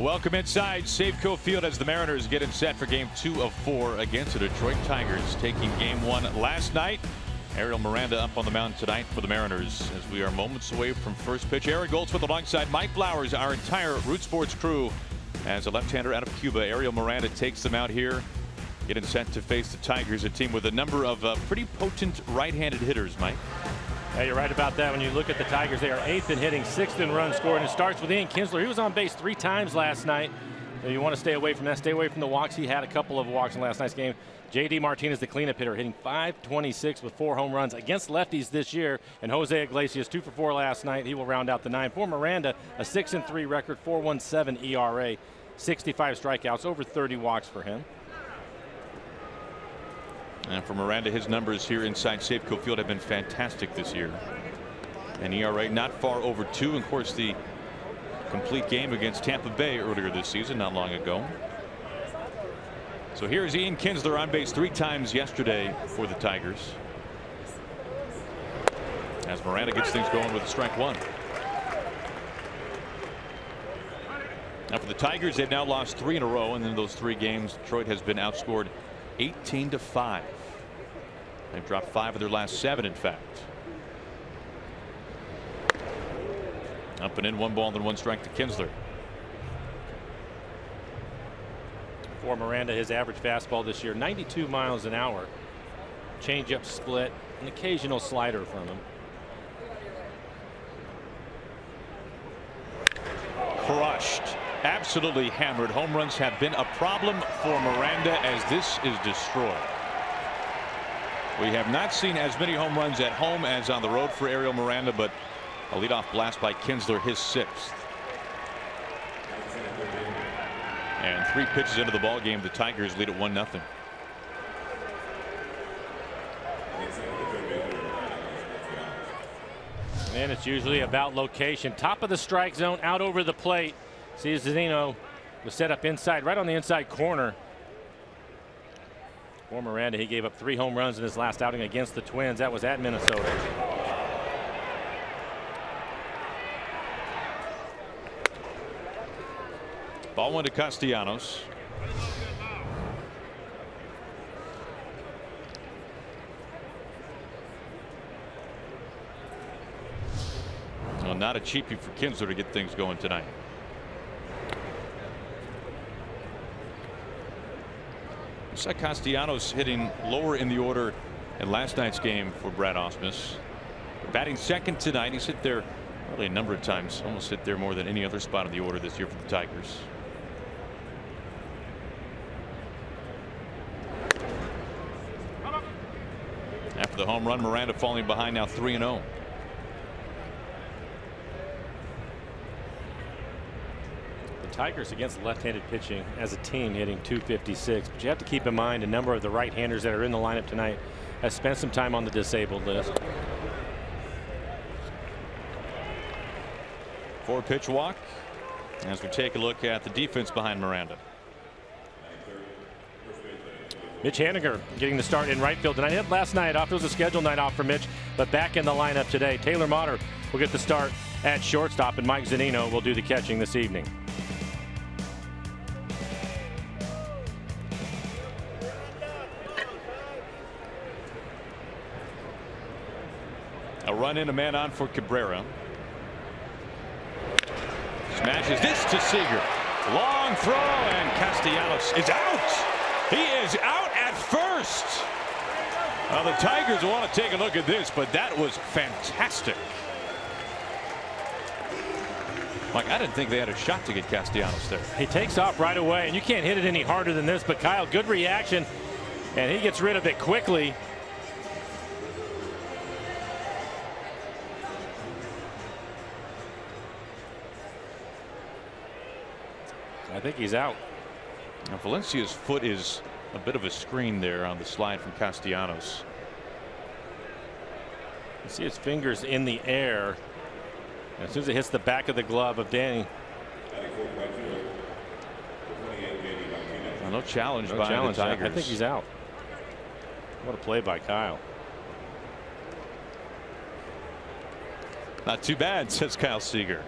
Welcome inside Safeco Field as the Mariners get in set for game 2 of 4 against the Detroit Tigers, taking game 1 last night. Ariel Miranda up on the mound tonight for the Mariners as we are moments away from first pitch. Aaron Goldsmith alongside Mike Flowers, our entire Root Sports crew. As a left-hander out of Cuba, Ariel Miranda takes them out here, getting set to face the Tigers, a team with a number of pretty potent right-handed hitters, Mike. Yeah, you're right about that. When you look at the Tigers, they are 8th in hitting, 6th in runs scored, and it starts with Ian Kinsler. He was on base 3 times last night. You want to stay away from that. Stay away from the walks. He had a couple of walks in last night's game. J.D. Martinez, the cleanup hitter, hitting .526 with 4 home runs against lefties this year. And Jose Iglesias, 2 for 4 last night. He will round out the 9. For Miranda, a 6-3 record, 4.17 ERA, 65 strikeouts, over 30 walks for him. And for Miranda, his numbers here inside Safeco Field have been fantastic this year. An ERA not far over 2. And of course, the complete game against Tampa Bay earlier this season, not long ago. So here's Ian Kinsler on base 3 times yesterday for the Tigers. As Miranda gets things going with a strike 1. Now for the Tigers, they've now lost 3 in a row, and in those 3 games, Detroit has been outscored 18-5. They've dropped 5 of their last 7, in fact. Up and in, 1 ball and 1 strike to Kinsler. For Miranda, his average fastball this year, 92 miles an hour. Changeup split, an occasional slider from him. Crushed. Absolutely hammered. Home runs have been a problem for Miranda as this is destroyed. We have not seen as many home runs at home as on the road for Ariel Miranda, but a leadoff blast by Kinsler, his 6th. And 3 pitches into the ball game, the Tigers lead at 1-0. And it's usually about location. Top of the strike zone, out over the plate. See, Zunino was set up inside, right on the inside corner. For Miranda, he gave up 3 home runs in his last outing against the Twins. That was at Minnesota. Ball went to Castellanos. Well, not a cheapie for Kinsler to get things going tonight. Looks like Castellanos hitting lower in the order in last night's game for Brad Ausmus. Batting second tonight. He's hit there really a number of times, almost hit there more than any other spot in the order this year for the Tigers. After the home run, Miranda falling behind now 3-0. The Tigers against left-handed pitching as a team hitting .256, but you have to keep in mind a number of the right-handers that are in the lineup tonight have spent some time on the disabled list. 4-pitch walk as we take a look at the defense behind Miranda. Mitch Haniger getting the start in right field tonight. He had last night off. It was a scheduled night off for Mitch, but back in the lineup today. Taylor Motter will get the start at shortstop, and Mike Zunino will do the catching this evening. A run in, a man on for Cabrera. Smashes this to Seager. Long throw, and Castellanos is out. He is out at first. Well, the Tigers want to take a look at this, but that was fantastic. Like, I didn't think they had a shot to get Castellanos there. He takes off right away, and you can't hit it any harder than this, but Kyle, good reaction, and he gets rid of it quickly. I think he's out. Now, Valencia's foot is a bit of a screen there on the slide from Castellanos. You see his fingers in the air. And as soon as it hits the back of the glove of Danny. Well, no challenge by the Tigers. I think he's out. What a play by Kyle. Not too bad, says Kyle Seager.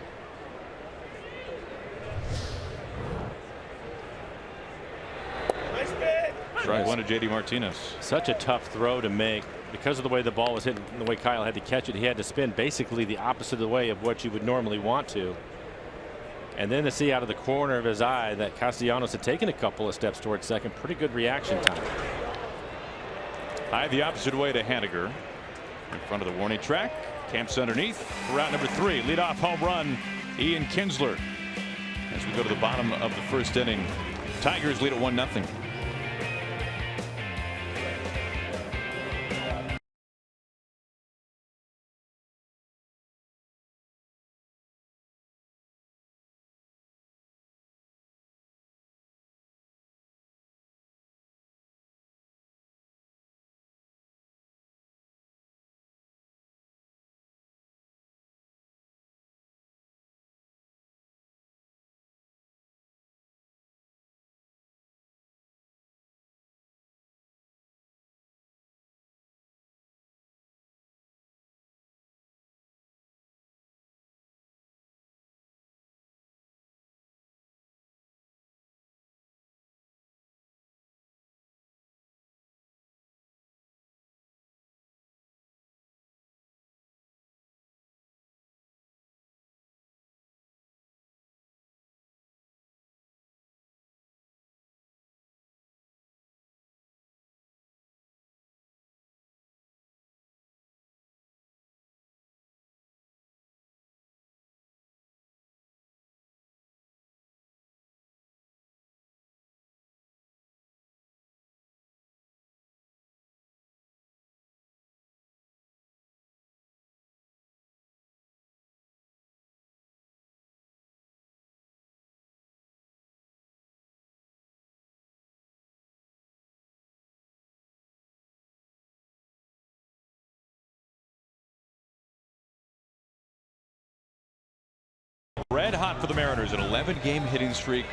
Strike one to J.D. Martinez. Such a tough throw to make because of the way the ball was hitting, the way Kyle had to catch it. He had to spin basically the opposite of the way of what you would normally want to. And then to see out of the corner of his eye that Castellanos had taken a couple of steps towards second. Pretty good reaction time. High the opposite way to Haniger. In front of the warning track. Camps underneath for route number 3. Leadoff home run, Ian Kinsler. As we go to the bottom of the first inning, Tigers lead at 1-0. Red hot for the Mariners, an 11-game hitting streak.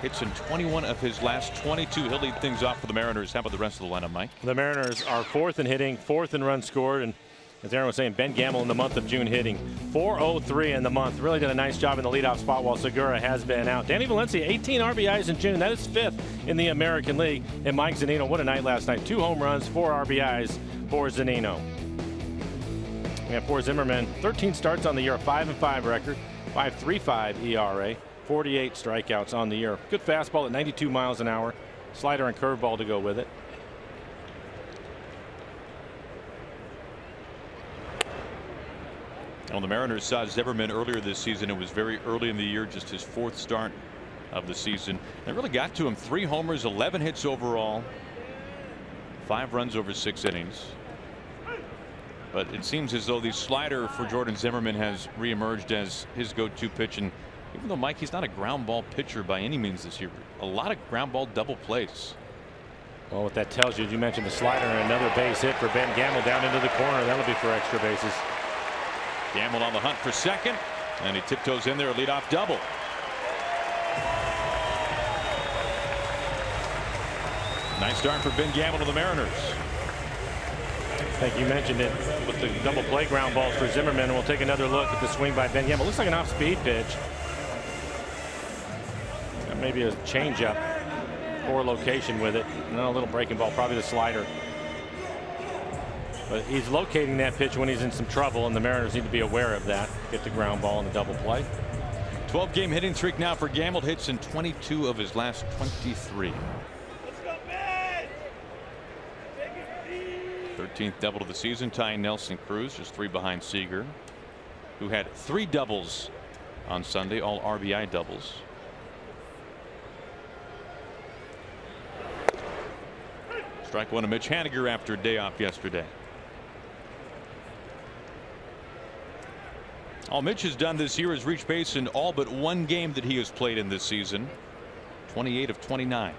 Hits in 21 of his last 22. He'll lead things off for the Mariners. How about the rest of the lineup, Mike? The Mariners are 4th in hitting, 4th in runs scored, and as Aaron was saying, Ben Gamel in the month of June hitting .403 in the month. Really did a nice job in the leadoff spot while Segura has been out. Danny Valencia, 18 RBIs in June. That is 5th in the American League. And Mike Zunino, what a night last night. 2 home runs, 4 RBIs for Zunino. And for Zimmerman, 13 starts on the year, a 5-5 record. 5.35 ERA, 48 strikeouts on the year. Good fastball at 92 miles an hour. Slider and curveball to go with it. Well, the Mariners saw Zimmerman earlier this season. It was very early in the year, just his 4th start of the season. They really got to him. 3 homers, 11 hits overall, 5 runs over 6 innings. But it seems as though the slider for Jordan Zimmerman has reemerged as his go-to pitch. And even though, Mike, he's not a ground ball pitcher by any means this year, a lot of ground ball double plays. Well, what that tells you mentioned the slider and another base hit for Ben Gamel down into the corner. That'll be for extra bases. Gamel on the hunt for second, and he tiptoes in there, a leadoff double. Nice start for Ben Gamel to the Mariners. I think you mentioned it with the double play ground balls for Zimmerman. And we'll take another look at the swing by Ben Gamel. Looks like an off-speed pitch. Maybe a changeup. Poor location with it. And a little breaking ball, probably the slider. But he's locating that pitch when he's in some trouble, and the Mariners need to be aware of that. Get the ground ball in the double play. 12-game hitting streak now for Gamel. Hits in 22 of his last 23. 13th double of the season, tying Nelson Cruz, just 3 behind Seager, who had 3 doubles on Sunday, all RBI doubles. Strike one to Mitch Haniger after a day off yesterday. All Mitch has done this year is reach base in all but 1 game that he has played in this season. 28 of 29.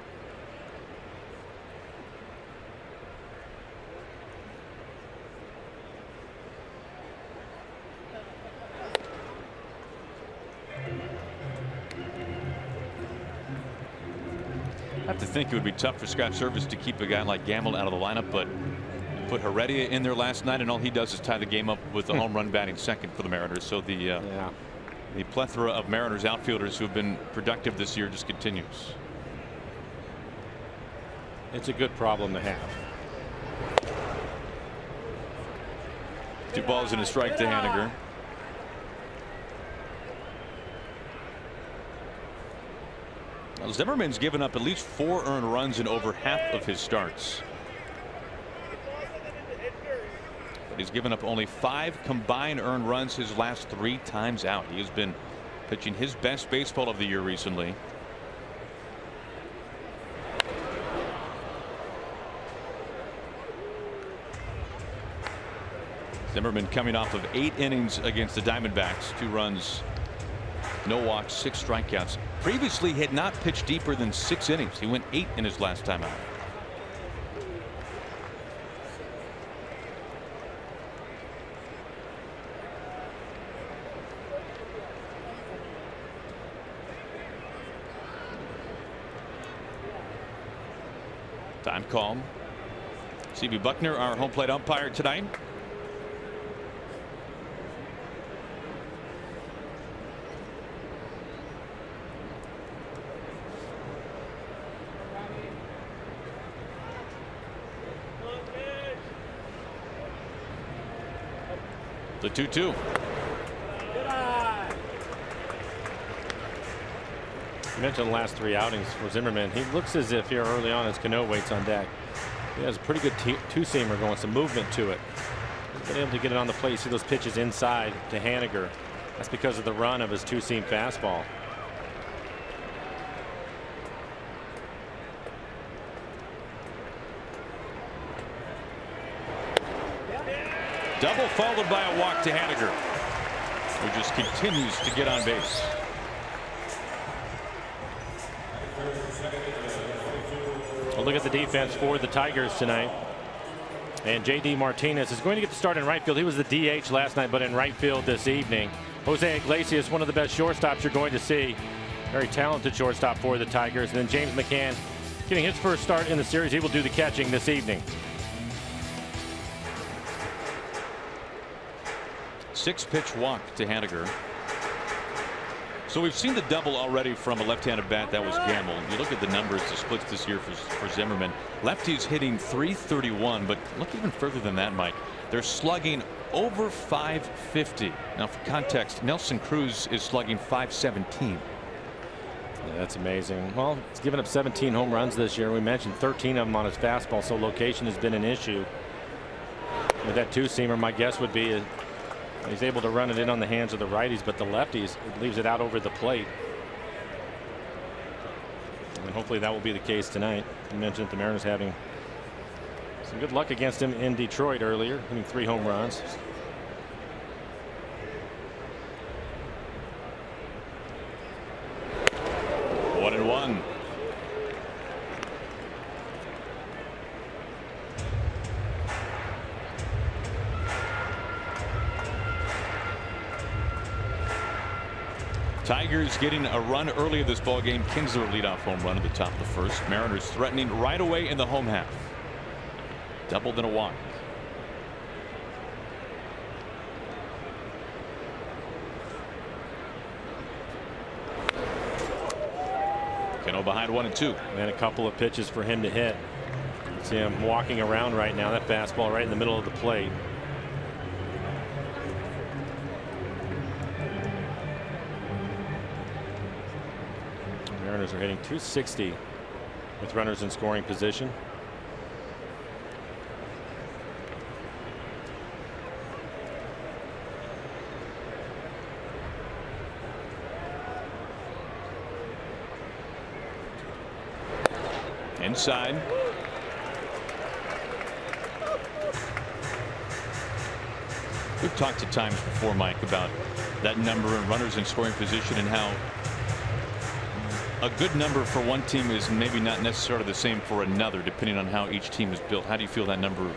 I have to think it would be tough for Scott Service to keep a guy like Gamel out of the lineup, but put Heredia in there last night, and all he does is tie the game up with the home run batting second for the Mariners. So the plethora of Mariners outfielders who have been productive this year just continues. It's a good problem to have. 2 balls and a strike to Haniger. Well, Zimmerman's given up at least 4 earned runs in over half of his starts. But he's given up only 5 combined earned runs his last 3 times out. He has been pitching his best baseball of the year recently. Zimmerman coming off of 8 innings against the Diamondbacks. 2 runs, no walks, 6 strikeouts. Previously had not pitched deeper than 6 innings. He went 8 in his last time out. Time call. C.B. Buckner, our home plate umpire tonight. The 2-2. You mentioned the last 3 outings for Zimmerman. He looks as if here early on as Cano waits on deck. He has a pretty good two-seamer going, some movement to it. He's been able to get it on the plate. You see those pitches inside to Haniger. That's because of the run of his two-seam fastball. Double followed by a walk to Haniger, who just continues to get on base. Well, look at the defense for the Tigers tonight. And J.D. Martinez is going to get the start in right field. He was the DH last night, but in right field this evening. Jose Iglesias, one of the best shortstops you're going to see. Very talented shortstop for the Tigers. And then James McCann getting his first start in the series. He will do the catching this evening. 6-pitch walk to Haniger. So we've seen the double already from a left-handed bat. That was Gamel. You look at the numbers, the splits this year for Zimmerman. Lefties hitting .331, but look even further than that, Mike. They're slugging over .550. Now, for context, Nelson Cruz is slugging .517. Yeah, that's amazing. Well, he's given up 17 home runs this year. We mentioned 13 of them on his fastball, so location has been an issue. With that two-seamer, my guess would be he's able to run it in on the hands of the righties, but the lefties, it leaves it out over the plate. And hopefully that will be the case tonight. You mentioned the Mariners having some good luck against him in Detroit earlier, hitting 3 home runs. One and one. Tigers getting a run early in this ball game. Kinsler leadoff home run at the top of the first. Mariners threatening right away in the home half. Doubled and a walk. Cano behind 1-2. And a couple of pitches for him to hit. You see him walking around right now. That fastball right in the middle of the plate. Mariners are hitting .260 with runners in scoring position. Inside. We've talked at times before, Mike, about that number of runners in scoring position and how a good number for one team is maybe not necessarily the same for another, depending on how each team is built. How do you feel that number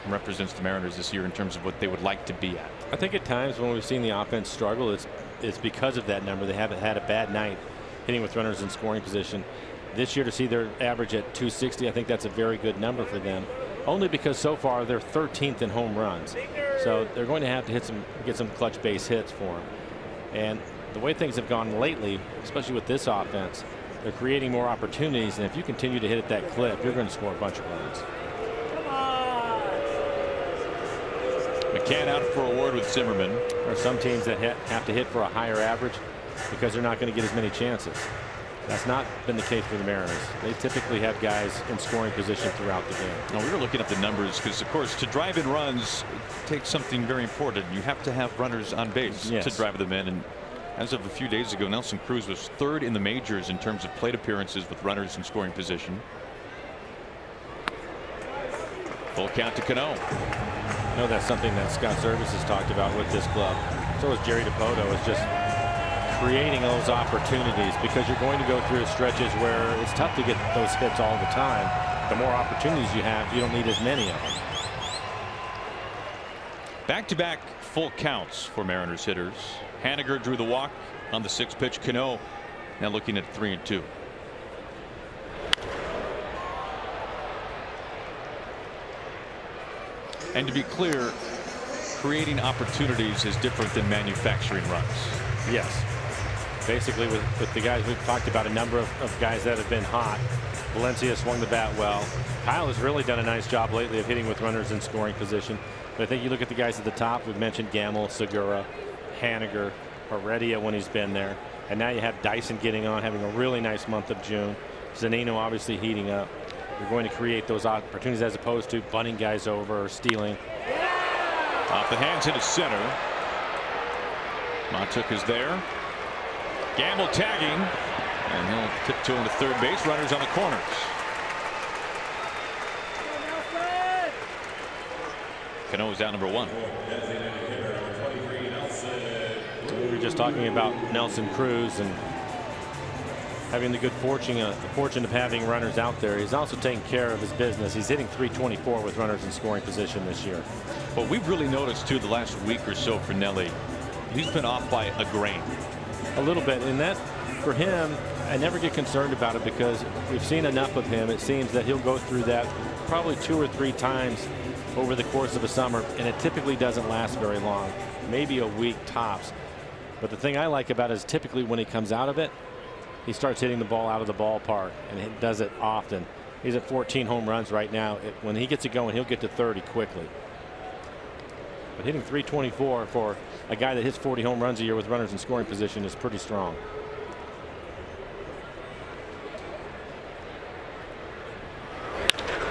represents the Mariners this year in terms of what they would like to be at? I think at times when we've seen the offense struggle, it's because of that number. They haven't had a bad night hitting with runners in scoring position. This year, to see their average at .260, I think that's a very good number for them. Only because so far they're 13th in home runs, so they're going to have to get some clutch base hits for them. And the way things have gone lately, especially with this offense, They're creating more opportunities, and if you continue to hit at that clip, you're going to score a bunch of runs. McCann out for a word with Zimmerman. There are some teams that have to hit for a higher average because they're not going to get as many chances. That's not been the case for the Mariners. They typically have guys in scoring position throughout the game. Now, we were looking at the numbers because, of course, to drive in runs takes something very important. You have to have runners on base to drive them in. And as of a few days ago, Nelson Cruz was 3rd in the majors in terms of plate appearances with runners in scoring position. Full count to Cano. I know that's something that Scott Service has talked about with this club. So is Jerry DiPoto, is just creating those opportunities, because you're going to go through stretches where it's tough to get those hits all the time. The more opportunities you have, you don't need as many of them. Back-to-back full counts for Mariners hitters. Haniger drew the walk on the 6th pitch. Cano now looking at 3-2. And to be clear, creating opportunities is different than manufacturing runs. Yes. Basically, with the guys we've talked about, a number of guys that have been hot. Valencia swung the bat well. Kyle has really done a nice job lately of hitting with runners in scoring position. But I think you look at the guys at the top. We've mentioned Gamel, Segura, Haniger, Heredia when he's been there. And now you have Dyson getting on, having a really nice month of June. Zunino obviously heating up. You're going to create those opportunities as opposed to bunting guys over or stealing. Off the hands into center. Montook is there. Gamel tagging, and he'll tiptoe into 3rd base. Runners on the corners. Cano's out number 1. We were just talking about Nelson Cruz and having the good fortune of having runners out there. He's also taking care of his business. He's hitting .324 with runners in scoring position this year. But we've really noticed too the last week or so for Nelly, he's been off by a grain. A little bit, and that for him, I never get concerned about it because we've seen enough of him. It seems that he'll go through that probably 2 or 3 times over the course of a summer, and it typically doesn't last very long, maybe a week tops. But the thing I like about it is typically when he comes out of it, he starts hitting the ball out of the ballpark, and he does it often. He's at 14 home runs right now. When he gets it going, he'll get to 30 quickly. But hitting .324 for a guy that hits 40 home runs a year with runners in scoring position is pretty strong.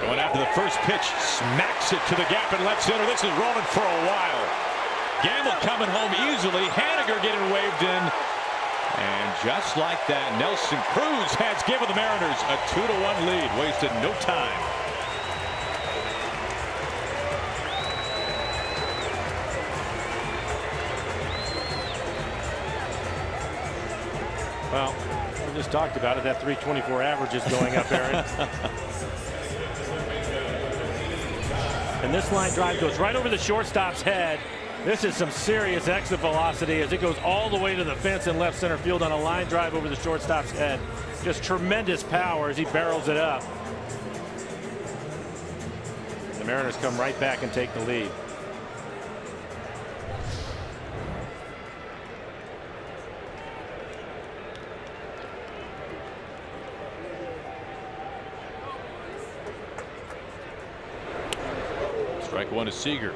Going after the first pitch, smacks it to the gap in left center. This is rolling for a while. Gamel coming home easily. Haniger getting waved in. And just like that, Nelson Cruz has given the Mariners a 2-1 lead. Wasted no time. Well, we just talked about it. That .324 average is going up, Aaron. And this line drive goes right over the shortstop's head. This is some serious exit velocity as it goes all the way to the fence in left center field on a line drive over the shortstop's head. Just tremendous power as he barrels it up. The Mariners come right back and take the lead. Strike 1 to Seager.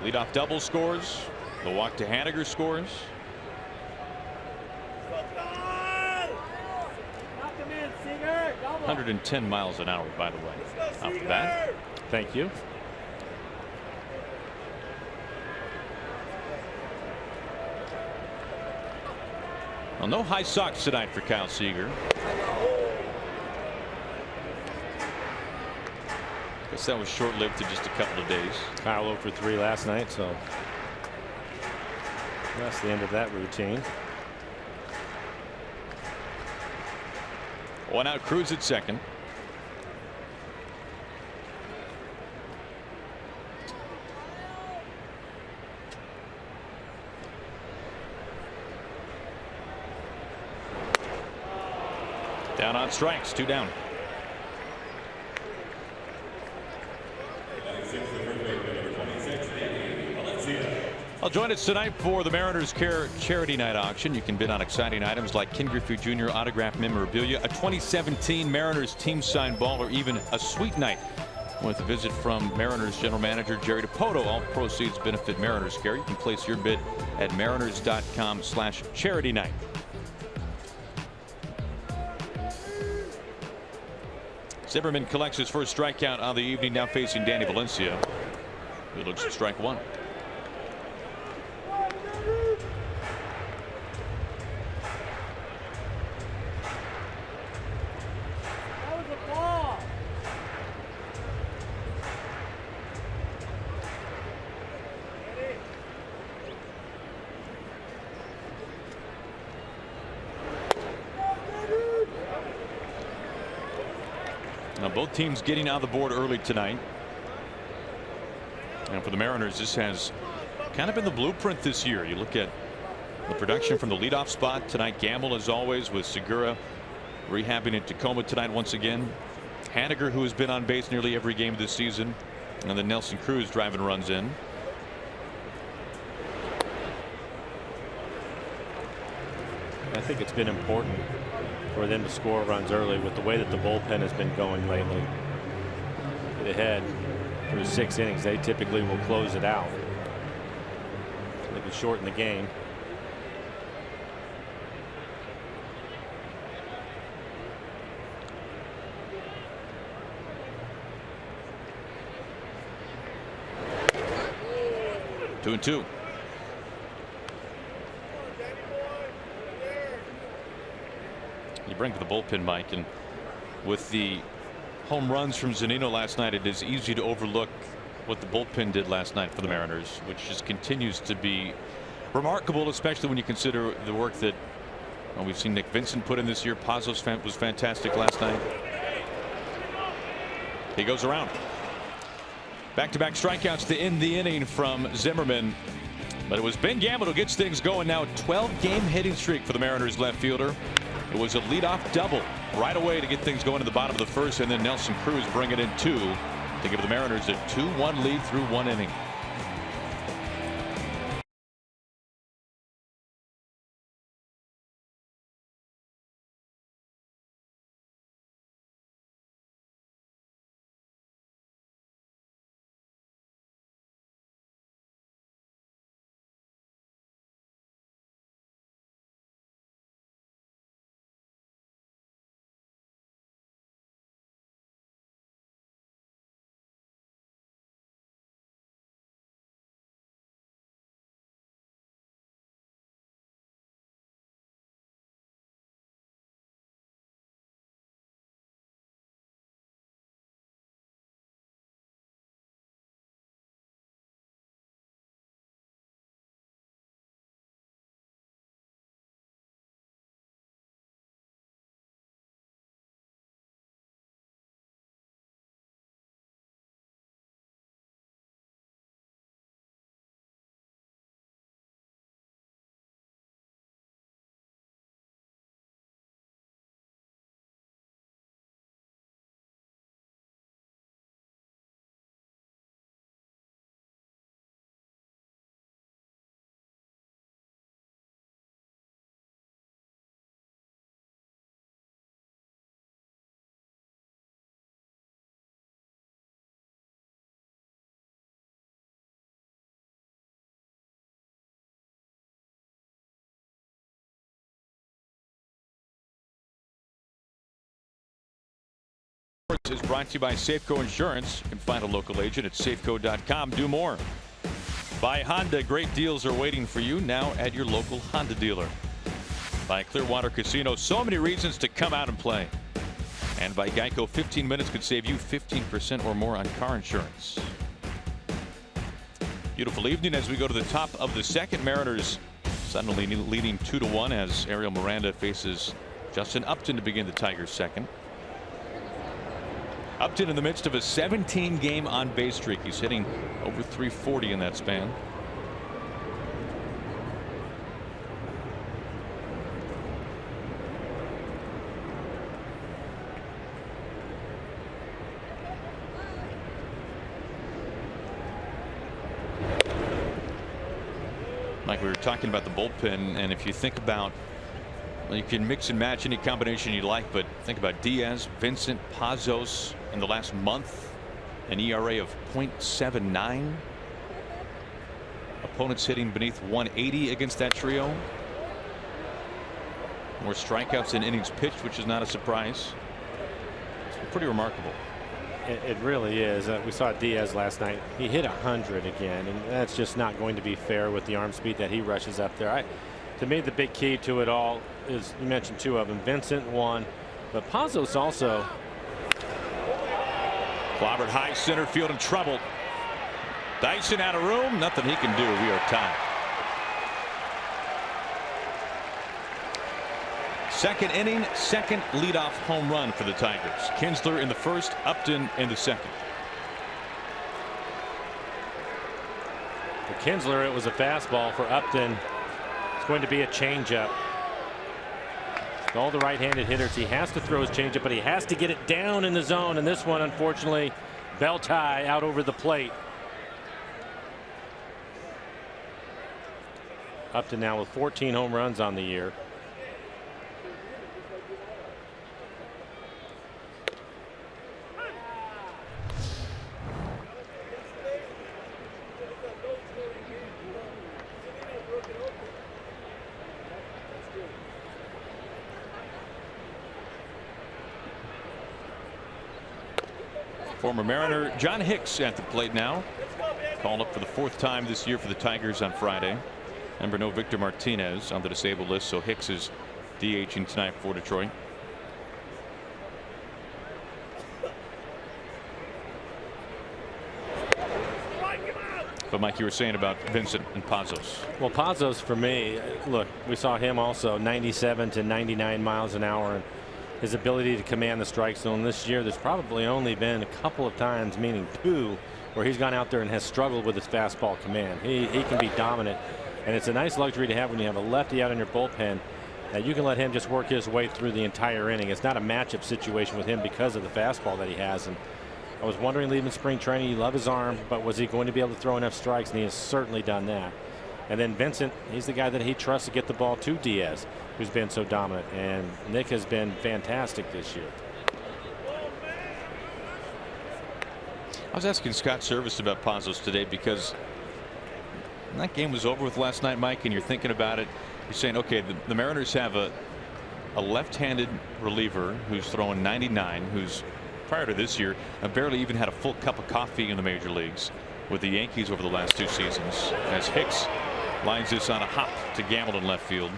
Leadoff double scores. The walk to Haniger scores. .110 miles an hour, by the way, off the bat. Thank you. Well, no high socks tonight for Kyle Seager. Guess that was short-lived to just a couple of days. Kyle 0 for 3 last night, so that's the end of that routine. 1 out, Cruz at second. Down on strikes, 2 down. Well, join us tonight for the Mariners Care Charity Night auction. You can bid on exciting items like Ken Griffey Jr. autographed memorabilia, a 2017 Mariners team signed ball, or even a sweet night with a visit from Mariners General Manager Jerry Dipoto. All proceeds benefit Mariners Care. You can place your bid at mariners.com/charity night. Zimmerman collects his first strikeout on the evening, now facing Danny Valencia. He looks at strike one. Now both teams getting on the board early tonight. And for the Mariners, this has kind of been the blueprint this year. You look at the production from the leadoff spot tonight. Gamel, as always, with Segura rehabbing in Tacoma tonight once again. Haniger, who has been on base nearly every game this season. And then Nelson Cruz driving runs in. I think it's been important for them to score runs early with the way that the bullpen has been going lately. Get ahead through 6 innings. They typically will close it out. They can shorten the game. Two and two. You bring to the bullpen, Mike, and with the home runs from Zunino last night, it is easy to overlook what the bullpen did last night for the Mariners, which just continues to be remarkable, especially when you consider the work that we've seen Nick Vincent put in this year. Pazos was fantastic last night. He goes around. Back-to-back strikeouts to end the inning from Zimmerman. But it was Ben Gamel who gets things going now. 12-game hitting streak for the Mariners left fielder. It was a leadoff double right away to get things going to the bottom of the first, and then Nelson Cruz bringing in 2 to give the Mariners a 2-1 lead through 1 inning. Is brought to you by Safeco Insurance. You can find a local agent at safeco.com. Do more. By Honda, great deals are waiting for you now at your local Honda dealer. By Clearwater Casino, so many reasons to come out and play. And by Geico, 15 minutes could save you 15% or more on car insurance. Beautiful evening as we go to the top of the second. Mariners suddenly leading 2-1 as Ariel Miranda faces Justin Upton to begin the Tigers' second. Upton in the midst of a 17-game on-base streak. He's hitting over 340 in that span. Like we were talking about the bullpen, and if you think about, well, you can mix and match any combination you like, but think about Diaz, Vincent, Pazos in the last month, an ERA of .79. Opponents hitting beneath 180 against that trio. More strikeouts than innings pitched, which is not a surprise. It's pretty remarkable. It really is. We saw Diaz last night. He hit 100 again, and that's just not going to be fair with the arm speed that he rushes up there. To me, the big key to it all is, you mentioned two of them. Vincent, one, but Pazos also. Clobbered high center field in trouble. Dyson out of room. Nothing he can do. We are tied. Second inning, second leadoff home run for the Tigers. Kinsler in the first, Upton in the second. For Kinsler, it was a fastball. For Upton, it's going to be a changeup. All the right-handed hitters, he has to throw his changeup, but he has to get it down in the zone. And this one, unfortunately, bell tie out over the plate. Upton now with 14 home runs on the year. Former Mariner John Hicks at the plate now. Called up for the 4th time this year for the Tigers on Friday. Remember, no Victor Martinez on the disabled list, so Hicks is DHing tonight for Detroit. But Mike, you were saying about Vincent and Pazos. Well, Pazos, for me, look, we saw him also 97 to 99 miles an hour, and his ability to command the strike zone. This year, there's probably only been a couple of times, meaning 2, where he's gone out there and has struggled with his fastball command. He can be dominant, and it's a nice luxury to have when you have a lefty out in your bullpen, that you can let him just work his way through the entire inning. It's not a matchup situation with him because of the fastball that he has. And I was wondering, leaving spring training, you love his arm, but was he going to be able to throw enough strikes? And he has certainly done that. And then Vincent, he's the guy that he trusts to get the ball to Diaz, who's been so dominant. And Nick has been fantastic this year. I was asking Scott Service about Pazos today, because that game was over with last night, Mike, and you're thinking about it. You're saying, okay, the Mariners have a left-handed reliever who's throwing 99, who's prior to this year barely even had a full cup of coffee in the major leagues with the Yankees over the last 2 seasons, as Hicks lines this on a hop to Gamel in left field.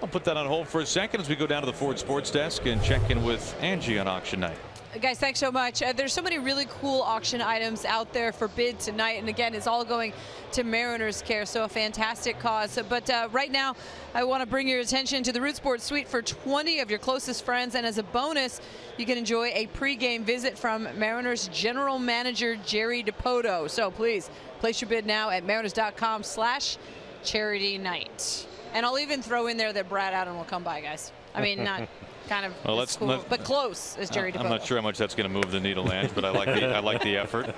I'll put that on hold for a second as we go down to the Ford Sports Desk and check in with Angie on auction night. Guys, thanks so much. There's so many really cool auction items out there for bid tonight, and again, it's all going to Mariners Care, so a fantastic cause. But right now, I want to bring your attention to the Root Sports Suite for 20 of your closest friends, and as a bonus, you can enjoy a pregame visit from Mariners General Manager Jerry Dipoto. So please place your bid now at mariners.com/charity night. And I'll even throw in there that Brad Allen will come by, guys. I mean, not kind of, well, cool, but close as Jerry Dipoto. I'm not sure how much that's going to move the needle, Ange, but I like the effort.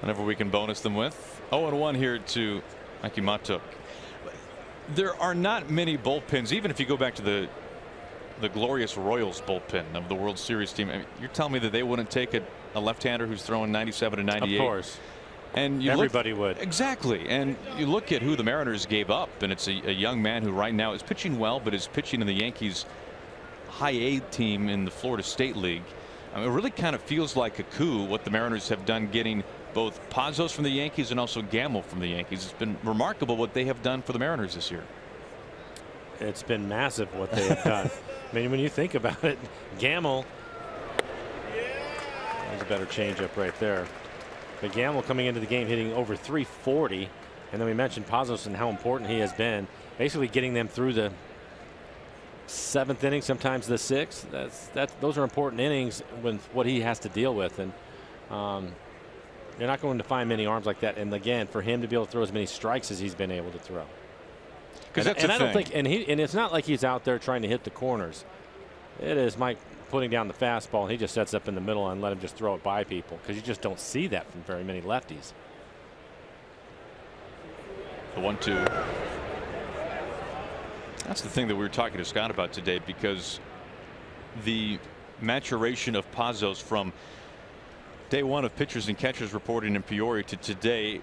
Whenever we can bonus them with. 0-1 here to Mikey Motter. There are not many bullpens, even if you go back to the glorious Royals bullpen of the World Series team. I mean, you're telling me that they wouldn't take a left-hander who's throwing 97 to 98? Of course. And everybody would. Exactly. And you look at who the Mariners gave up, and it's a young man who right now is pitching well, but is pitching in the Yankees high A team in the Florida State League. I mean, it really kind of feels like a coup what the Mariners have done, getting both Pazos from the Yankees and also Gamel from the Yankees. It's been remarkable what they have done for the Mariners this year. It's been massive what they have done. I mean, when you think about it, Gamel, there's a better changeup right there. But Gamel coming into the game hitting over 340, and then we mentioned Pazos and how important he has been, basically getting them through the 7th inning, sometimes the 6th. Those are important innings with what he has to deal with, and you're not going to find many arms like that. And again, for him to be able to throw as many strikes as he's been able to throw, because that's and I don't think, and it's not like he's out there trying to hit the corners. It is Mike putting down the fastball, and he just sets up in the middle and let him just throw it by people, because you just don't see that from very many lefties. The 1-2. That's the thing that we were talking to Scott about today, because the maturation of Pazos from day one of pitchers and catchers reporting in Peoria to today,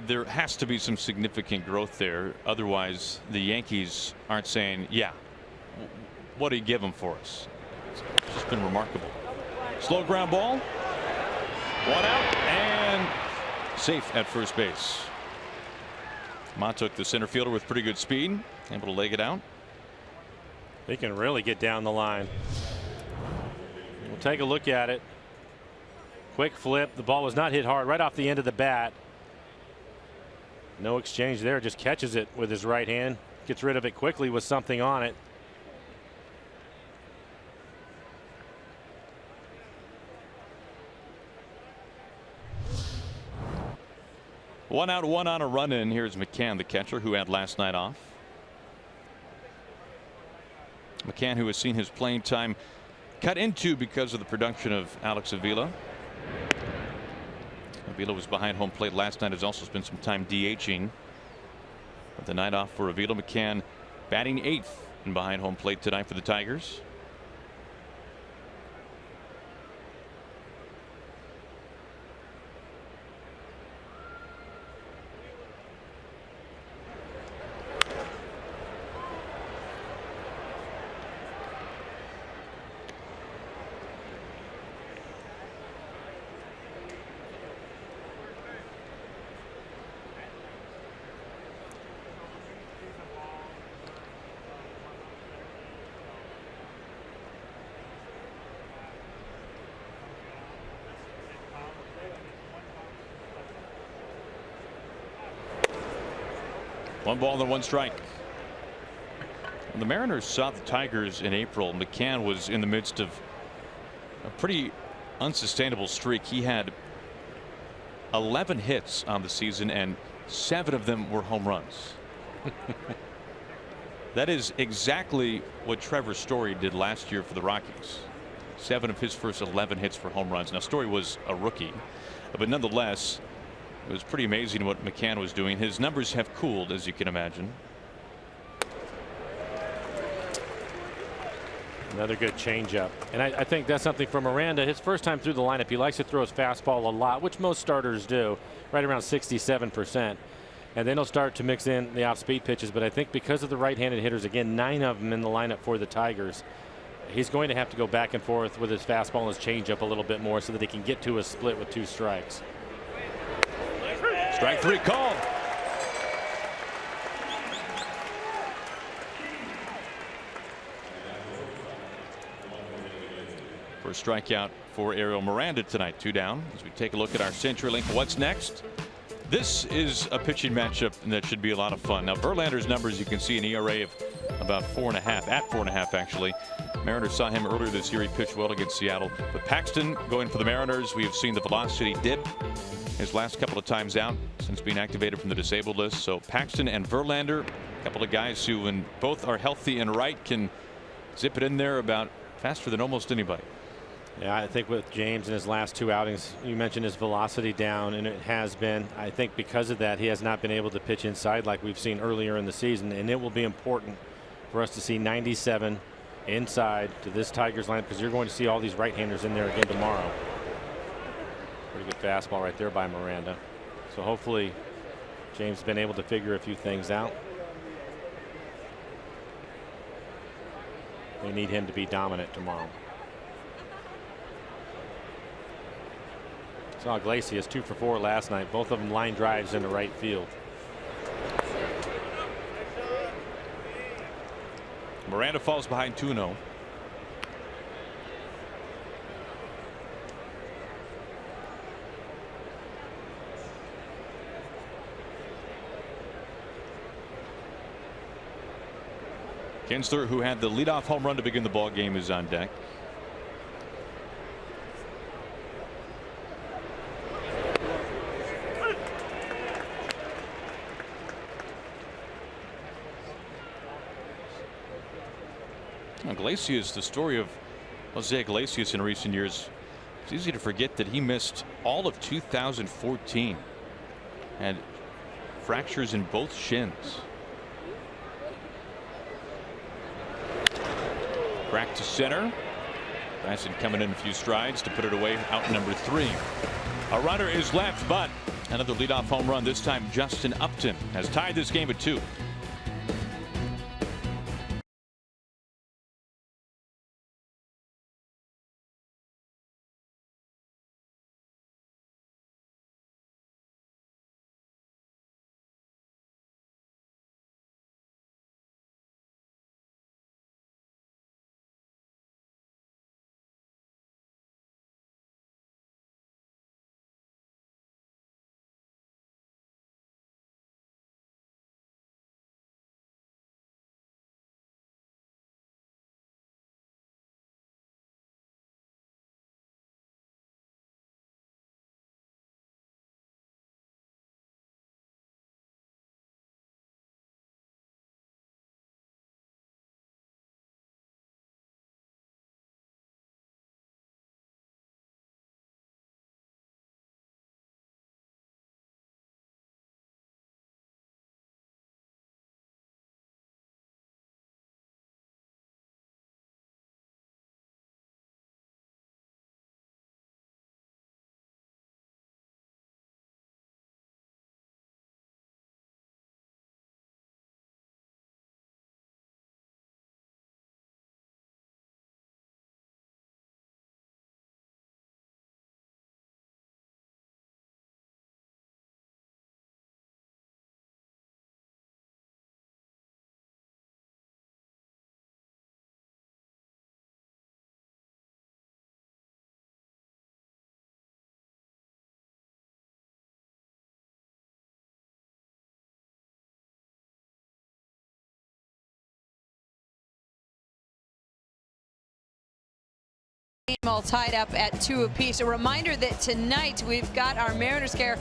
there has to be some significant growth there. Otherwise, the Yankees aren't saying, yeah, what do you give him for us? It's just been remarkable. Slow ground ball. One out and safe at first base. Motter took the center fielder with pretty good speed, able to leg it out. He can really get down the line. We'll take a look at it. Quick flip. The ball was not hit hard, right off the end of the bat. No exchange there, just catches it with his right hand, gets rid of it quickly with something on it. One out, one on a run in. Here's McCann, the catcher, who had last night off. McCann, who has seen his playing time cut into because of the production of Alex Avila. Avila was behind home plate last night, has also spent some time DHing. But the night off for Avila. McCann batting 8th and behind home plate tonight for the Tigers. One ball and 1 strike. When the Mariners saw the Tigers in April, McCann was in the midst of a pretty unsustainable streak. He had 11 hits on the season, and 7 of them were home runs. That is exactly what Trevor Story did last year for the Rockies. 7 of his first 11 hits for home runs. Now, Story was a rookie, but nonetheless, it was pretty amazing what McCann was doing. His numbers have cooled, as you can imagine. Another good changeup. And I think that's something for Miranda. His first time through the lineup, he likes to throw his fastball a lot, which most starters do, right around 67%. And then he'll start to mix in the off-speed pitches. But I think because of the right-handed hitters, again, 9 of them in the lineup for the Tigers, he's going to have to go back and forth with his fastball and his changeup a little bit more so that he can get to a split with 2 strikes. Strike 3 called. First strikeout for Ariel Miranda tonight. 2 down. As we take a look at our CenturyLink what's next. This is a pitching matchup that should be a lot of fun. Now, Verlander's numbers, you can see an ERA of about 4.5, at 4.5 actually. Mariners saw him earlier this year. He pitched well against Seattle. But Paxton going for the Mariners. We have seen the velocity dip his last couple of times out since being activated from the disabled list. So Paxton and Verlander, a couple of guys who, when both are healthy and right, can zip it in there about faster than almost anybody. Yeah, I think with James in his last 2 outings, you mentioned his velocity down, and it has been. I think because of that, he has not been able to pitch inside like we've seen earlier in the season, and it will be important for us to see 97 inside to this Tigers line, because you're going to see all these right-handers in there again tomorrow. Pretty good fastball right there by Miranda. So hopefully James has been able to figure a few things out. They need him to be dominant tomorrow. Saw Iglesias 2 for 4 last night. Both of them line drives into right field. Miranda falls behind 2-0. Kinsler, who had the leadoff home run to begin the ball game, is on deck. Iglesias, the story of Jose Iglesias in recent years. It's easy to forget that he missed all of 2014. Had fractures in both shins. Crack to center. Dyson coming in a few strides to put it away. Out number 3. A runner is left, but another leadoff home run. This time Justin Upton has tied this game at 2. All tied up at 2 apiece. A reminder that tonight we've got our Mariners Care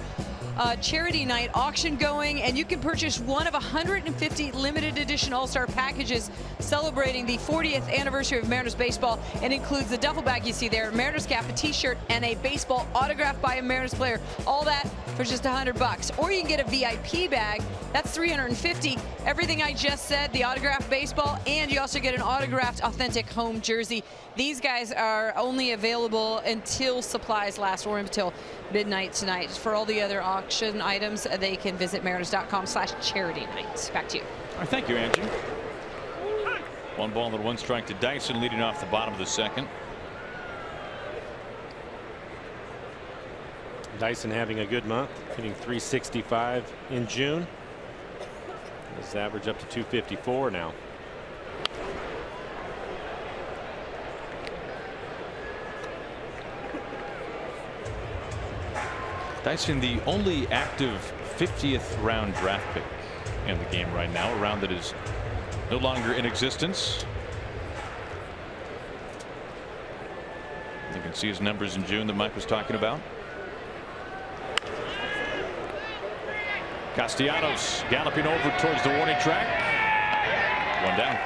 charity night auction going, and you can purchase one of 150 limited edition all-star packages celebrating the 40th anniversary of Mariners baseball, and includes the duffel bag you see there, Mariners cap, a t-shirt, and a baseball autographed by a Mariners player. All that for just $100. Or you can get a VIP bag. That's $350. Everything I just said, the autographed baseball, and you also get an autographed authentic home jersey. These guys are only available until supplies last, or until midnight tonight. For all the other auction items, they can visit mariners.com/charity night. Back to you. All right, thank you, Angie. 1 ball and 1 strike to Dyson, leading off the bottom of the 2nd. Dyson having a good month, hitting .365 in June. His average up to .254 now. Dyson, the only active 50th round draft pick in the game right now, a round that is no longer in existence. You can see his numbers in June that Mike was talking about. Castellanos galloping over towards the warning track. 1 down.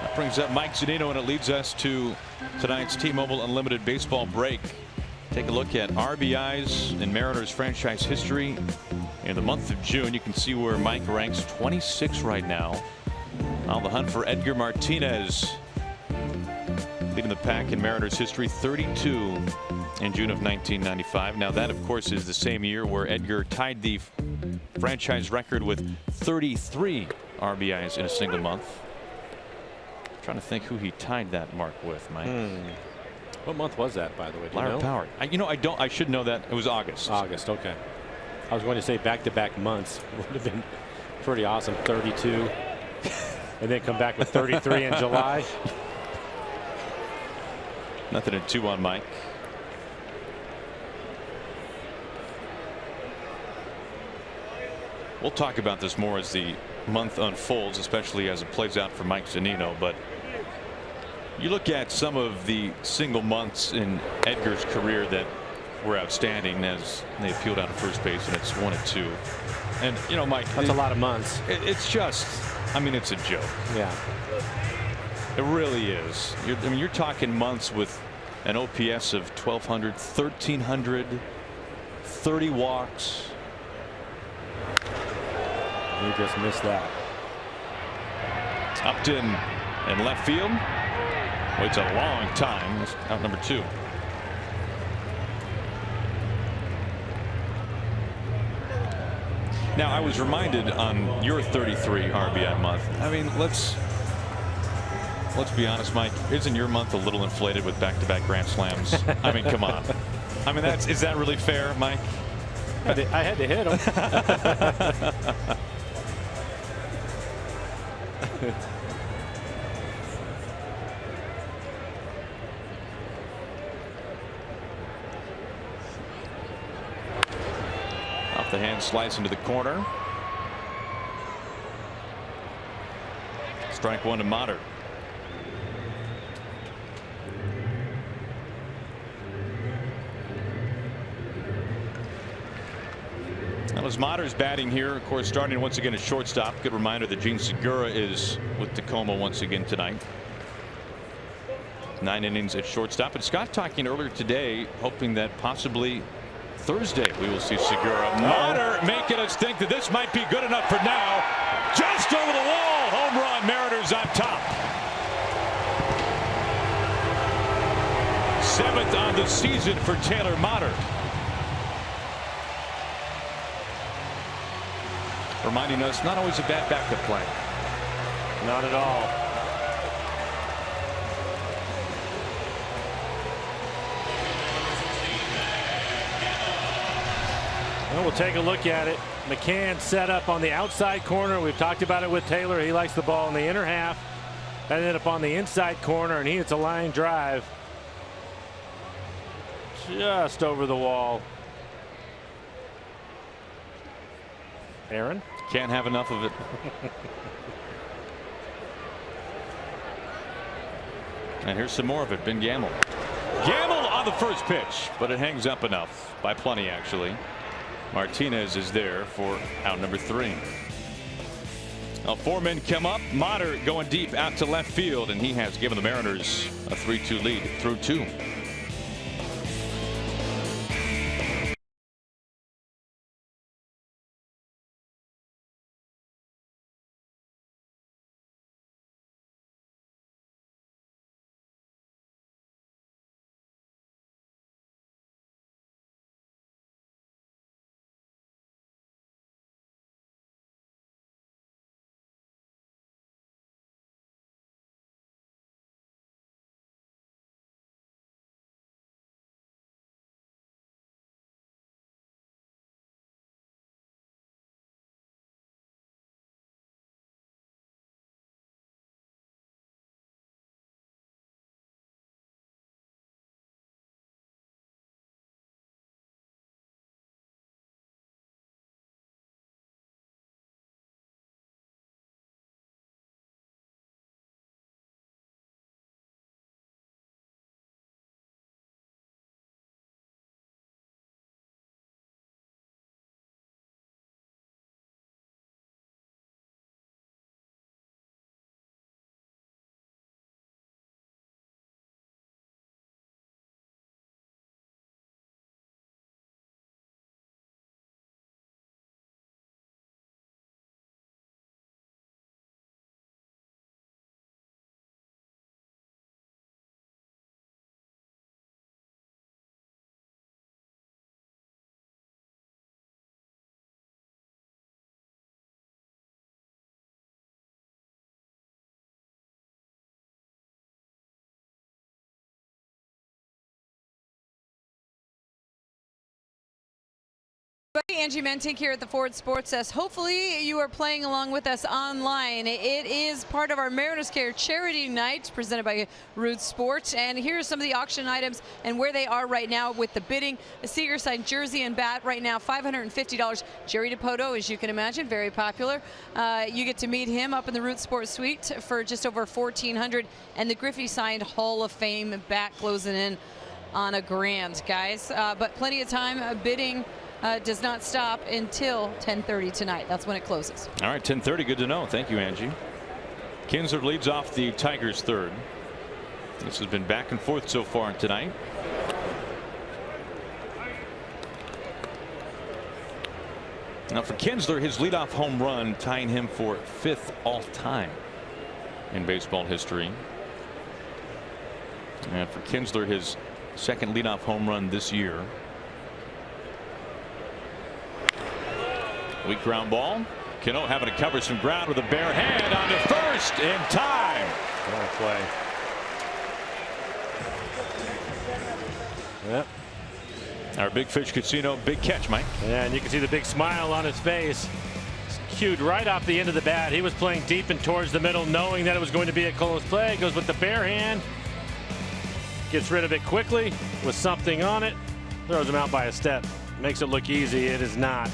That brings up Mike Zunino, and it leads us to tonight's T-Mobile Unlimited Baseball break. Take a look at RBIs in Mariners franchise history in the month of June. You can see where Mike ranks 26 right now. On the hunt for Edgar Martinez, leading the pack in Mariners history, 32 in June of 1995. Now that, of course, is the same year where Edgar tied the franchise record with 33 RBIs in a single month. I'm trying to think who he tied that mark with, Mike. What month was that, by the way? Do Larry you know? Power. I should know that. It was August. August. Okay. I was going to say back-to-back months would have been pretty awesome. 32, and then come back with 33 in July. Nothing in 2 on Mike. We'll talk about this more as the month unfolds, especially as it plays out for Mike Zunino. But you look at some of the single months in Edgar's career that were outstanding as they appealed out of first base, and it's 1-2. And you know, Mike, that's a lot of months. It's just, I mean, it's a joke. Yeah, it really is. I mean, you're talking months with an OPS of 1,200, 1,300, 30 walks. You just missed that. Upton in left field. Waits a long time. That's out number 2. Now, I was reminded on your 33 RBI month. I mean, let's be honest, Mike. Isn't your month a little inflated with back-to-back grand slams? I mean, come on. I mean, is that really fair, Mike? I had to hit him. Off the hand slice into the corner. Strike 1 to Motter. That was Motter's batting here, of course, starting once again at shortstop. Good reminder that Gene Segura is with Tacoma once again tonight. 9 innings at shortstop. And Scott talking earlier today, hoping that possibly Thursday we will see Segura. Motter making us think that this might be good enough for now. Just over the wall. Home run. Mariners on top. 7th on the season for Taylor Motter. Reminding us not always a bad backup play. Not at all. Well, we'll take a look at it. McCann set up on the outside corner. We've talked about it with Taylor. He likes the ball in the inner half. Ended up on the inside corner, and he hits a line drive just over the wall. Aaron? Can't have enough of it. And here's some more of it. Ben Gamel. Gamel on the first pitch, but it hangs up enough, by plenty actually. Martinez is there for out number 3. Now 4 men come up. Motter going deep out to left field, and he has given the Mariners a 3-2 lead through 2. Angie Mentik here at the Ford Sports Desk. Hopefully you are playing along with us online. It is part of our Mariners Care Charity Night presented by Root Sports. And here's some of the auction items and where they are right now with the bidding. A Seager signed jersey and bat right now, $550. Jerry DiPoto, as you can imagine, very popular. You get to meet him up in the Root Sports Suite for just over $1,400. And the Griffey signed Hall of Fame bat closing in on a grand, guys. But plenty of time. Bidding does not stop until 10:30 tonight. That's when it closes. All right, 10:30. Good to know. Thank you, Angie. Kinsler leads off the Tigers' third. This has been back and forth so far tonight. Now for Kinsler, his leadoff home run tying him for 5th all-time in baseball history. And for Kinsler, his 2nd leadoff home run this year. Weak ground ball. Cano having to cover some ground with a bare hand on to first in time. What a play. Yep. Our Big Fish Casino big catch, Mike. Yeah, and you can see the big smile on his face. It's cued right off the end of the bat. He was playing deep and towards the middle, knowing that it was going to be a close play. Goes with the bare hand. Gets rid of it quickly with something on it. Throws him out by a step. Makes it look easy. It is not.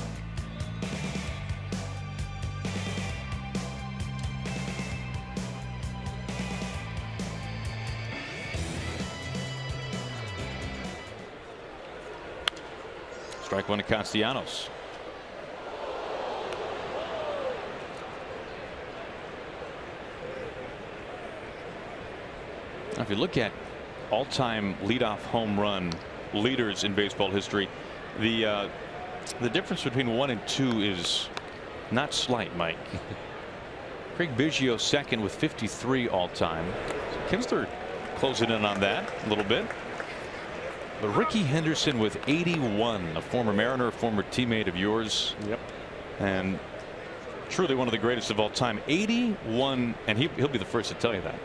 Strike one to Castellanos. Now, if you look at all-time leadoff home run leaders in baseball history, the difference between 1 and 2 is not slight, Mike. Craig Biggio second with 53 all-time. So Kinsler closing in on that a little bit. But Ricky Henderson with 81, a former Mariner, a former teammate of yours. Yep. And truly one of the greatest of all time. 81, and he'll be the first to tell you that.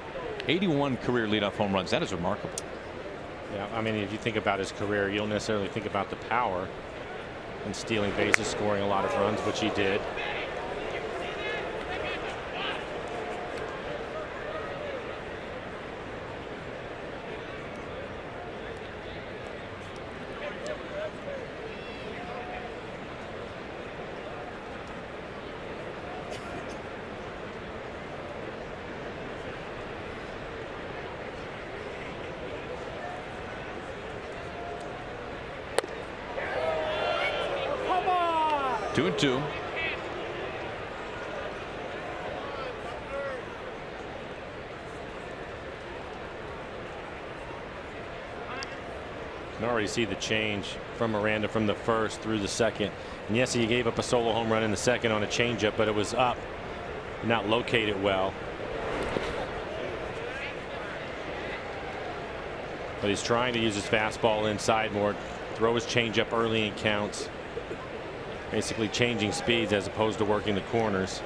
81 career leadoff home runs. That is remarkable. Yeah, I mean, if you think about his career, you don't necessarily think about the power and stealing bases, scoring a lot of runs, which he did. Two and two. You can already see the change from Miranda from the first through the second. And yes, he gave up a solo home run in the second on a changeup, but it was up, not located well. But he's trying to use his fastball inside more, throw his changeup early in counts. Basically changing speeds as opposed to working the corners.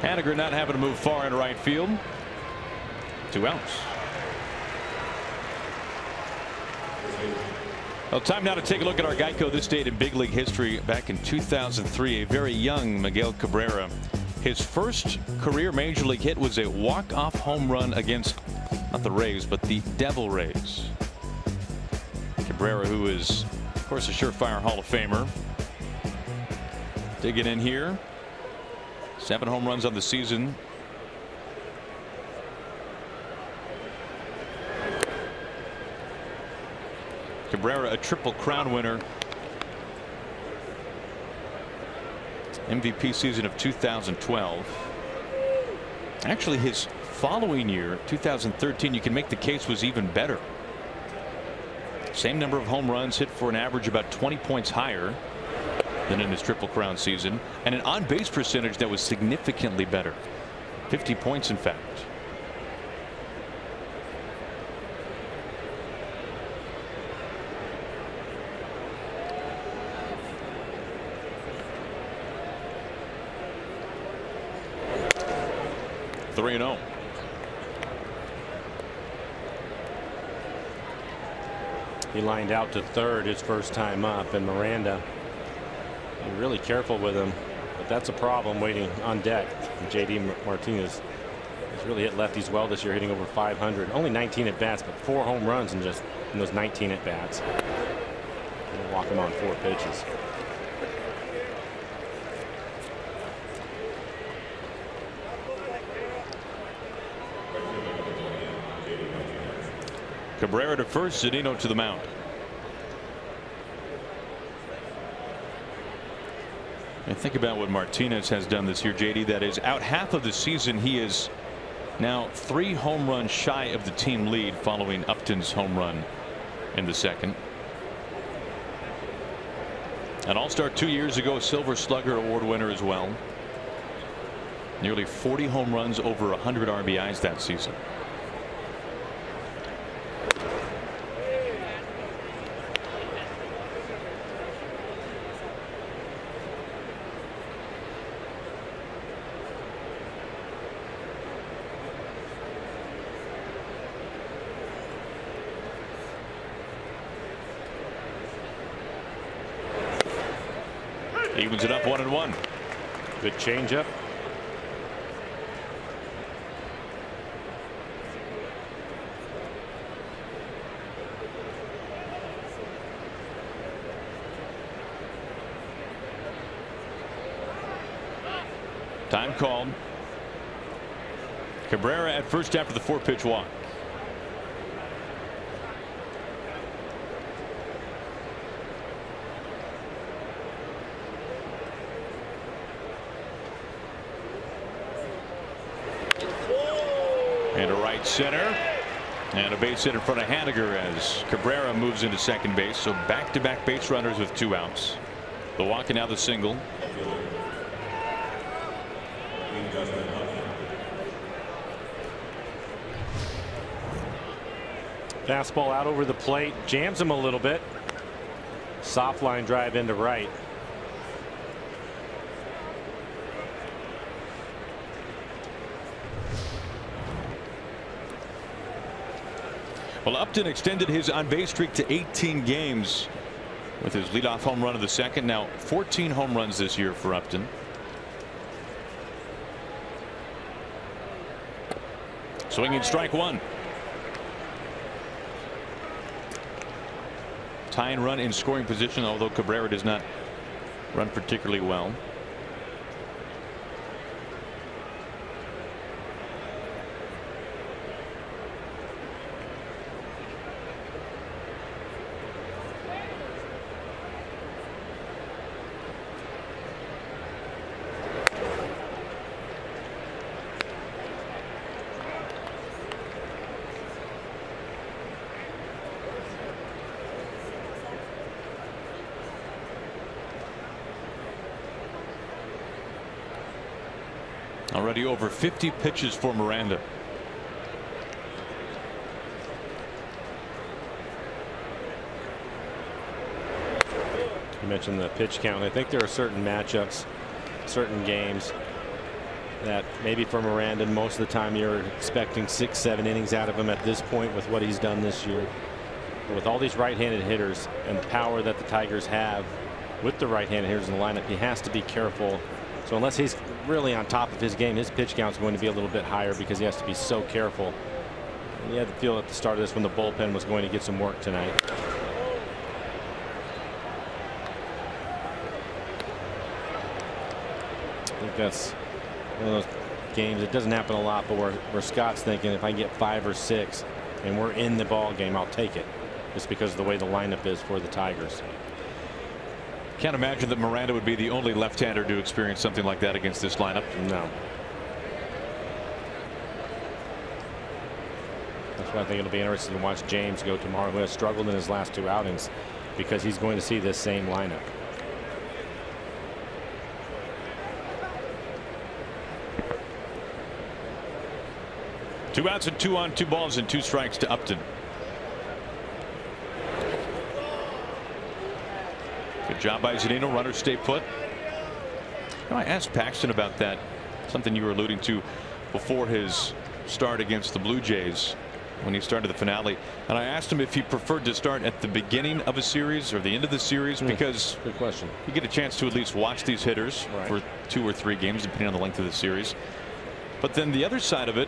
Haniger not having to move far in right field. 2 outs. Well, time now to take a look at our Geico this date in big league history. Back in 2003, a very young Miguel Cabrera. His first career major league hit was a walk-off home run against not the Rays, but the Devil Rays. Cabrera, who is, of course, a surefire Hall of Famer. Digging in here. 7 home runs on the season. Cabrera, a Triple Crown winner. MVP season of 2012. Actually, his following year, 2013, you can make the case was even better. Same number of home runs, hit for an average about 20 points higher than in his Triple Crown season, and an on-base percentage that was significantly better. 50 points, in fact. Three and 0. He lined out to third his first time up, and Miranda, be really careful with him, but that's a problem waiting on deck. JD Martinez He's really hit lefties well this year, hitting over 500. Only 19 at bats, but 4 home runs in those 19 at bats. We'll walk him on 4 pitches. Cabrera to first, Zunino to the mound. And think about what Martinez has done this year, JD. That is, out half of the season, he is now 3 home runs shy of the team lead following Upton's home run in the second. An All-Star 2 years ago, Silver Slugger Award winner as well. Nearly 40 home runs, over 100 RBIs that season. Evens it up 1-1. Good changeup. Time called. Cabrera at first after the 4-pitch walk. And a right center, and a base hit in front of Haniger as Cabrera moves into second base. So back-to-back base runners with 2 outs. The walk and now the single. Fastball out over the plate, jams him a little bit. Soft line drive into right. Well, Upton extended his on-base streak to 18 games with his leadoff home run of the second. Now 14 home runs this year for Upton. Swinging strike 1. Tying run in scoring position, although Cabrera does not run particularly well. Already over 50 pitches for Miranda. You mentioned the pitch count. I think there are certain matchups, certain games that maybe for Miranda most of the time you're expecting 6-7 innings out of him at this point with what he's done this year. But with all these right-handed hitters and the power that the Tigers have with the right-handed hitters in the lineup, he has to be careful. So unless he's really on top of his game, his pitch count is going to be a little bit higher because he has to be so careful. And you had to feel at the start of this when the bullpen was going to get some work tonight. I think that's one of those games. It doesn't happen a lot, but where Scott's thinking if I can get 5 or 6 and we're in the ball game, I'll take it, just because of the way the lineup is for the Tigers. Can't imagine that Miranda would be the only left-hander to experience something like that against this lineup. No. That's why I think it'll be interesting to watch James go tomorrow, who has struggled in his last 2 outings, because he's going to see this same lineup. Two outs and 2 on 2 balls and 2 strikes to Upton. Good job by Zunino. Runners stay put. I asked Paxton about that, something you were alluding to before his start against the Blue Jays when he started the finale, and I asked him if he preferred to start at the beginning of a series or the end of the series, because good question. You get a chance to at least watch these hitters for 2 or 3 games depending on the length of the series. But then the other side of it,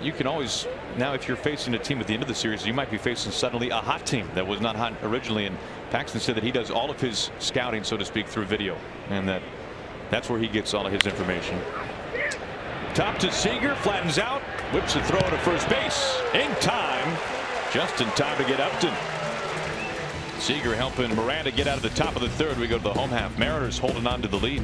You can always, now if you're facing a team at the end of the series, you might be facing suddenly a hot team that was not hot originally, and Paxton said that he does all of his scouting, so to speak, through video, and that's where he gets all of his information. Top to Seager, flattens out, whips a throw to first base in time, just in time to get Upton. Seager helping Miranda get out of the top of the third. We go to the home half. Mariners holding on to the lead.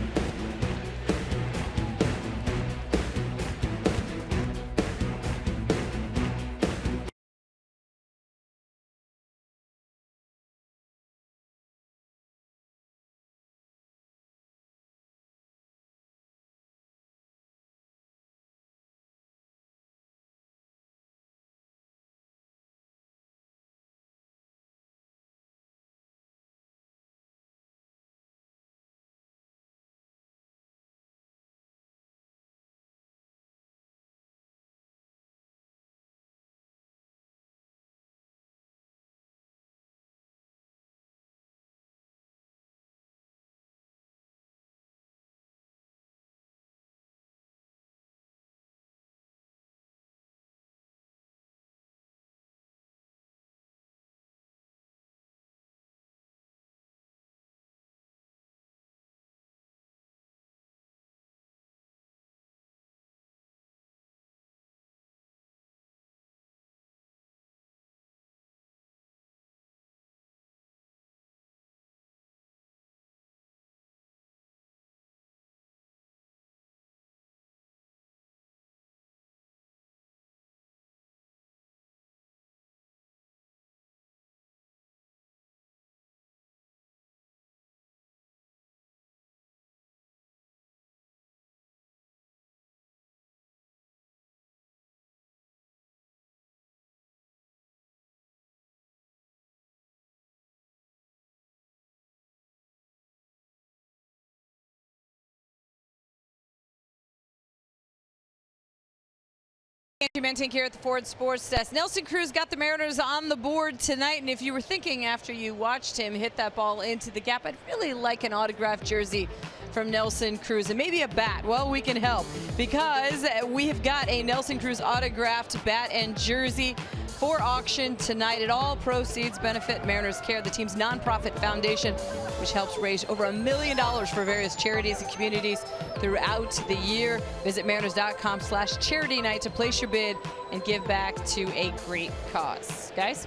Andrew Menting here at the Ford Sports Desk. Nelson Cruz got the Mariners on the board tonight, and if you were thinking after you watched him hit that ball into the gap, I'd really like an autographed jersey from Nelson Cruz and maybe a bat. Well, we can help because we have got a Nelson Cruz autographed bat and jersey for auction tonight. It all proceeds benefit Mariners Care, the team's nonprofit foundation, which helps raise over $1 million for various charities and communities throughout the year. Visit mariners.com/charity night to place your bid and give back to a great cause. Guys?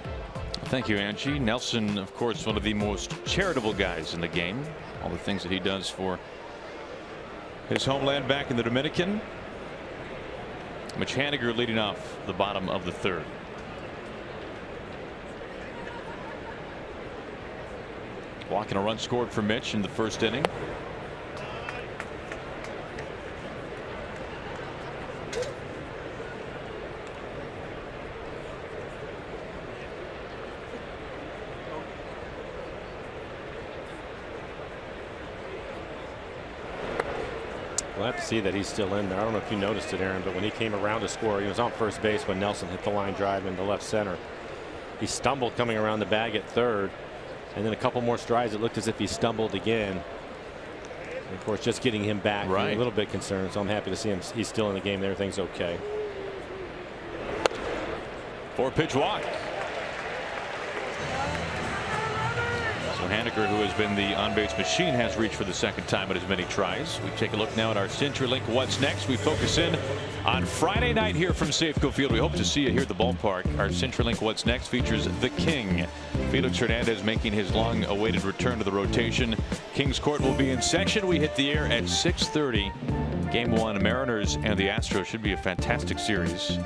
Thank you, Angie. Nelson, of course, one of the most charitable guys in the game. All the things that he does for his homeland back in the Dominican. Mitch Haniger leading off the bottom of the third. Walking a run scored for Mitch in the first inning. Glad to see that he's still in there. I don't know if you noticed it, Aaron, but when he came around to score, he was on first base when Nelson hit the line drive into left center. He stumbled coming around the bag at third, and then a couple more strides, it looked as if he stumbled again. And of course, just getting him back, right. A little bit concerned, so I'm happy to see him. He's still in the game. Everything's okay. 4-pitch walk. So Haniger, who has been the on-base machine, has reached for the second time in as many tries. We take a look now at our CenturyLink What's Next. We focus in on Friday night here from Safeco Field. We hope to see you here at the ballpark. Our CenturyLink What's Next features the King. Felix Hernandez making his long-awaited return to the rotation. Kings Court will be in session. We hit the air at 6:30. Game 1, Mariners and the Astros. Should be a fantastic series.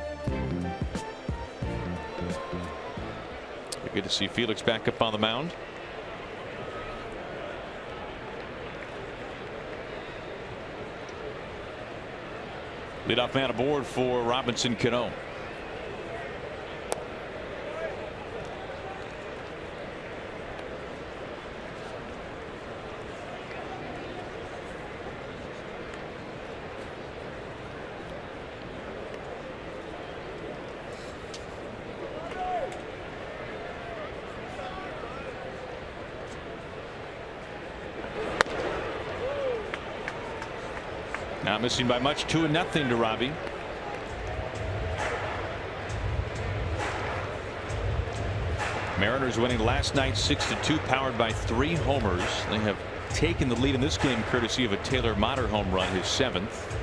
Good to see Felix back up on the mound. Leadoff man aboard for Robinson Cano. Not missing by much, 2-0 to Robbie. Mariners winning last night 6-2, powered by 3 homers. They have taken the lead in this game courtesy of a Taylor Motter home run, his 7th.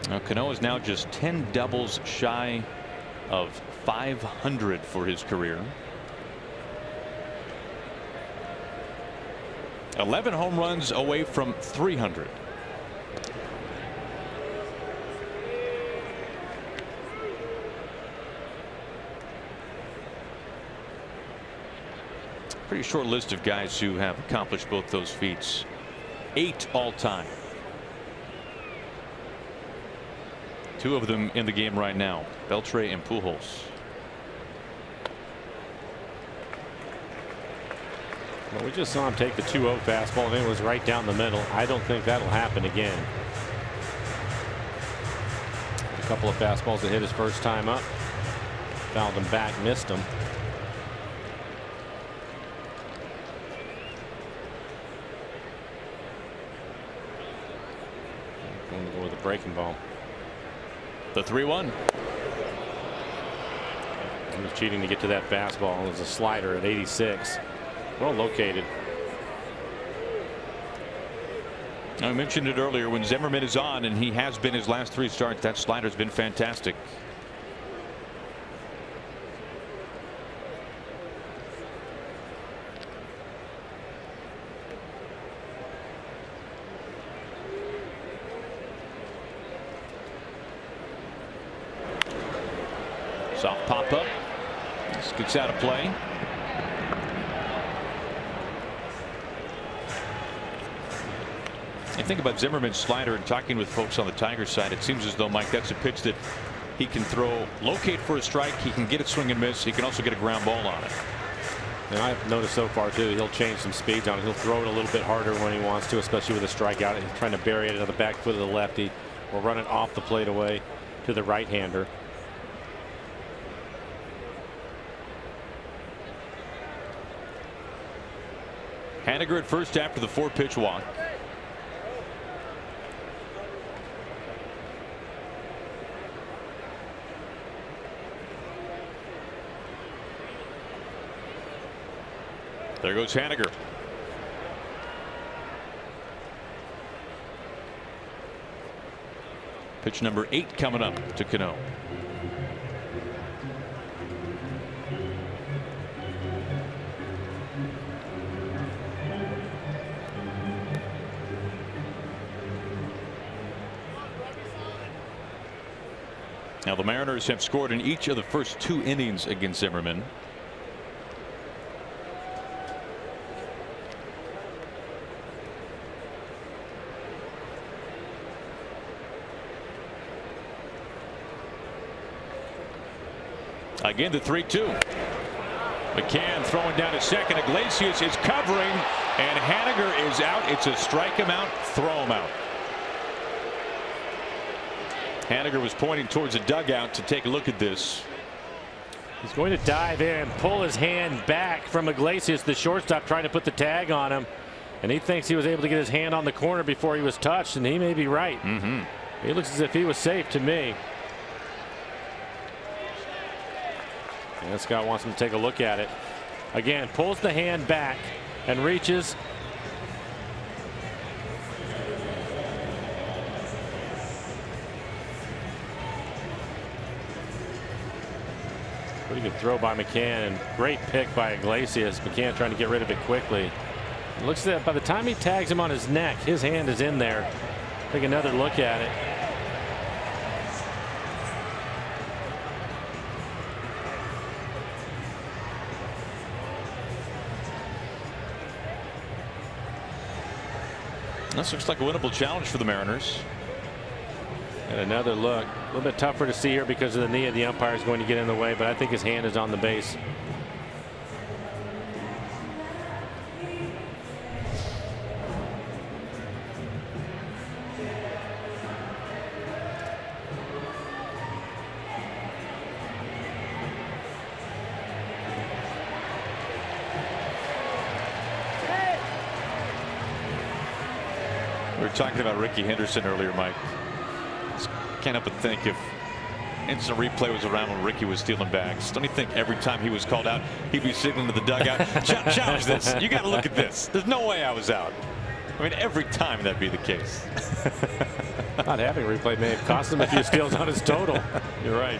Now Cano is now just 10 doubles shy of 500 for his career. 11 home runs away from 300. Pretty short list of guys who have accomplished both those feats. 8 all time. 2 of them in the game right now, Beltre and Pujols. Well, we just saw him take the 2-0 fastball and it was right down the middle. I don't think that'll happen again. A couple of fastballs that hit his first time up. Fouled him back, missed him. Going to go with a breaking ball. The 3-1. He was cheating to get to that fastball. It was a slider at 86. Well located. I mentioned it earlier, when Zimmerman is on, and he has been his last 3 starts, that slider's been fantastic. Soft pop up. This gets out of play. I think about Zimmerman's slider, and talking with folks on the Tigers side, it seems as though, Mike, that's a pitch that he can throw, locate for a strike. He can get it swing and miss. He can also get a ground ball on it. And I've noticed so far too, he'll change some speeds on it. He'll throw it a little bit harder when he wants to, especially with a strikeout. He's trying to bury it on the back foot of the lefty, or run it off the plate away to the right-hander. Haniger at first after the 4-pitch walk. There goes Haniger. Pitch number 8 coming up to Cano. Now the Mariners have scored in each of the first 2 innings against Zimmerman. Again, the 3-2. McCann throwing down to second. Iglesias is covering, and Haniger is out. It's a strike him out, throw him out. Haniger was pointing towards the dugout to take a look at this. He's going to dive in, pull his hand back from Iglesias, the shortstop, trying to put the tag on him. And he thinks he was able to get his hand on the corner before he was touched, and he may be right. He looks as if he was safe to me. And Scott wants him to take a look at it. Again, pulls the hand back and reaches. Pretty good throw by McCann, and great pick by Iglesias. McCann trying to get rid of it quickly. It looks that by the time he tags him on his neck, his hand is in there. Take another look at it. This looks like a winnable challenge for the Mariners. And another look. A little bit tougher to see here because of the knee of the umpire is going to get in the way, but I think his hand is on the base. We were talking about Ricky Henderson earlier, Mike. Just can't help but think if instant replay was around when Ricky was stealing bags. Don't you think every time he was called out, he'd be signaling to the dugout, challenge this. You got to look at this. There's no way I was out. I mean, every time that'd be the case. Not having replay may have cost him a few steals on his total. You're right.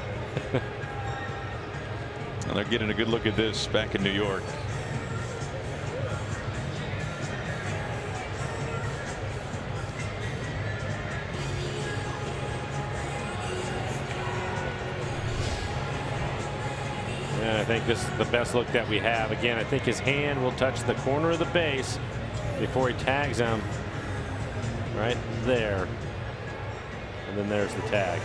And they're getting a good look at this back in New York. And I think this is the best look that we have. Again, I think his hand will touch the corner of the base before he tags him right there. And then there's the tag.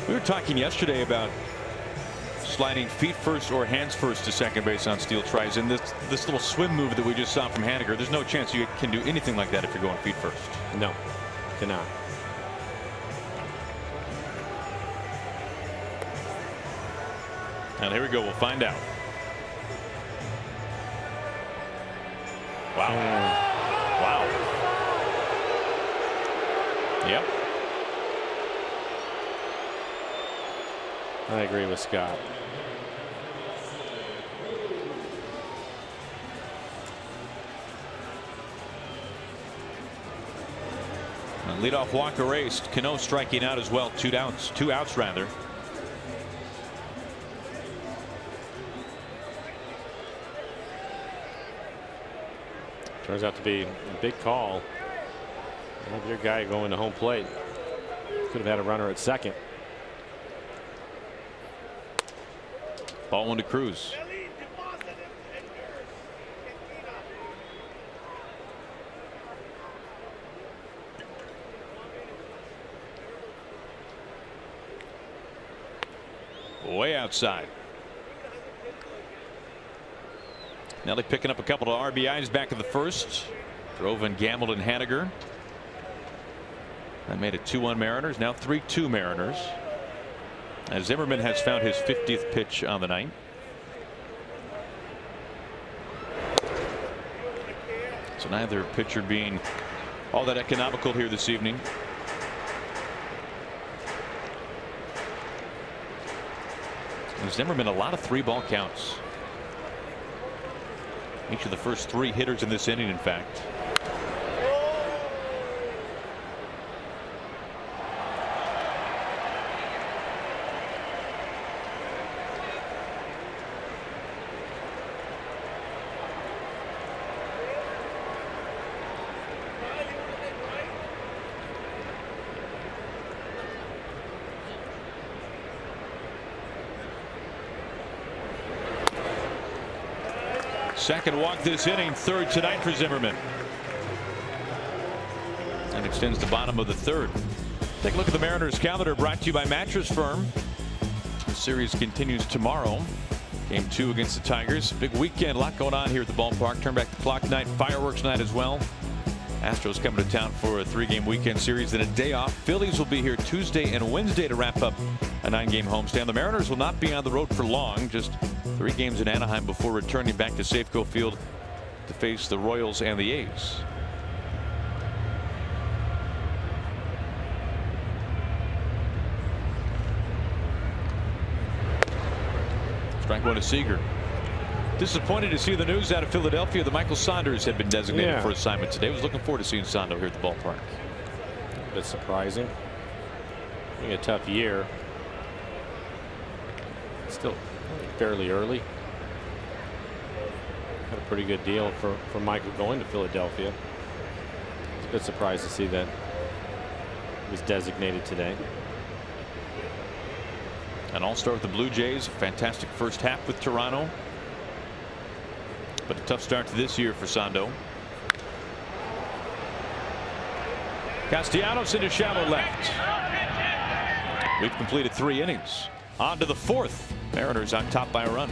We were talking yesterday about sliding feet first or hands first to second base on steal tries. And this little swim move that we just saw from Haniger, there's no chance you can do anything like that if you're going feet first. No, cannot. And here we go. We'll find out. Wow. Wow. Yep. I agree with Scott. Leadoff walk erased. Cano striking out as well. Two outs rather. Turns out to be a big call. Have your guy going to home plate. Could have had a runner at second. Ball one to Cruz. Way outside. Nelly picking up a couple of RBIs back in the first. Drove in Gamel and Haniger. That made it 2-1 Mariners. Now 3-2 Mariners. As Zimmerman has found his 50th pitch on the night. So neither pitcher being all that economical here this evening. And Zimmerman, a lot of 3-ball counts. Each of the first 3 hitters in this inning, in fact. Second walk this inning, third tonight for Zimmerman. And extends the bottom of the third. Take a look at the Mariners calendar, brought to you by Mattress Firm. The series continues tomorrow. Game 2 against the Tigers. Big weekend, a lot going on here at the ballpark. Turn back the clock night, fireworks night as well. Astros coming to town for a 3-game weekend series, then a day off. Phillies will be here Tuesday and Wednesday to wrap up a 9-game homestand. The Mariners will not be on the road for long, just 3 games in Anaheim before returning back to Safeco Field to face the Royals and the A's. Strike one to Seager. Disappointed to see the news out of Philadelphia that Michael Saunders had been designated for assignment today. Was looking forward to seeing Sando here at the ballpark. A bit surprising. Having a tough year. Still fairly early. Had a pretty good deal for Michael going to Philadelphia. I was a bit surprised to see that he was designated today. An all-star with the Blue Jays. Fantastic first half with Toronto. But a tough start to this year for Sando. Castellanos into shallow left. We've completed 3 innings. On to the 4th. Mariners on top by a run.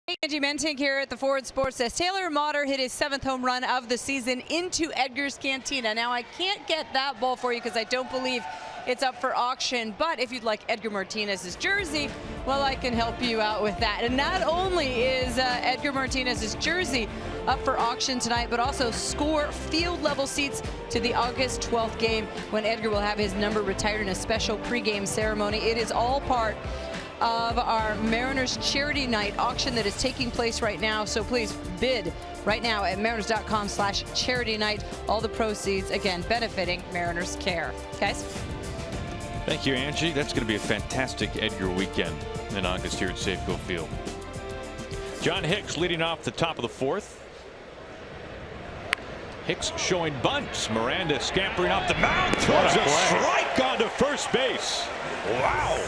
Angie Mentink here at the Forward Sports Desk. Taylor Motter hit his 7th home run of the season into Edgar's Cantina. Now, I can't get that ball for you because I don't believe it's up for auction, but if you'd like Edgar Martinez's jersey, well, I can help you out with that. And not only is Edgar Martinez's jersey up for auction tonight, but also score field level seats to the August 12th game when Edgar will have his number retired in a special pregame ceremony. It is all part of our Mariners Charity Night auction that is taking place right now. So please bid right now at mariners.com/charity night. All the proceeds, again, benefiting Mariners Care. Guys? Thank you, Angie. That's going to be a fantastic Edgar weekend in August here at Safeco Field. John Hicks leading off the top of the 4th. Hicks showing bunts. Miranda scampering off the mound. Throws a strike onto first base. Wow.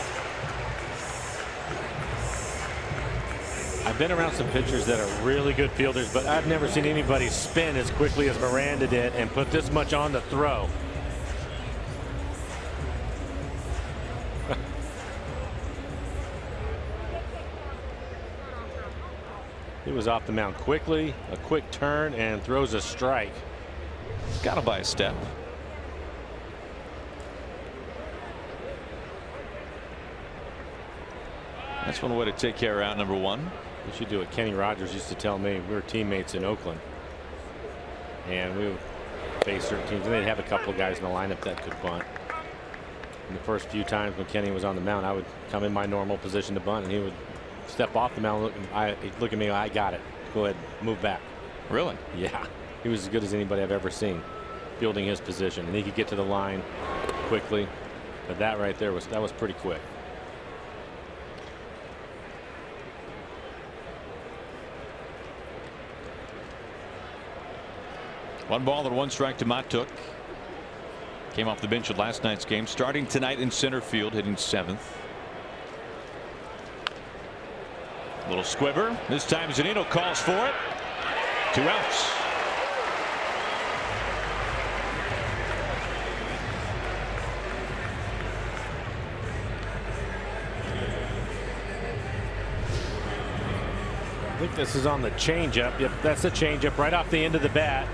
I've been around some pitchers that are really good fielders, but I've never seen anybody spin as quickly as Miranda did and put this much on the throw. He was off the mound quickly, a quick turn, and throws a strike. Got to buy a step. That's one way to take care of out number 1. You should do what Kenny Rogers used to tell me. We were teammates in Oakland, and we would face certain teams, and they'd have a couple of guys in the lineup that could bunt. And the first few times when Kenny was on the mound, I would come in my normal position to bunt, and he would step off the mound, look at me, I got it. Go ahead, move back. Really? Yeah. He was as good as anybody I've ever seen fielding his position, and he could get to the line quickly. But that right there was pretty quick. One ball and 1 strike to Motter. Came off the bench at last night's game. Starting tonight in center field, hitting 7th. Little squibber. This time Zunino calls for it. 2 outs. I think this is on the changeup. Yep, that's the changeup right off the end of the bat.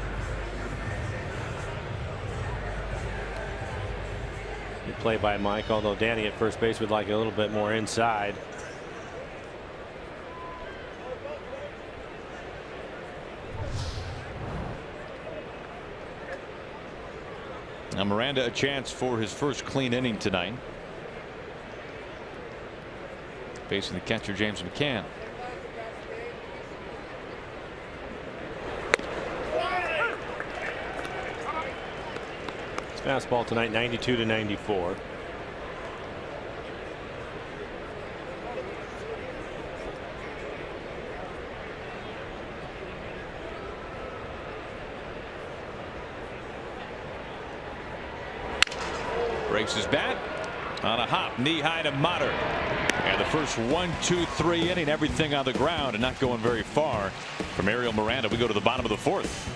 Good play by Mike, although Danny at first base would like a little bit more inside. Now Miranda a chance for his first clean inning tonight. Facing the catcher James McCann. Fastball tonight, 92 to 94. Breaks his bat on a hop, knee high to Motter. And the first 1, 2, 3 inning, everything on the ground and not going very far from Ariel Miranda. We go to the bottom of the 4th.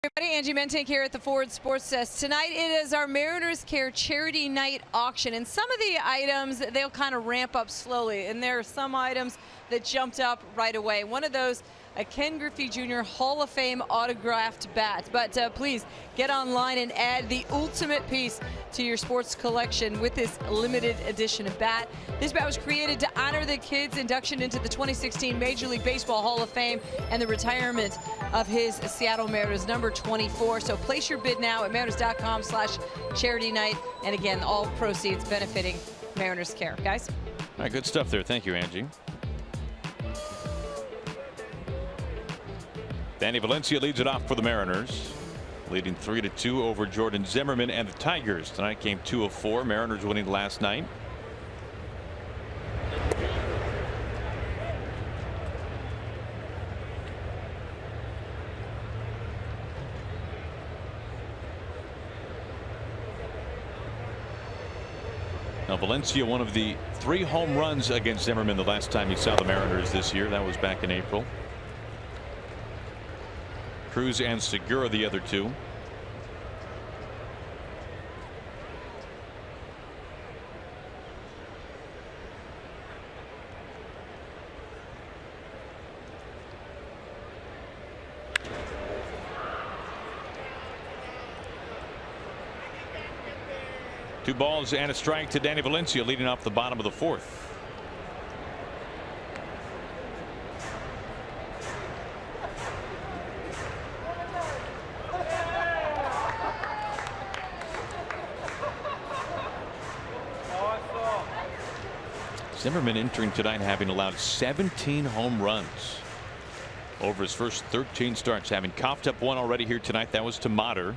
Everybody, Angie Mentink here at the Ford Sports Desk. Tonight it is our Mariners Care Charity Night auction, and some of the items they'll kind of ramp up slowly, and there are some items that jumped up right away. One of those, a Ken Griffey Jr. Hall of Fame autographed bat. But please get online and add the ultimate piece to your sports collection with this limited edition bat. This bat was created to honor the kid's induction into the 2016 Major League Baseball Hall of Fame and the retirement of his Seattle Mariners number 24. So place your bid now at mariners.com/charity night. And again, all proceeds benefiting Mariners Care. Guys? All right, good stuff there. Thank you, Angie. Danny Valencia leads it off for the Mariners, leading 3-2 over Jordan Zimmerman and the Tigers. Tonight, game 2 of 4. Mariners winning last night. Now, Valencia, one of the 3 home runs against Zimmerman the last time he saw the Mariners this year. That was back in April. Cruz and Segura the other 2. Two balls and a strike to Danny Valencia, leading off the bottom of the 4th. Zimmerman entering tonight having allowed 17 home runs over his first 13 starts, having coughed up one already here tonight. That was to Motter.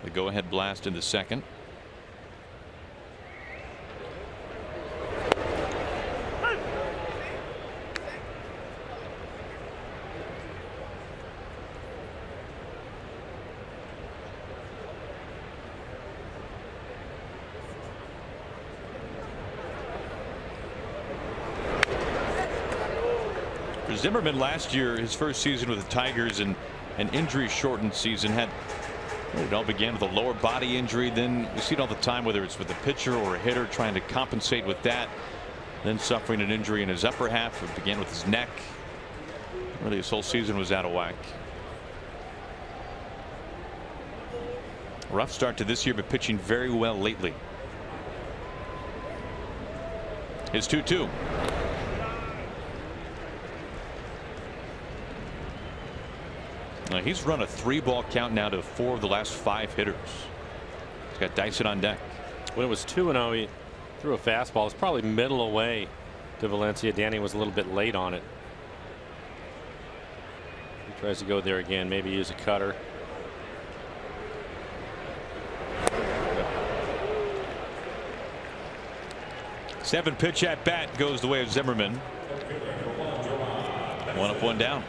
The go-ahead blast in the 2nd. Zimmerman last year, his first season with the Tigers, and an injury-shortened season, it all began with a lower body injury. Then we see it all the time, whether it's with a pitcher or a hitter trying to compensate with that, then suffering an injury in his upper half. It began with his neck. Really, his whole season was out of whack. Rough start to this year, but pitching very well lately. His 2-2. He's run a 3-ball count now to 4 of the last 5 hitters. He's got Dyson on deck. When it was 2-0, he threw a fastball. It's probably middle away to Valencia. Danny was a little bit late on it. He tries to go there again, maybe use a cutter. Seven pitch at bat goes the way of Zimmerman. 1 up, 1 down.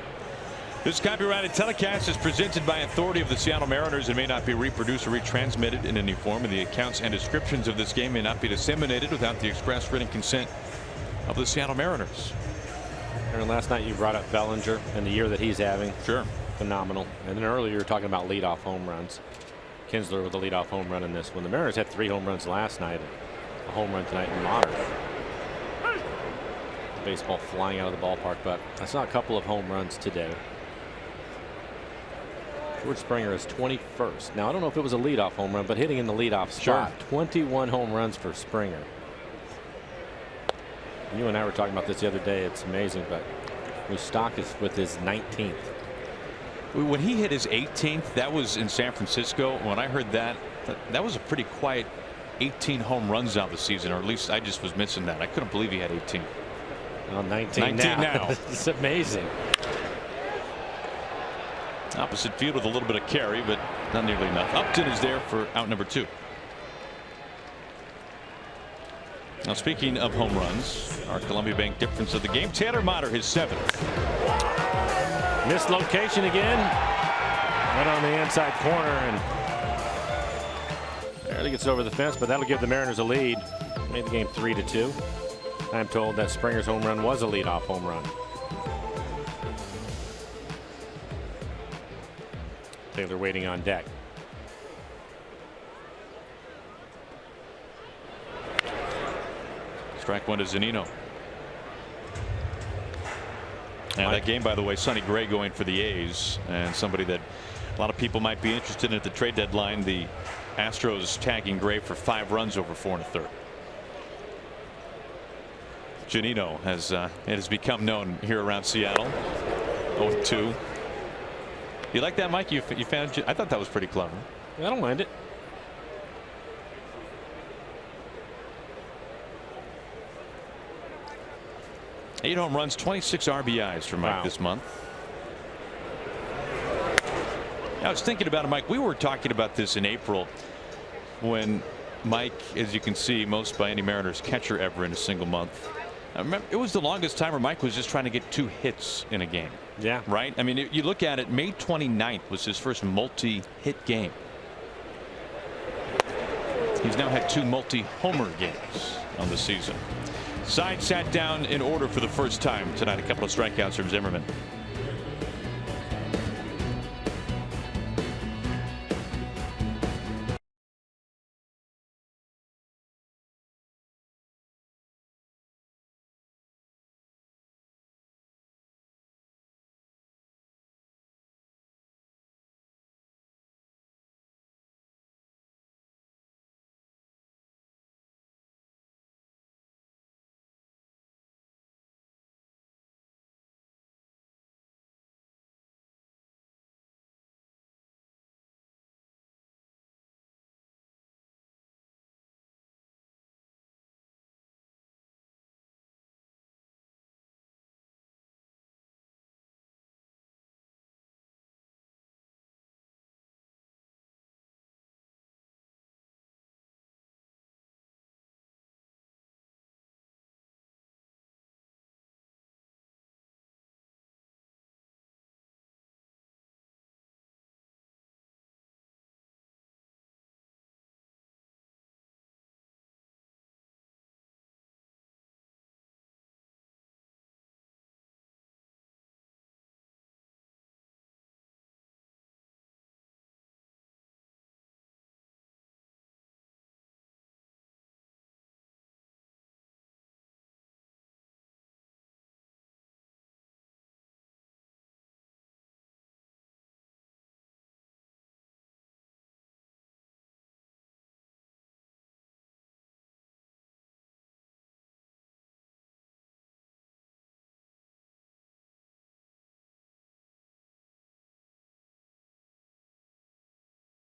This copyrighted telecast is presented by authority of the Seattle Mariners and may not be reproduced or retransmitted in any form, and the accounts and descriptions of this game may not be disseminated without the express written consent of the Seattle Mariners. Aaron, last night you brought up Bellinger and the year that he's having. Sure. Phenomenal. And then earlier you were talking about leadoff home runs. Kinsler with a leadoff home run in this one. The Mariners had 3 home runs last night. A home run tonight in Motter. Baseball flying out of the ballpark, but I saw a couple of home runs today. George Springer is 21st. Now, I don't know if it was a leadoff home run, but hitting in the leadoff spot. Sure. 21 home runs for Springer. You and I were talking about this the other day. It's amazing, but Stock is with his 19th. When he hit his 18th, that was in San Francisco. When I heard that, that was a pretty quiet 18 home runs out of the season, or at least I just was missing that. I couldn't believe he had 18. Well, 19 now. It's amazing. Opposite field with a little bit of carry, but not nearly enough. Upton is there for out number 2. Now, speaking of home runs, our Columbia Bank difference of the game, Taylor Motter, his 7th. Missed location again. Right on the inside corner and barely gets over the fence, but that'll give the Mariners a lead. Made the game 3-2. I'm told that Springer's home run was a leadoff home run. Taylor waiting on deck. Strike one to Zunino. And that game, by the way, Sonny Gray going for the A's, and somebody that a lot of people might be interested in at the trade deadline. The Astros tagging Gray for 5 runs over 4 1/3. Zunino has become known here around Seattle. 0-2. You like that, Mike? You found? I thought that was pretty clever. I don't mind it. Eight home runs, 26 RBIs for Mike this month. I was thinking about it, Mike. We were talking about this in April when Mike, as you can see, most by any Mariners catcher ever in a single month. I remember it was the longest time where Mike was just trying to get 2 hits in a game. Yeah. Right. I mean, you look at it, May 29th was his first multi-hit game. He's now had 2 multi-homer games on the season. Side sat down in order for the first time tonight. A couple of strikeouts from Zimmerman.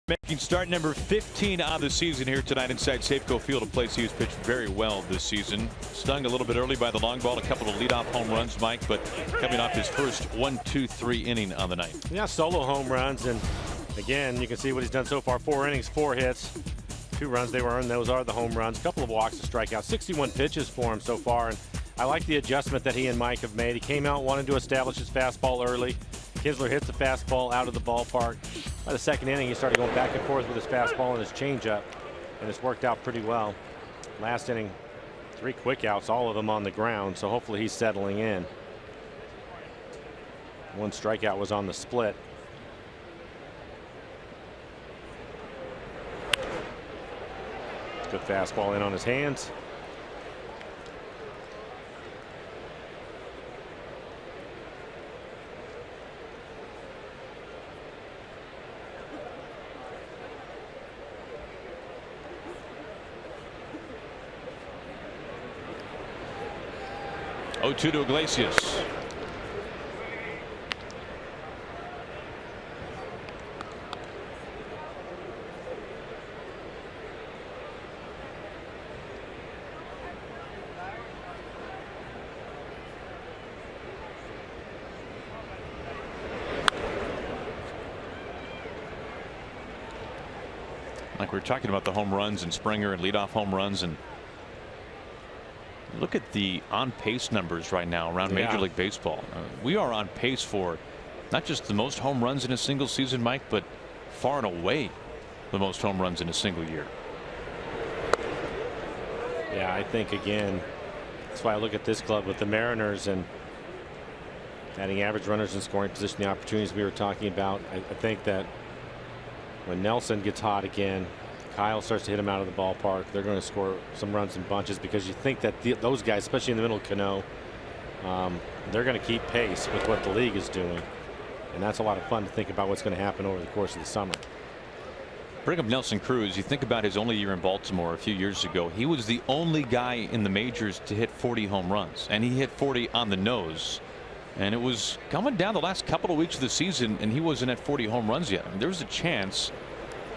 Making start number 15 on the season here tonight inside Safeco Field, a place he has pitched very well this season. Stung a little bit early by the long ball, a couple of leadoff home runs, Mike, but coming off his first 1-2-3 inning on the night. Yeah, solo home runs, and again, you can see what he's done so far. 4 innings, 4 hits, 2 runs they were earned. Those are the home runs. A couple of walks to strike out. 61 pitches for him so far, and I like the adjustment that he and Mike have made. He came out wanting to establish his fastball early. Kinsler hits the fastball out of the ballpark. By the second inning, he started going back and forth with his fastball and his changeup, and it's worked out pretty well. Last inning, 3 quick outs, all of them on the ground, so hopefully he's settling in. 1 strikeout was on the split. Good fastball in on his hands. Oh, 2 to Iglesias. Like we were talking about the home runs and Springer and leadoff home runs, and look at the on pace numbers right now around Major League Baseball. We are on pace for not just the most home runs in a single season, Mike, but far and away the most home runs in a single year. Yeah, I think again, that's why I look at this club with the Mariners, and Adding average runners in scoring position, the opportunities we were talking about. I think that when Nelson gets hot again, Kyle starts to hit him out of the ballpark, they're going to score some runs in bunches, because you think that those guys, especially in the middle of Cano, they're going to keep pace with what the league is doing. And that's a lot of fun to think about what's going to happen over the course of the summer. Bring up Nelson Cruz. You think about his only year in Baltimore a few years ago. He was the only guy in the majors to hit 40 home runs, and he hit 40 on the nose. And it was coming down the last couple of weeks of the season, and he wasn't at 40 home runs yet. I mean, there was a chance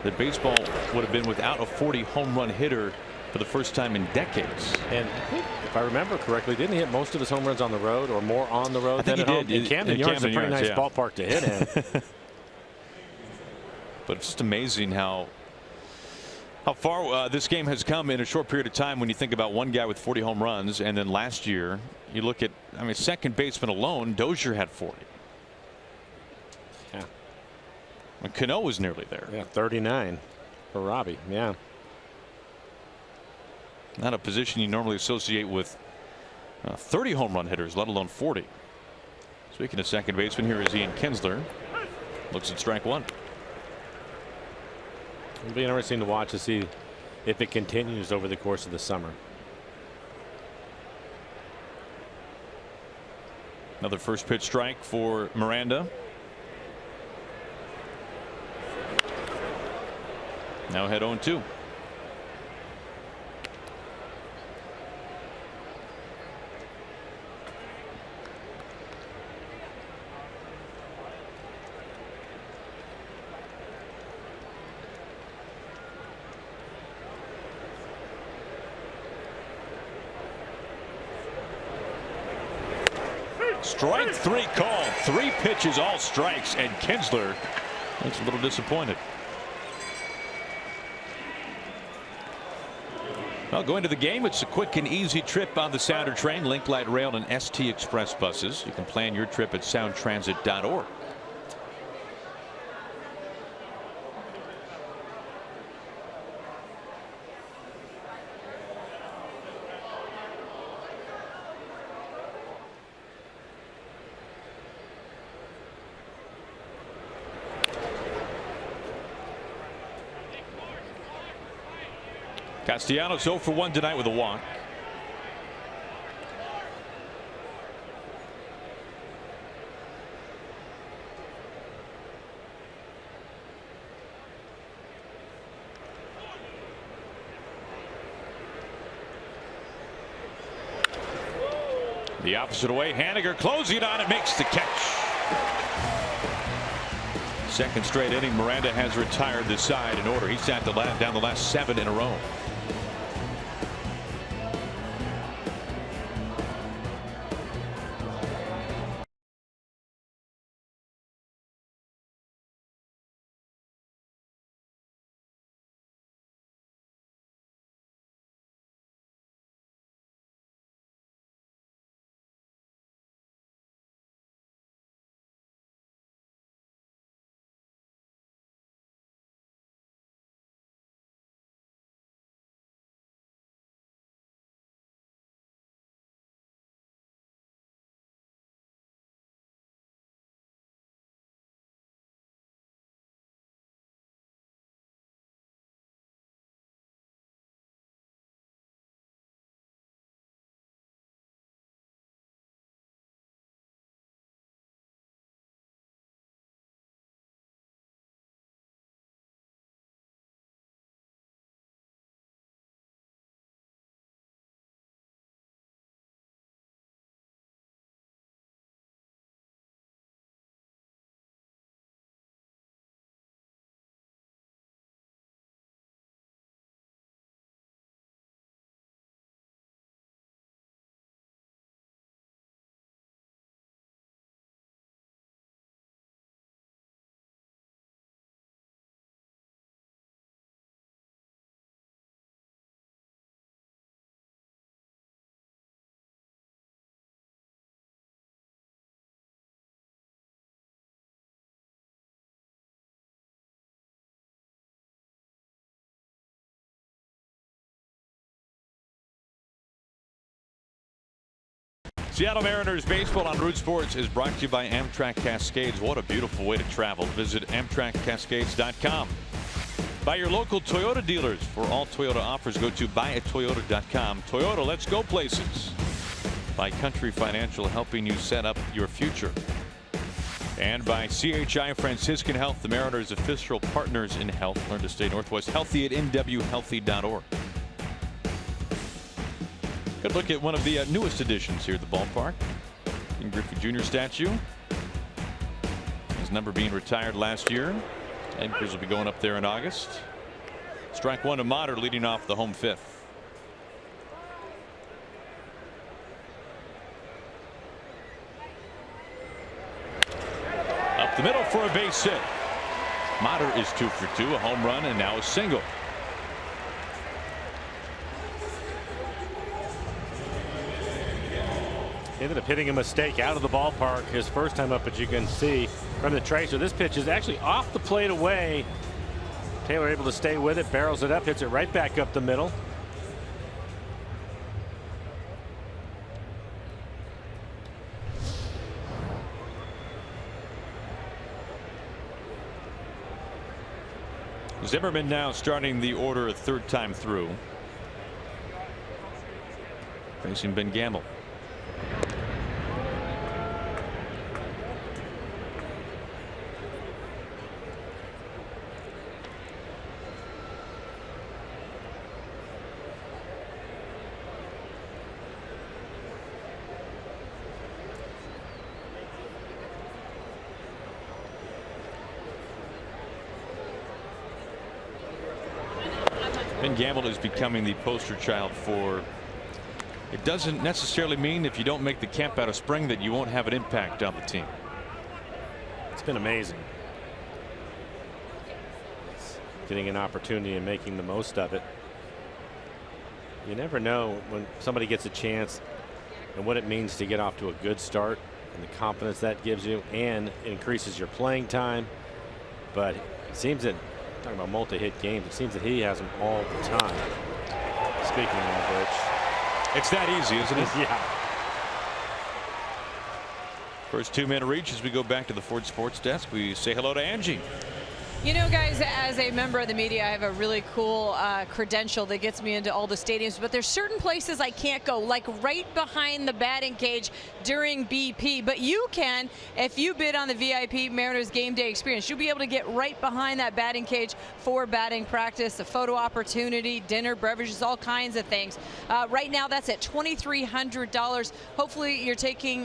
that baseball would have been without a 40 home run hitter for the first time in decades. And I think, if I remember correctly, didn't he hit most of his home runs on the road, or more on the road than at home? And Camden Yards is a pretty nice ballpark to hit in. But it's just amazing how far this game has come in a short period of time when you think about one guy with 40 home runs, and then last year you look at, I mean, second baseman alone, Dozier had 40. Yeah. And Cano was nearly there. Yeah, 39 for Robbie. Yeah. Not a position you normally associate with 30 home run hitters, let alone 40. Speaking of second baseman, here is Ian Kinsler. Looks at strike one. It'll be interesting to watch to see if it continues over the course of the summer. Another first pitch strike for Miranda. Now head 0-2. Strike three called. 3 pitches, all strikes, and Kinsler looks a little disappointed. Well, going to the game, it's a quick and easy trip on the Sounder train, Link Light Rail, and ST Express buses. You can plan your trip at soundtransit.org. Castellanos 0 for 1 tonight with a walk. The opposite way, Haniger closing on it, makes the catch. Second straight inning, Miranda has retired this side in order. He's sat down the last 7 in a row. Seattle Mariners baseball on Root Sports is brought to you by Amtrak Cascades. What a beautiful way to travel. Visit AmtrakCascades.com. By your local Toyota dealers. For all Toyota offers, go to buyatoyota.com. Toyota, let's go places. By Country Financial, helping you set up your future. And by CHI Franciscan Health, the Mariners' official partners in health. Learn to stay Northwest healthy at nwhealthy.org. Good look at one of the newest additions here at the ballpark. King Griffey Jr. statue. His number being retired last year. Yankees will be going up there in August. Strike one to Motter, leading off the home fifth. Up the middle for a base hit. Motter is 2 for 2, a home run, and now a single. Ended up hitting a mistake out of the ballpark his first time up, but you can see from the tracer this pitch is actually off the plate away. Taylor able to stay with it, barrels it up, hits it right back up the middle. Zimmerman now starting the order a third time through. Facing Ben Gamel. Ben Gamel is becoming the poster child for. It doesn't necessarily mean if you don't make the camp out of spring that you won't have an impact on the team. It's been amazing. Getting an opportunity and making the most of it. You never know when somebody gets a chance and what it means to get off to a good start and the confidence that gives you, and it increases your playing time. But it seems that, talking about multi-hit games, it seems that he has them all the time. Speaking of which, it's that easy, isn't it? Yeah. First 2-minute reach as we go back to the Ford Sports Desk. We say hello to Angie. You know, guys, as a member of the media, I have a really cool credential that gets me into all the stadiums, but there's certain places I can't go, like right behind the batting cage during BP. But you can if you bid on the VIP Mariners game day experience. You'll be able to get right behind that batting cage for batting practice, a photo opportunity, dinner, beverages, all kinds of things. Right now, that's at $2,300. Hopefully, you're taking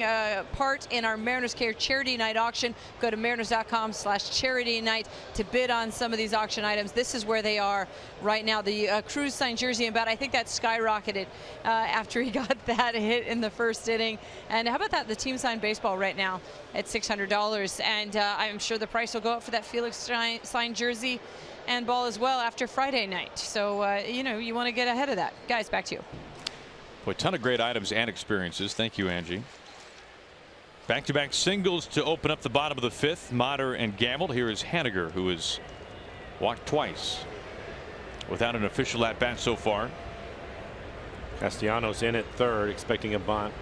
part in our Mariners Care Charity Night auction. Go to mariners.com/charity night to bid on some of these auction items. This is where they are right now. The Cruz signed jersey and bat, I think that skyrocketed after he got that hit in the first inning. And how about that? The team signed baseball right now at $600. And I'm sure the price will go up for that Felix signed jersey and ball as well after Friday night. So, you know, you want to get ahead of that. Guys, back to you. Boy, a ton of great items and experiences. Thank you, Angie. Back-to-back singles to open up the bottom of the fifth. Motter and Gamel. Here is Haniger, who has walked twice without an official at-bat so far. Castellanos in at third, expecting a bunt.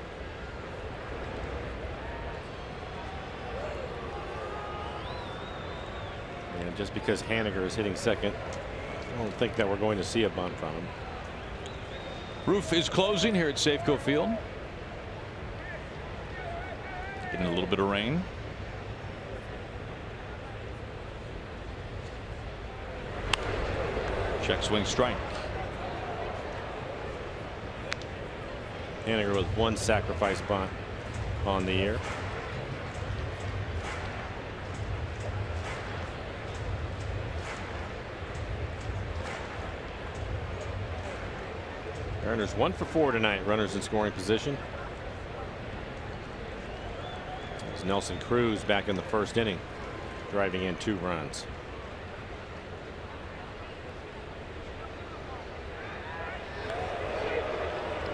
And just because Haniger is hitting second, I don't think that we're going to see a bunt from him. Roof is closing here at Safeco Field. Getting a little bit of rain. Check swing strike. Haniger with one sacrifice bunt on the year. Mariners 1 for 4 tonight. Runners in scoring position. As Nelson Cruz back in the first inning, driving in 2 runs.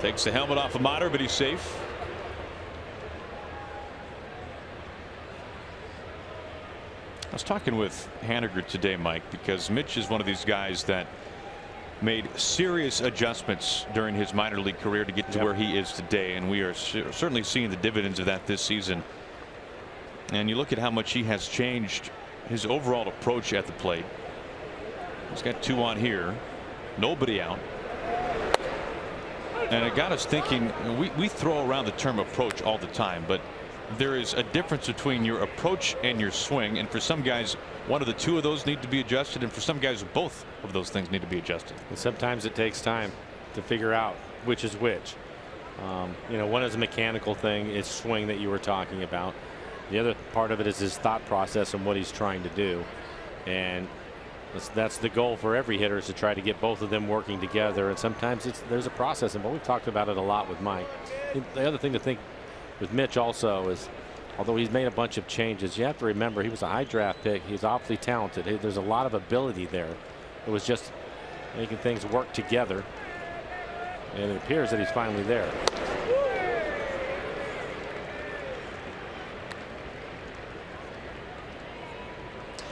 Takes the helmet off of Motter, but he's safe. I was talking with Haniger today, Mike, because Mitch is one of these guys that made serious adjustments during his minor league career to get to where he is today, and we are certainly seeing the dividends of that this season. And you look at how much he has changed his overall approach at the plate. He's got 2 on here, nobody out. And it got us thinking, we throw around the term approach all the time, but there is a difference between your approach and your swing, and for some guys one of the 2 of those need to be adjusted, and for some guys both of those things need to be adjusted. And sometimes it takes time to figure out which is which. You know, one is a mechanical thing, is swing that you were talking about. The other part of it is his thought process and what he's trying to do, and that's the goal for every hitter, is to try to get both of them working together. And sometimes there's a process, and we've talked about it a lot with Mike. The other thing to think with Mitch also is, although he's made a bunch of changes, you have to remember he was a high draft pick. He's awfully talented. There's a lot of ability there. It was just making things work together, and it appears that he's finally there.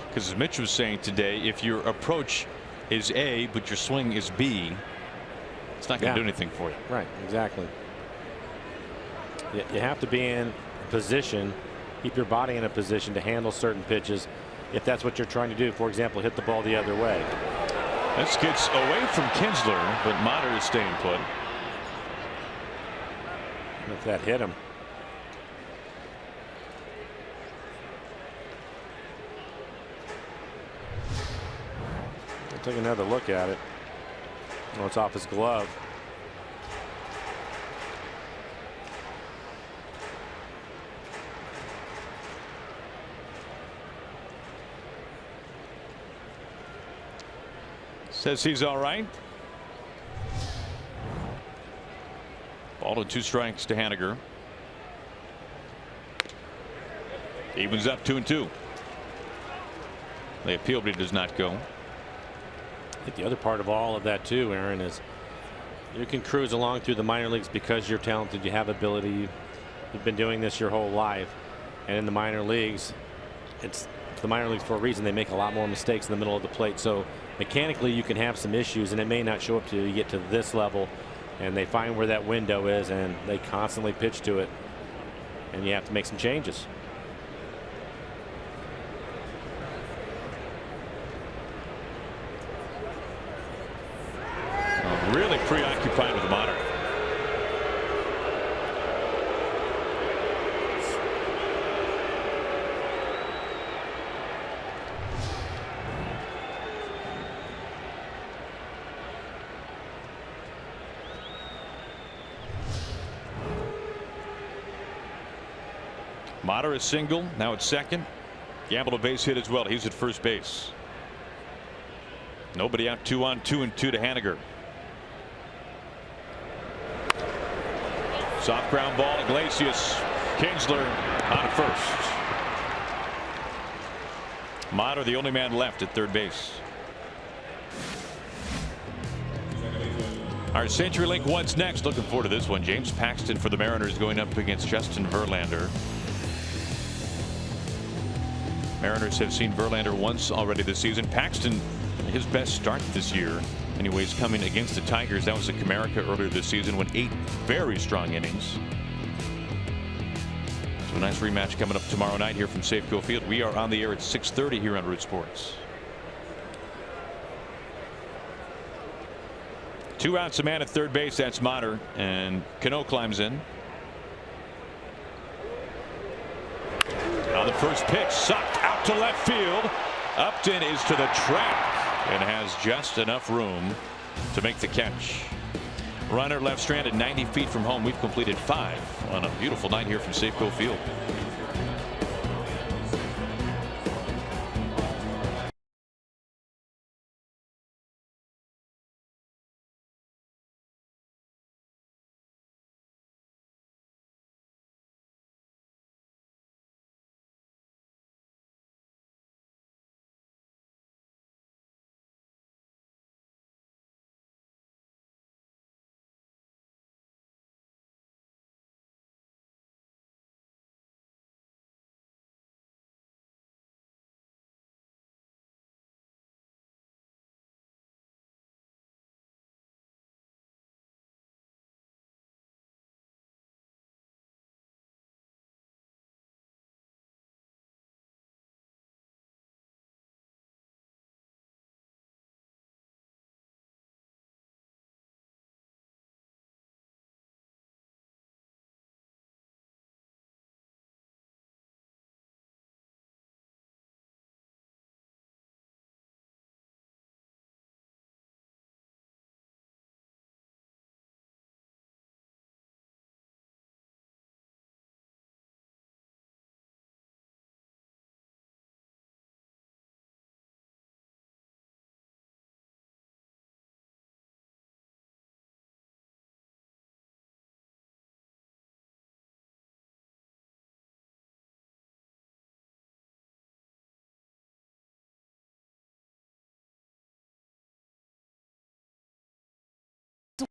Because as Mitch was saying today, if your approach is A but your swing is B, it's not going to do anything for you. Right, exactly. You have to be in position, keep your body in a position to handle certain pitches if that's what you're trying to do. For example, hit the ball the other way. This gets away from Kinsler, but Motter is staying put. If that hit him. I'll take another look at it. Oh, it's off his glove. Says he's all right. Ball and 2 strikes to Haniger. Evens up 2-2. They appeal, but he does not go. I think the other part of all of that too, Aaron, is you can cruise along through the minor leagues because you're talented, you have ability, you've been doing this your whole life, and in the minor leagues, it's the minor leagues for a reason. They make a lot more mistakes in the middle of the plate, so mechanically you can have some issues, and it may not show up to you. You get to this level, and they find where that window is, and they constantly pitch to it, and you have to make some changes. Really preoccupied with Motter. Motter is single, now at second. Gamel a base hit as well. He's at first base. Nobody out, 2 on 2 and 2 to Haniger. Soft ground ball, Iglesias. Kinsler on first. Motter the only man left at third base. Our CenturyLink What's Next. Looking forward to this one. James Paxton for the Mariners going up against Justin Verlander. Mariners have seen Verlander once already this season. Paxton, his best start this year, anyways, coming against the Tigers. That was at Comerica earlier this season, went 8 very strong innings. So a nice rematch coming up tomorrow night here from Safeco Field. We are on the air at 6:30 here on Root Sports. 2 outs, a man at third base. That's Motter, and Cano climbs in. Now the first pitch sucked out to left field. Upton is to the track and has just enough room to make the catch. Runner left stranded 90 feet from home. We've completed 5 on a beautiful night here from Safeco Field.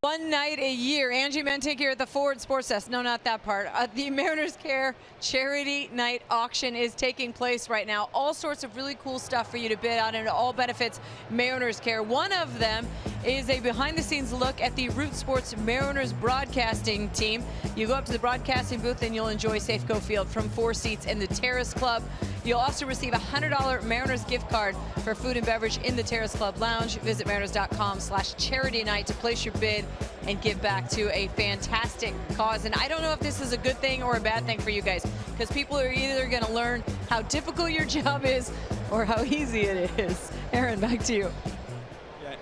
one night a year. Angie Mentic here at the Ford Sports Desk. No, not that part. The Mariners Care Charity Night Auction is taking place right now. All sorts of really cool stuff for you to bid on, and it all benefits Mariners Care. One of them is a behind-the-scenes look at the Root Sports Mariners broadcasting team. You go up to the broadcasting booth and you'll enjoy Safeco Field from 4 seats in the Terrace Club. You'll also receive a $100 Mariners gift card for food and beverage in the Terrace Club Lounge. Visit mariners.com/charity night to place your bid and give back to a fantastic cause. And I don't know if this is a good thing or a bad thing for you guys, because people are either going to learn how difficult your job is or how easy it is. Aaron, back to you.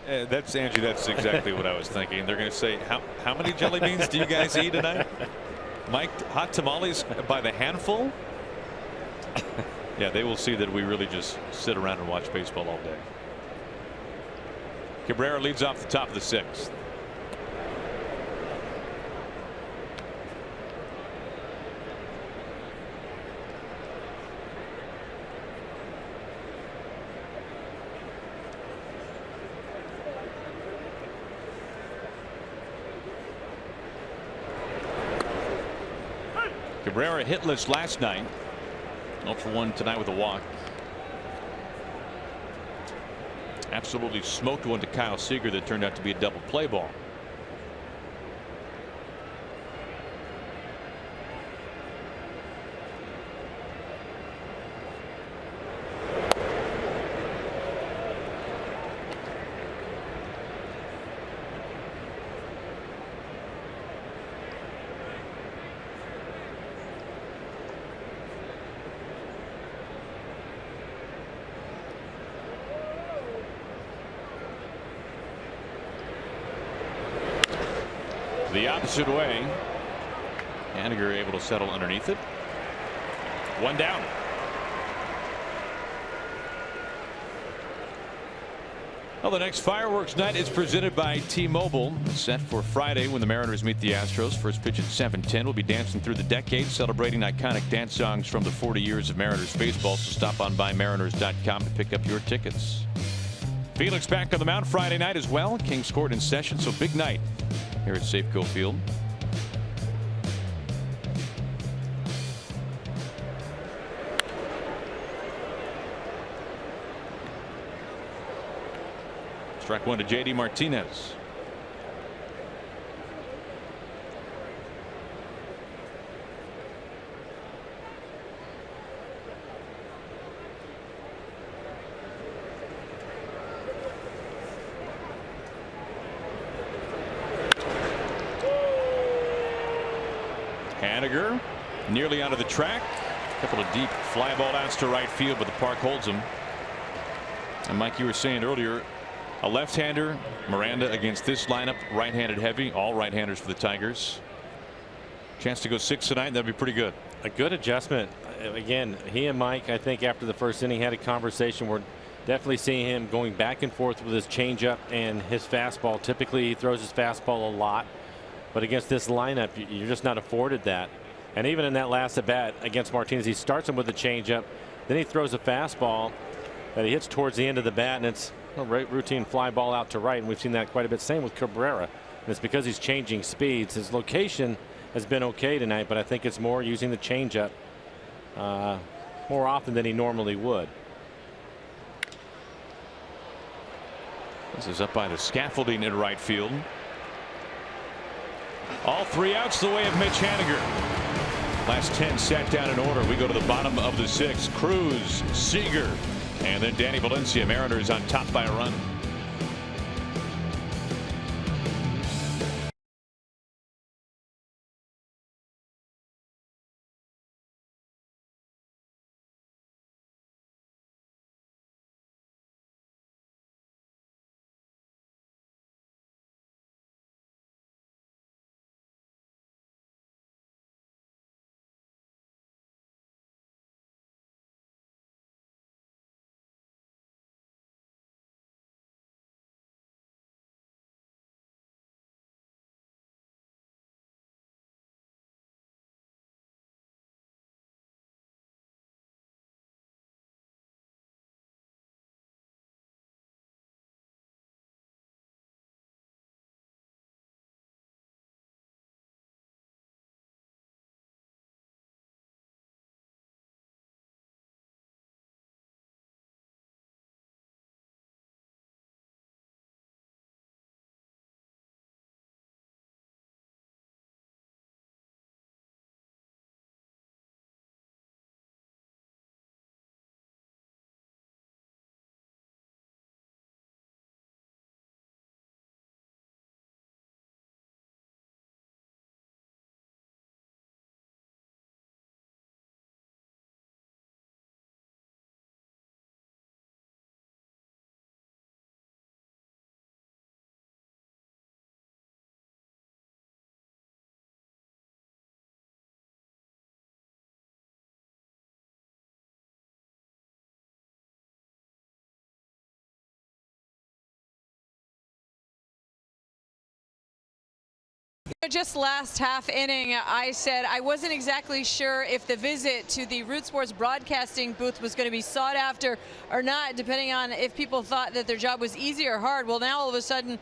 That's Angie. That's exactly what I was thinking. They're going to say, how many jelly beans do you guys eat tonight? Mike, hot tamales by the handful? Yeah, they will see that we really just sit around and watch baseball all day. Cabrera leads off the top of the 6th. Cabrera hitless last night. 0 for 1 tonight with a walk. Absolutely smoked one to Kyle Seager that turned out to be a double play ball. The opposite way. Haniger able to settle underneath it. 1 down. Well, the next fireworks night is presented by T-Mobile. Set for Friday when the Mariners meet the Astros. First pitch at 7:10. We'll be dancing through the decade, celebrating iconic dance songs from the 40 years of Mariners baseball. So stop on by mariners.com to pick up your tickets. Felix back on the mound Friday night as well. Kings Court in session, so big night here at Safeco Field. Strike 1 to JD Martinez. Haniger nearly out of the track. A couple of deep fly ball outs to right field, but the park holds him. And Mike, you were saying earlier, a left-hander, Miranda against this lineup, right-handed heavy, all right-handers for the Tigers. Chance to go 6 tonight, that'd be pretty good. A good adjustment. Again, he and Mike, I think after the first inning had a conversation. We're definitely seeing him going back and forth with his changeup and his fastball. Typically he throws his fastball a lot, but against this lineup you're just not afforded that. And even in that last at bat against Martinez, he starts him with a changeup, then he throws a fastball that he hits towards the end of the bat, and it's a routine fly ball out to right, and we've seen that quite a bit. Same with Cabrera, and it's because he's changing speeds. His location has been okay tonight, but I think it's more using the changeup more often than he normally would. This is up by the scaffolding in right field. All 3 outs the way of Mitch Haniger. Last 10 sat down in order. We go to the bottom of the 6th. Cruz, Seager, and then Danny Valencia. Mariners on top by a run. Just last half inning, I said I wasn't exactly sure if the visit to the Root Sports broadcasting booth was going to be sought after or not, depending on if people thought that their job was easy or hard. Well, now all of a sudden,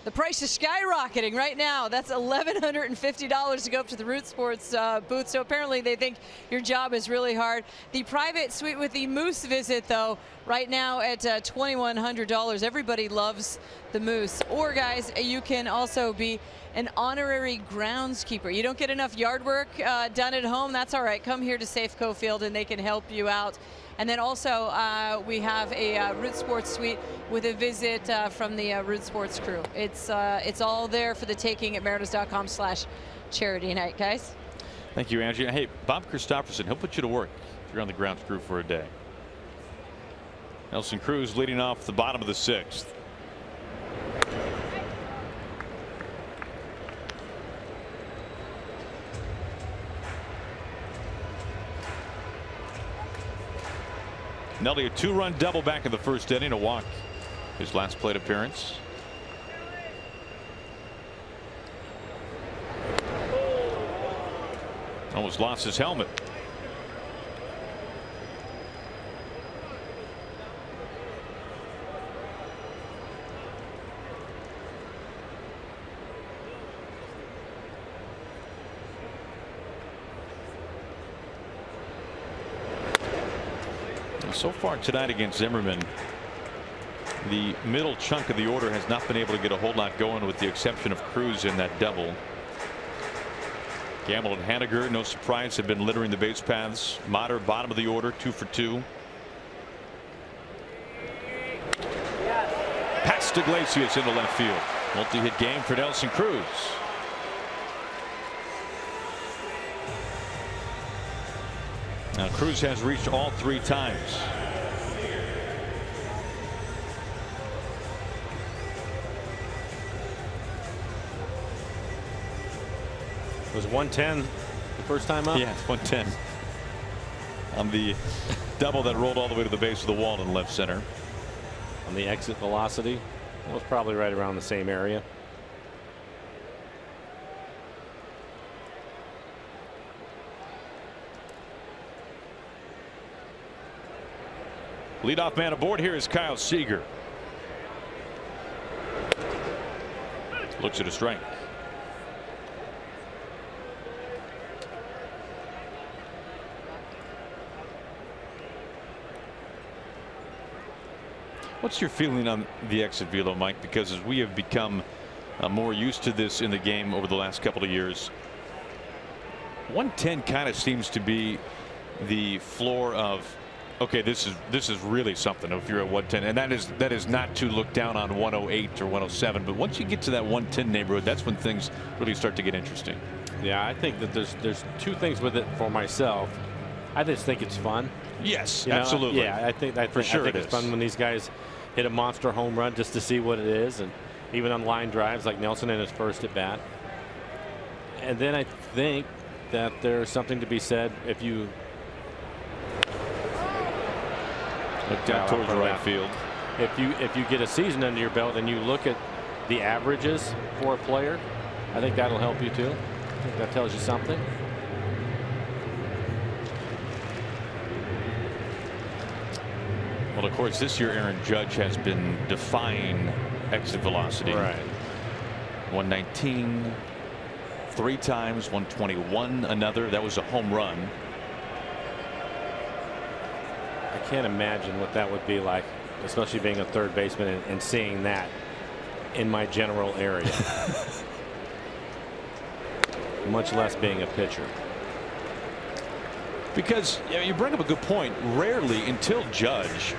the price is skyrocketing right now. That's $1,150 to go up to the Root Sports booth. So apparently they think your job is really hard. The private suite with the Moose visit, though, right now at $2,100. Everybody loves the Moose. Or, guys, you can also be an honorary groundskeeper. You don't get enough yard work done at home. That's all right. Come here to Safeco Field and they can help you out. And then also we have a Root Sports suite with a visit from the Root Sports crew. It's all there for the taking at Mariners.com/charity night, guys. Thank you, Angie. Hey, Bob Christopherson, he'll put you to work if you're on the grounds crew for a day. Nelson Cruz leading off the bottom of the 6th. Nelly, a 2-run double back in the first inning, a walk his last plate appearance. Almost lost his helmet. So far tonight against Zimmerman, the middle chunk of the order has not been able to get a whole lot going, with the exception of Cruz in that double. Gamel and Haniger, no surprise, have been littering the base paths. Motter, bottom of the order, 2 for 2. Past Iglesias into left field. Multi-hit game for Nelson Cruz. Now Cruz has reached all 3 times. It was 110 the first time up? Yeah, 110. On the double that rolled all the way to the base of the wall in left center. On the exit velocity, that was probably right around the same area. Leadoff man aboard here is Kyle Seager. Looks at a strike. What's your feeling on the exit velo, Mike? Because as we have become more used to this in the game over the last couple of years, 110 kind of seems to be the floor of, okay, this is really something if you're at 110, and that is not to look down on 108 or 107, but once you get to that 110 neighborhood, that's when things really start to get interesting. Yeah, I think that there's 2 things with it for myself. I just think it's fun. Yes, absolutely. Yeah, I think for sure I think it's fun when these guys hit a monster home run just to see what it is, and even on line drives like Nelson in his first at bat. And then I think that there's something to be said if you look down towards right field. If you get a season under your belt and you look at the averages for a player, I think that'll help you too. I think that tells you something. Well, of course, this year Aaron Judge has been defying exit velocity. Right. 119 3 times, 121 another. That was a home run. I can't imagine what that would be like, especially being a third baseman and seeing that in my general area. Much less being a pitcher. Because you bring up a good point. Rarely, until Judge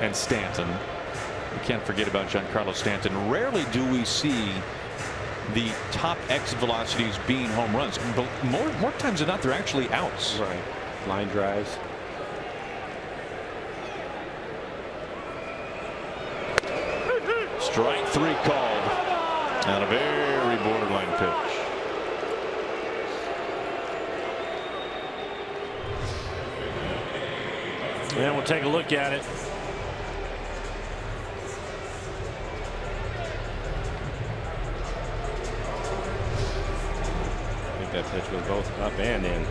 and Stanton, we can't forget about Giancarlo Stanton, rarely do we see the top exit velocities being home runs. But more times than not, they're actually outs. Right. Line drives. Strike 3 called on a very borderline pitch. And we'll take a look at it. that pitch with both up and in.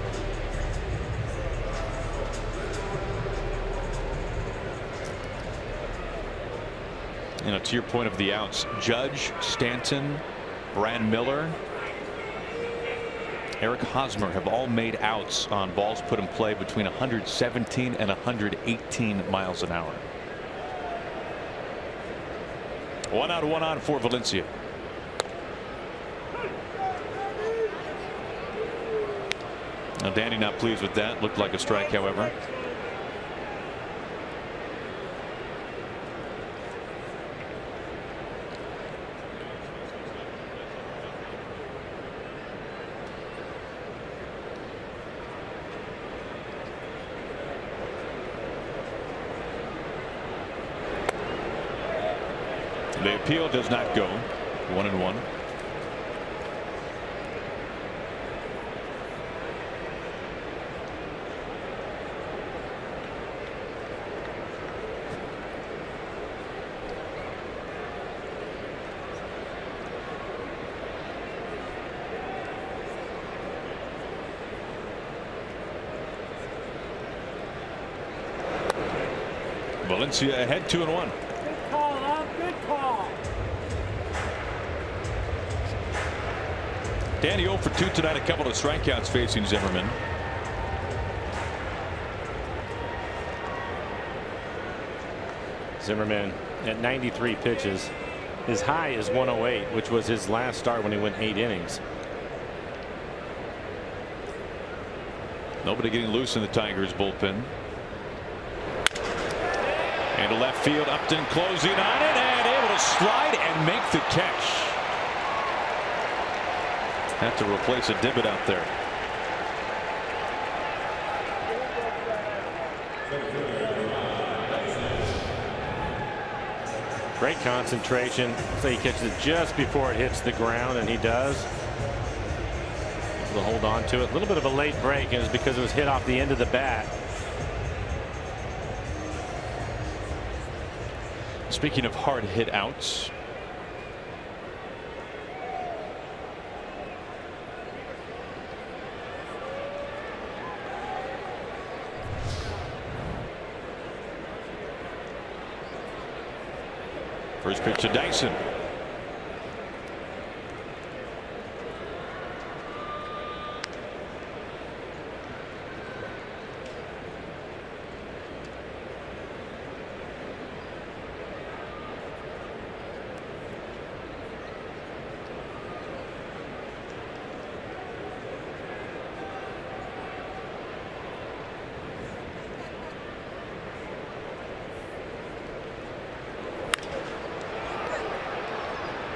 You know, to your point of the outs, Judge, Stanton, Brad Miller, Eric Hosmer have all made outs on balls put in play between 117 and 118 miles an hour. 1 out, 1 on for Valencia. Now Danny not pleased with that. Looked like a strike, however. The appeal does not go. 1-1. Valencia ahead 2-1. Danny 0 for 2 tonight. A couple of strikeouts facing Zimmerman. Zimmerman at 93 pitches. His high is 108, which was his last start when he went 8 innings. Nobody getting loose in the Tigers bullpen. And to left field, Upton closing on it and able to slide and make the catch. Have to replace a divot out there. Great concentration. So he catches it just before it hits the ground, and he does. Able to hold on to it. A little bit of a late break, and it's because it was hit off the end of the bat. Speaking of hard hit outs, first pitch to Dyson.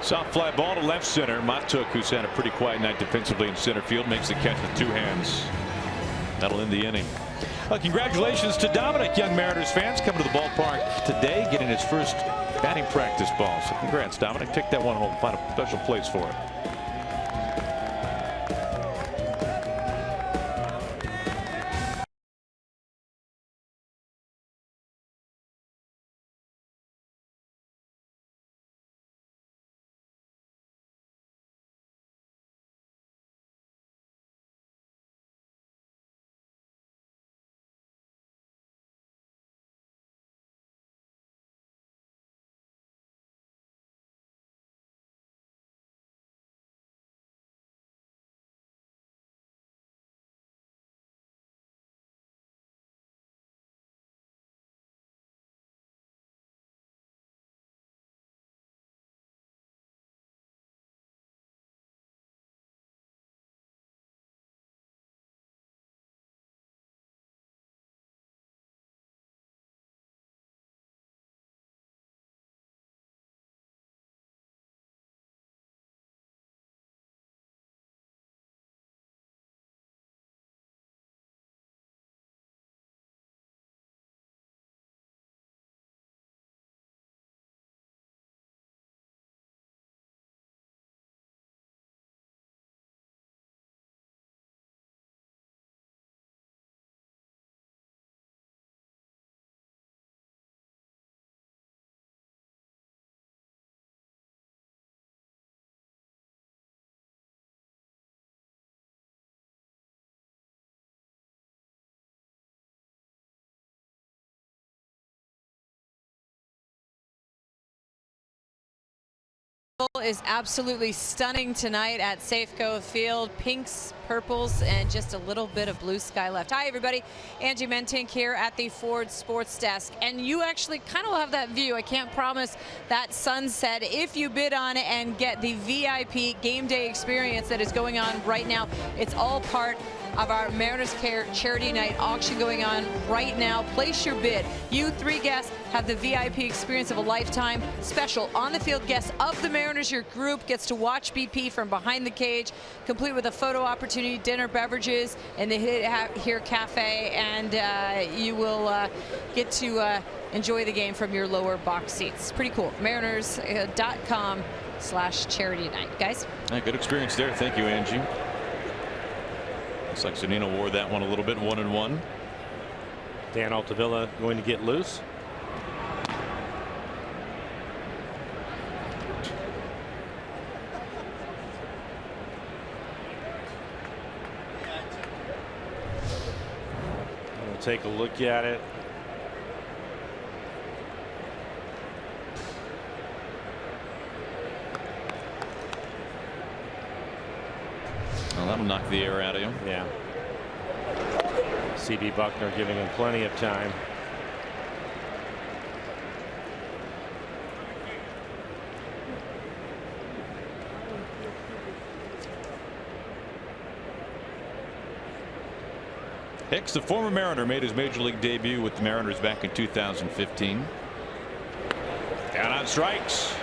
Soft fly ball to left center. Motter, who's had a pretty quiet night defensively in center field, makes the catch with 2 hands. That'll end the inning. Congratulations to Dominic, young Mariners fans, coming to the ballpark today, getting his first batting practice ball. So congrats, Dominic. Take that one home, find a special place for it. is absolutely stunning tonight at Safeco Field. Pinks, purples, and just a little bit of blue sky left. Hi, everybody. Angie Mentink here at the Ford Sports Desk. And you actually kind of have that view. I can't promise that sunset if you bid on it and get the VIP game day experience that is going on right now. It's all part of our Mariners Care Charity Night auction going on right now. Place your bid. You 3 guests have the VIP experience of a lifetime. Special on-the-field guest of the Mariners. Your group gets to watch BP from behind the cage, complete with a photo opportunity, dinner, beverages, and the Hit It Here Cafe, and you will get to enjoy the game from your lower box seats. Pretty cool. Mariners.com/charity night. Guys? Good experience there. Thank you, Angie. Looks like Zunino wore that one a little bit. 1-1. Dan Altavilla going to get loose. We'll take a look at it. Well, that'll knock the air out of him. Yeah. C.B. Buckner giving him plenty of time. Hicks, the former Mariner, made his major league debut with the Mariners back in 2015. Down on strikes.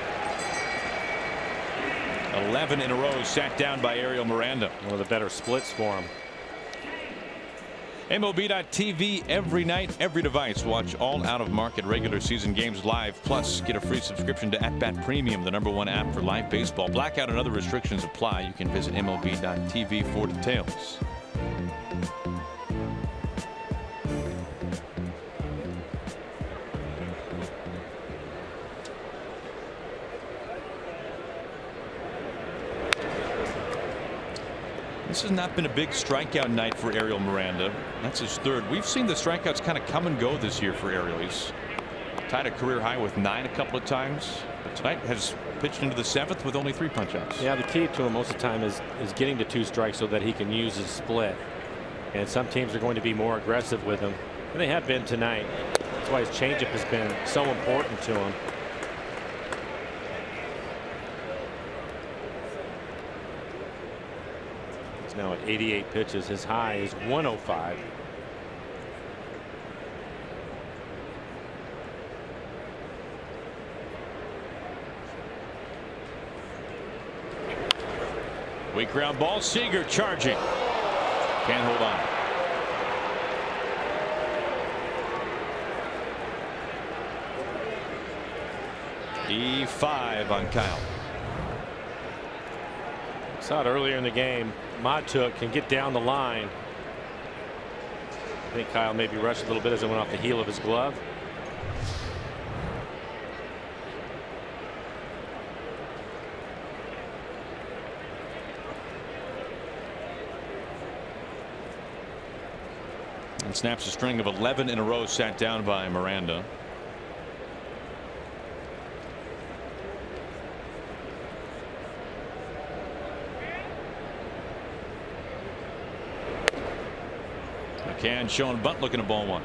11 in a row sat down by Ariel Miranda. One of the better splits for him. MLB.TV every night, every device. Watch all out-of-market regular season games live. Plus, get a free subscription to At Premium, the #1 app for live baseball. Blackout and other restrictions apply. You can visit MLB.TV for details. This has not been a big strikeout night for Ariel Miranda. That's his 3rd. We've seen the strikeouts kind of come and go this year for Ariel. He's tied a career high with 9 a couple of times. But tonight has pitched into the 7th with only 3 punch-outs. Yeah, the key to him most of the time is getting to 2 strikes so that he can use his split. And some teams are going to be more aggressive with him. And they have been tonight. That's why his changeup has been so important to him. Now at 88 pitches. His high is 105. Weak ground ball. Seager charging. Can't hold on. E5 on Kyle. Saw it earlier in the game. Motter can get down the line. I think Kyle maybe rushed a little bit as it went off the heel of his glove. And snaps a string of 11 in a row sat down by Miranda. McCann showing bunt, looking at ball 1.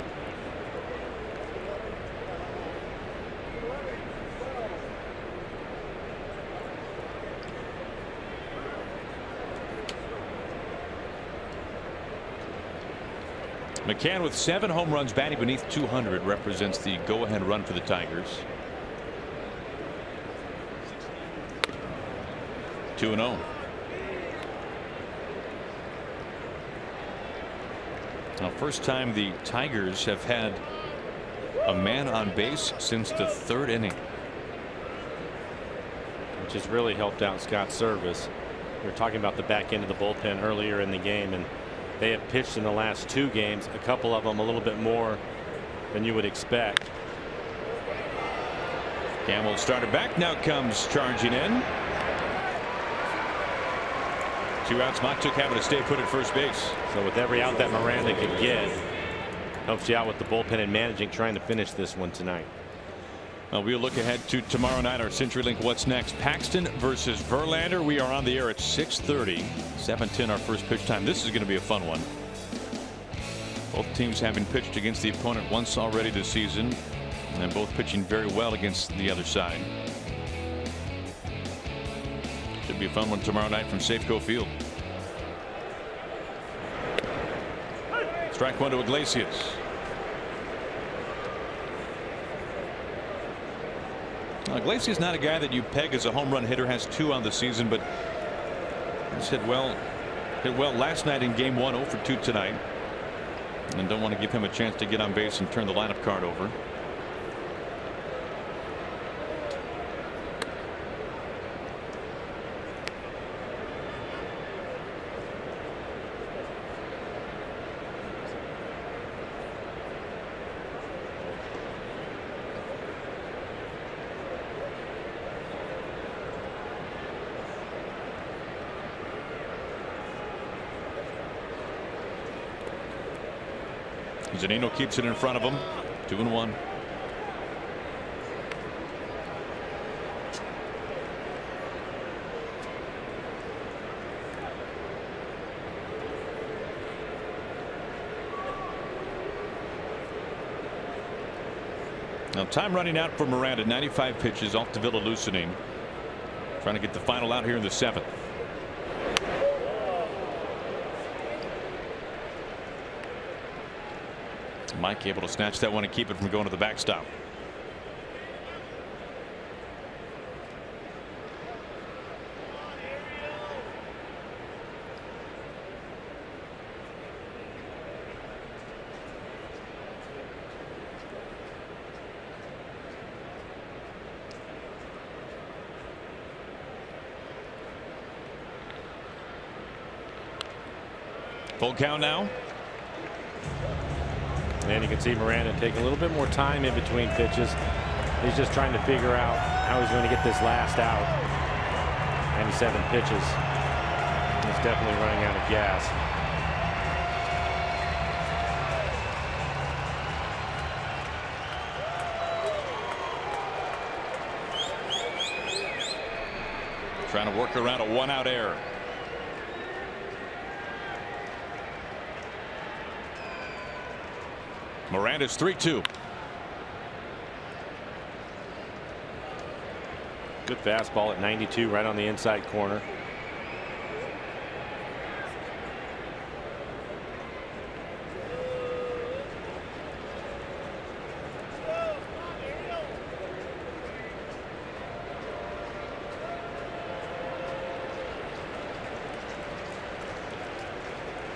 McCann with 7 home runs, batting beneath 200, represents the go-ahead run for the Tigers. 2-0. Now, first time the Tigers have had a man on base since the 3rd inning, which has really helped out Scott's service. We were talking about the back end of the bullpen earlier in the game, and they have pitched in the last 2 games, a couple of them a little bit more than you would expect. Gamel started back, now comes charging in. 2 outs. Motter having to stay put at first base. So with every out that Miranda could get, helps you out with the bullpen and managing, trying to finish this one tonight. We'll look ahead to tomorrow night. Our CenturyLink What's Next. Paxton versus Verlander. We are on the air at 6:30. 7:10 our first pitch time. This is going to be a fun one. Both teams having pitched against the opponent once already this season, and both pitching very well against the other side. Should be a fun one tomorrow night from Safeco Field. Strike one to Iglesias. Iglesias not a guy that you peg as a home run hitter. Has 2 on the season, but he's hit well last night in game 1. 0 for 2 tonight, and don't want to give him a chance to get on base and turn the lineup card over. Zunino keeps it in front of him. 2-1. Now time running out for Miranda. 95 pitches. Altavilla loosening. Trying to get the final out here in the 7th. Mike able to snatch that one and keep it from going to the backstop. Full count now. And you can see Miranda take a little bit more time in between pitches. He's just trying to figure out how he's going to get this last out. 97 pitches. He's definitely running out of gas. Trying to work around a 1-out error. Miranda's 3-2. Good fastball at 92 right on the inside corner.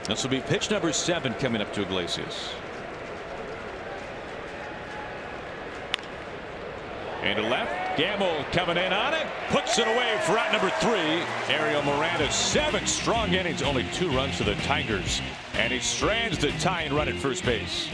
This will be pitch number 7 coming up to Iglesias. And to left, Gamel coming in on it, puts it away for out number 3. Ariel Miranda, 7 strong innings, only 2 runs to the Tigers, and he strands the tying run at first base.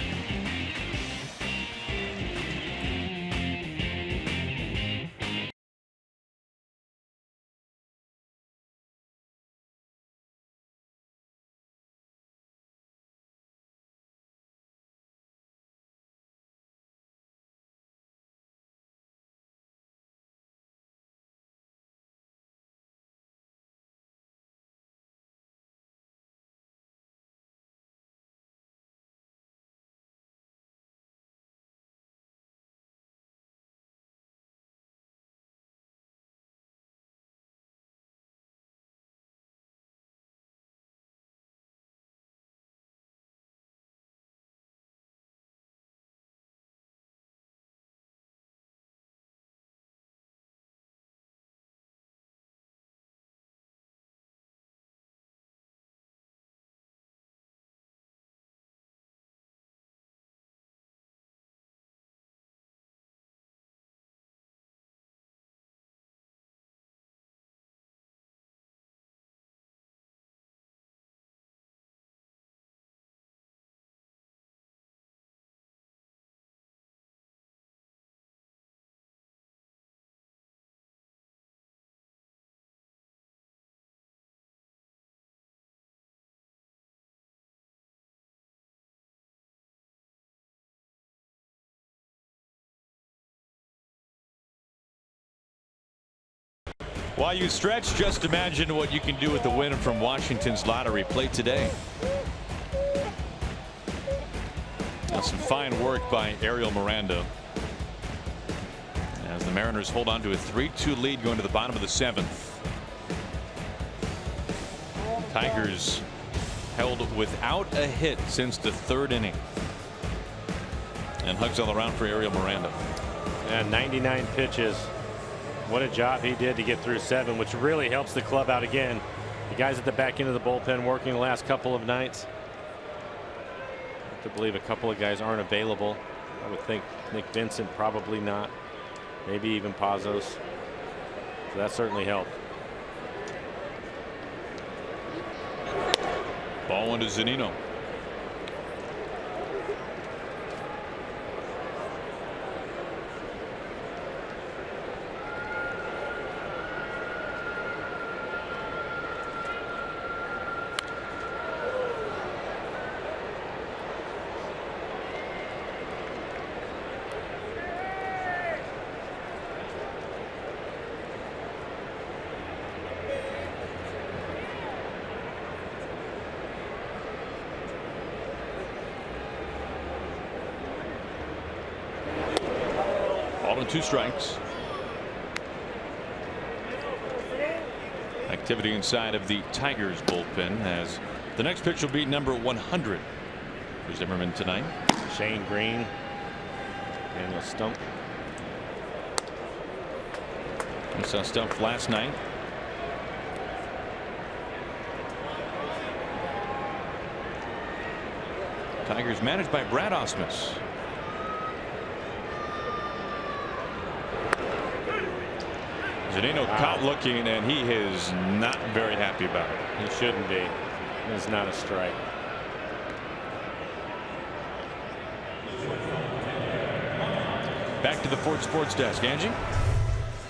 While you stretch, just imagine what you can do with the win from Washington's lottery. Play today. Now some fine work by Ariel Miranda as the Mariners hold on to a 3-2 lead going to the bottom of the 7th. Tigers held without a hit since the 3rd inning. And hugs all around for Ariel Miranda. And 99 pitches. What a job he did to get through 7, which really helps the club out again. The guys at the back end of the bullpen working the last couple of nights. I have to believe a couple of guys aren't available. I would think Nick Vincent probably not. Maybe even Pazos. So that certainly helped. Ball into Zunino. Ball and 2 strikes. Activity inside of the Tigers bullpen as the next pitch will be number 100 for Zimmerman tonight. Shane Green and a stump. We saw stump last night. Tigers managed by Brad Ausmus. Zunino caught looking, and he is not very happy about it. He shouldn't be. It's not a strike. Back to the Ford Sports Desk. Angie?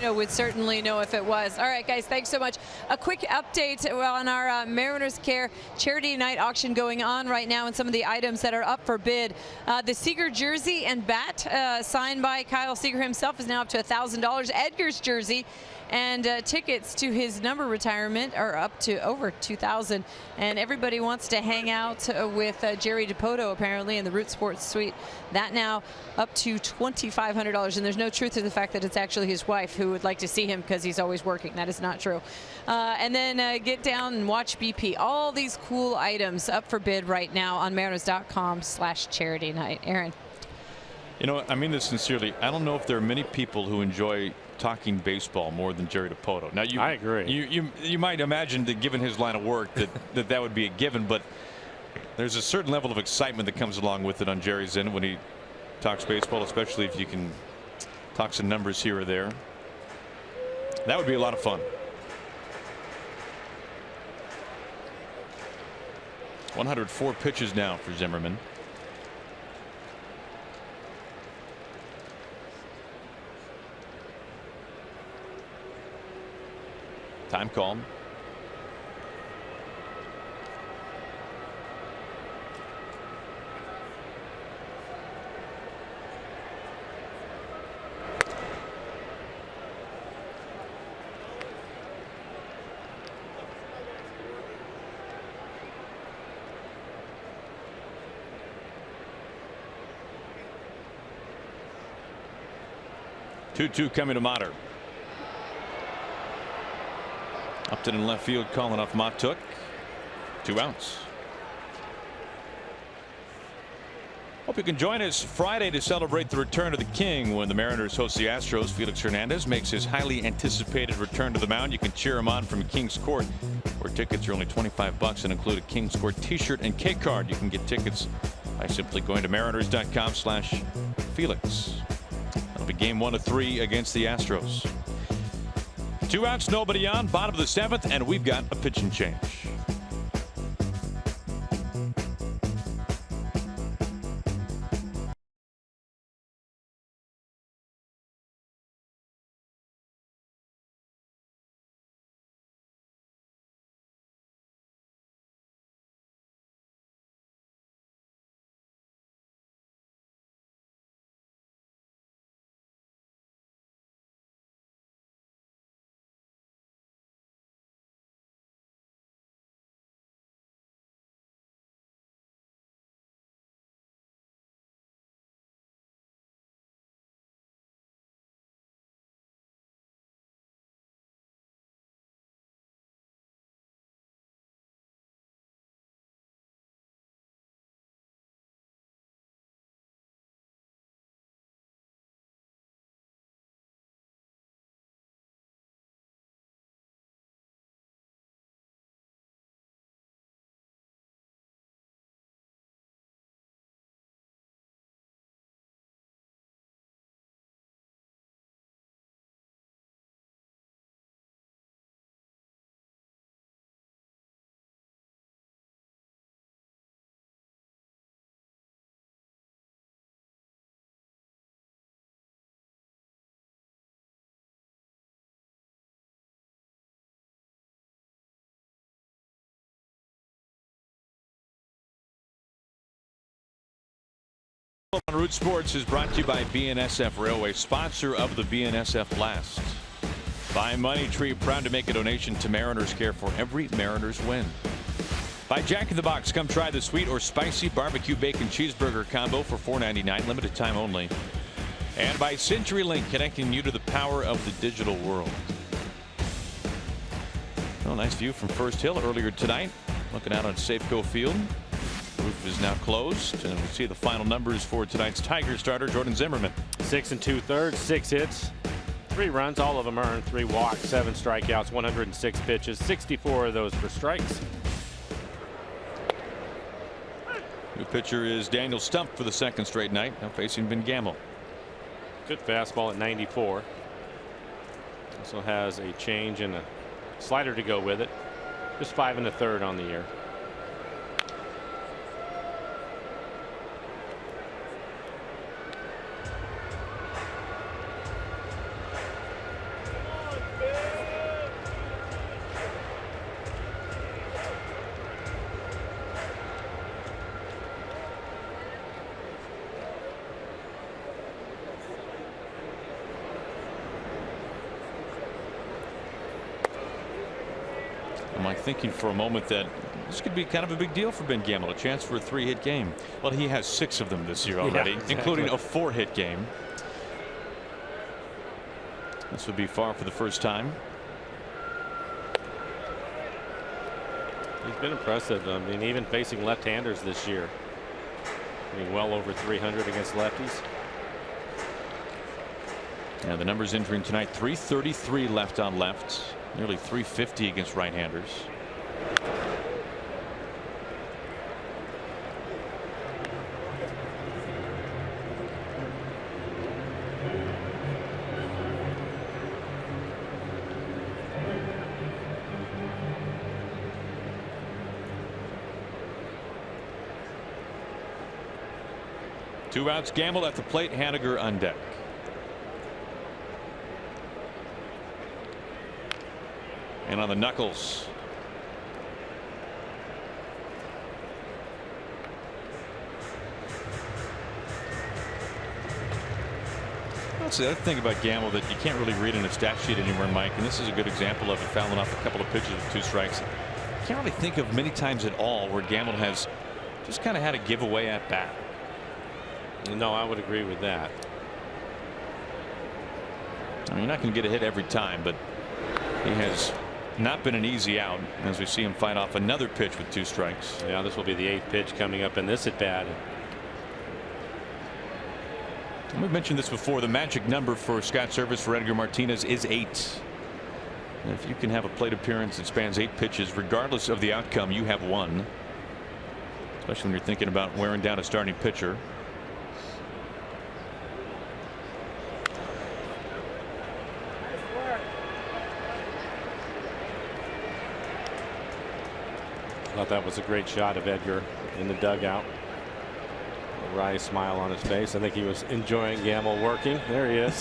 Would certainly know if it was. All right, guys, thanks so much. A quick update on our Mariners Care Charity Night auction going on right now and some of the items that are up for bid. The Seager jersey and bat signed by Kyle Seager himself is now up to $1,000. Edgar's jersey and tickets to his number retirement are up to over $2,000. And everybody wants to hang out with Jerry DiPoto apparently in the Root Sports Suite. That now up to $2,500. And there's no truth to the fact that it's actually his wife who would like to see him because he's always working. That is not true. And then get down and watch BP. All these cool items up for bid right now on Mariners.com/charity night. Aaron. You know, I mean this sincerely. I don't know if there are many people who enjoy talking baseball more than Jerry DiPoto. Now, I agree. You might imagine that given his line of work that would be a given, but there's a certain level of excitement that comes along with it on Jerry's end when he talks baseball, especially if you can talk some numbers here or there. That would be a lot of fun. 104 pitches now for Zimmerman. Time call. Two coming to Motter. Upton in left field calling off Motter. 2 outs. Hope you can join us Friday to celebrate the return of the King when the Mariners host the Astros. Felix Hernandez makes his highly anticipated return to the mound. You can cheer him on from Kings Court, where tickets are only $25 and include a Kings Court t-shirt and K card. You can get tickets by simply going to Mariners.com/Felix. That'll be game 1 of 3 against the Astros. 2 outs, nobody on, bottom of the 7th, and we've got a pitching change. On Root Sports is brought to you by BNSF Railway, sponsor of the BNSF Blast. By Money Tree, proud to make a donation to Mariners Care for every Mariners win. By Jack in the Box, come try the sweet or spicy barbecue bacon cheeseburger combo for $4.99, limited time only. And by CenturyLink, connecting you to the power of the digital world. Well, nice view from First Hill earlier tonight. Looking out on Safeco Field. Roof is now closed, and we'll see the final numbers for tonight's Tiger starter, Jordan Zimmermann. 6 2/3, 6 hits, 3 runs, all of them earned, 3 walks, 7 strikeouts, 106 pitches, 64 of those for strikes. New pitcher is Daniel Stump for the second straight night, now facing Ben Gamel. Good fastball at 94. Also has a change and a slider to go with it. Just 5 1/3 on the year. I'm like thinking for a moment that this could be kind of a big deal for Ben Gamel, a chance for a 3-hit game. Well, he has 6 of them this year already, yeah, exactly, including a 4-hit game. This would be far for the first time. He's been impressive. I mean, even facing left-handers this year, getting well over 300 against lefties. Yeah, the numbers entering tonight: 333 left on left, nearly 350 against right-handers. Two outs, Gamel at the plate, Haniger on deck. And on the knuckles. That's the other thing about Gamel that you can't really read in a stat sheet anywhere, Mike, and this is a good example of it, fouling off a couple of pitches with 2 strikes. You can't really think of many times at all where Gamel has just kind of had a giveaway at bat. No, I would agree with that. I mean, you're not going to get a hit every time, but he has not been an easy out as we see him fight off another pitch with 2 strikes. Yeah, this will be the 8th pitch coming up in this at bat. We've mentioned this before. The magic number for Scott Service for Edgar Martinez is 8. And if you can have a plate appearance that spans 8 pitches, regardless of the outcome, you have won. Especially when you're thinking about wearing down a starting pitcher. I thought that was a great shot of Edgar in the dugout. A wry smile on his face. I think he was enjoying Gamel working. There he is.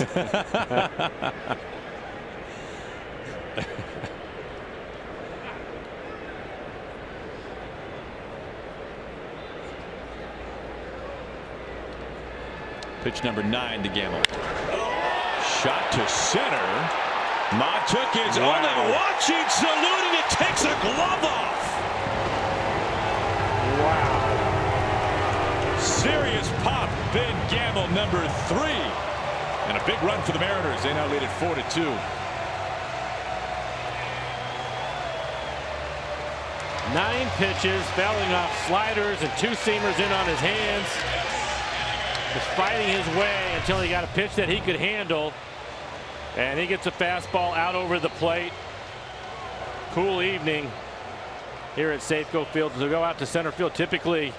Pitch number 9 to Gamel. Shot to center. Motter is only watching, saluting. It takes a glove off. Wow. Serious pop. Ben Gamel, number 3. And a big run for the Mariners. They now lead it 4-2. Nine pitches, fouling off sliders and 2-seamers in on his hands. Was fighting his way until he got a pitch that he could handle. And he gets a fastball out over the plate. Cool evening here at Safeco Field. To go out to center field, typically you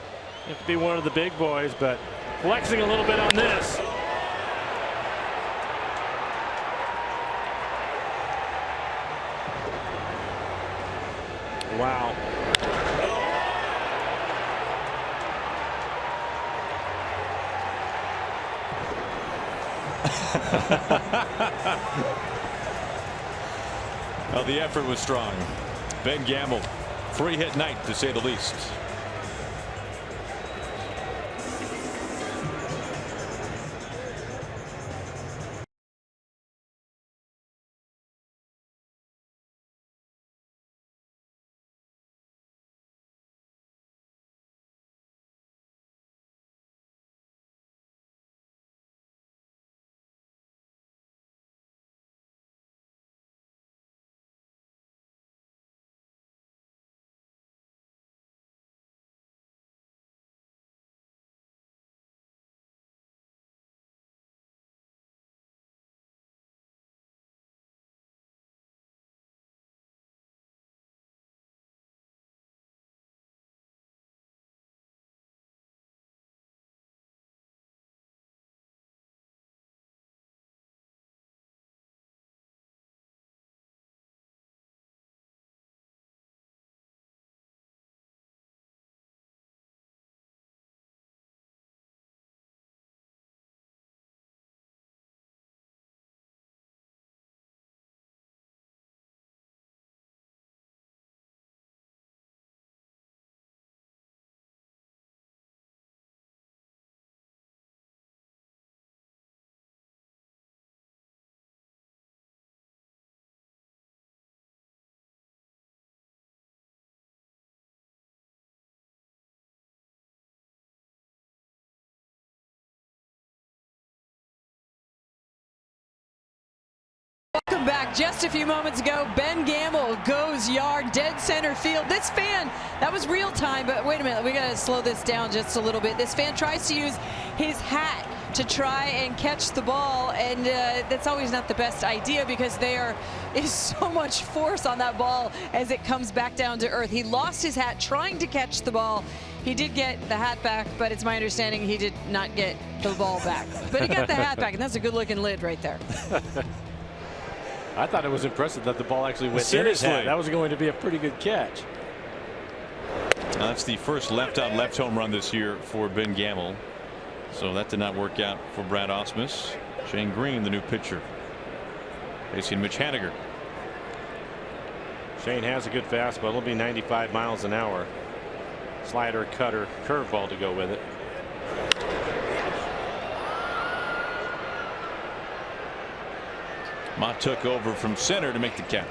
have to be one of the big boys, but flexing a little bit on this. Wow. Well, the effort was strong. Ben Gamel, 3-hit night to say the least. back just a few moments ago. Ben Gamel goes yard, dead center field. This fan, that was real time, but wait a minute, we got to slow this down just a little bit. This fan tries to use his hat to try and catch the ball, and that's always not the best idea because there is so much force on that ball as it comes back down to earth. He lost his hat trying to catch the ball. He did get the hat back, but it's my understanding he did not get the ball back. But he got the hat back, and that's a good-looking lid right there. I thought it was impressive that the ball actually went in his hat. That was going to be a pretty good catch. That's the first left-on-left home run this year for Ben Gamel. So that did not work out for Brad Ausmus. Shane Green, the new pitcher, facing Mitch Haniger. Shane has a good fastball. It'll be 95 miles an hour. Slider, cutter, curveball to go with it. Mott took over from center to make the catch.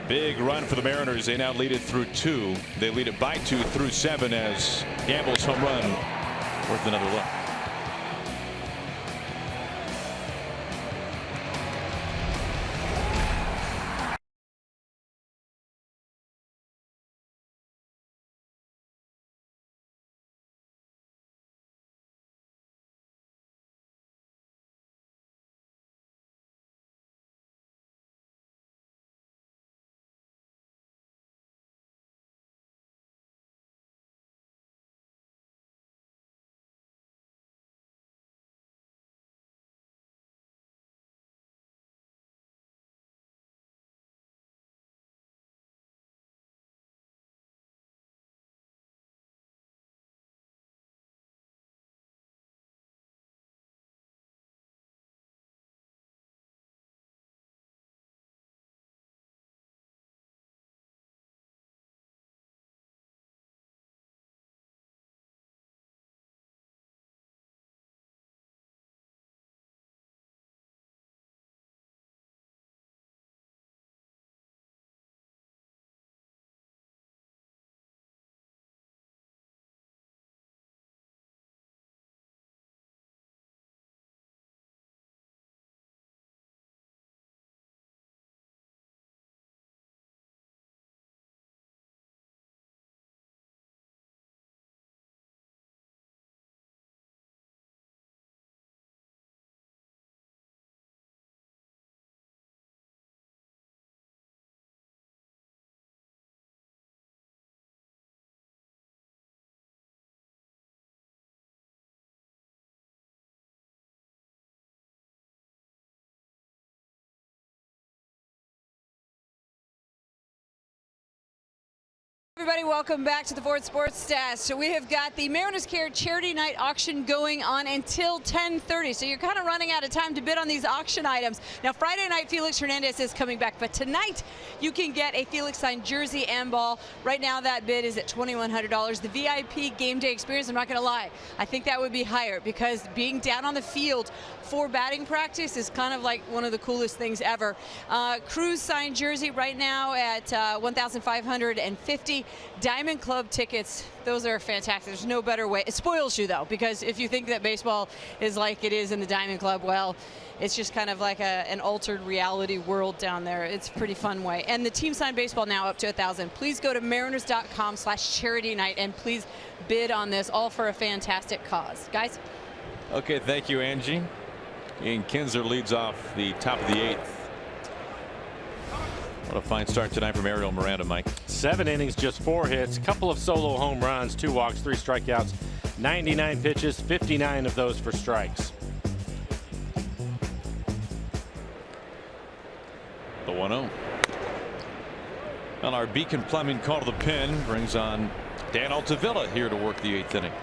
Big run for the Mariners. They now lead it through 2. They lead it by 2 through 7 as Gamble's home run worth another look. Everybody, welcome back to the Ford Sports Stash. So we have got the Mariners Care Charity Night auction going on until 10:30. So you're kind of running out of time to bid on these auction items. Now Friday night, Felix Hernandez is coming back, but tonight you can get a Felix signed jersey and ball. Right now that bid is at $2,100. The VIP game day experience, I'm not going to lie, I think that would be higher because being down on the field for batting practice is kind of like one of the coolest things ever. Cruz signed jersey right now at $1,550. Diamond Club tickets, those are fantastic. There's no better way. It spoils you though, because if you think that baseball is like it is in the Diamond Club, well, it's just kind of like an altered reality world down there. It's a pretty fun way. And the team signed baseball now up to $1,000. Please go to mariners.com/charity night and please bid on this, all for a fantastic cause. Guys? Okay, thank you, Angie. Ian Kinsler leads off the top of the 8th. What a fine start tonight from Ariel Miranda, Mike. 7 innings, just 4 hits, couple of solo home runs, 2 walks, 3 strikeouts, 99 pitches, 59 of those for strikes. The 1-0. Well, our Beacon Plumbing call to the pin brings on Dan Altavilla here to work the 8th inning.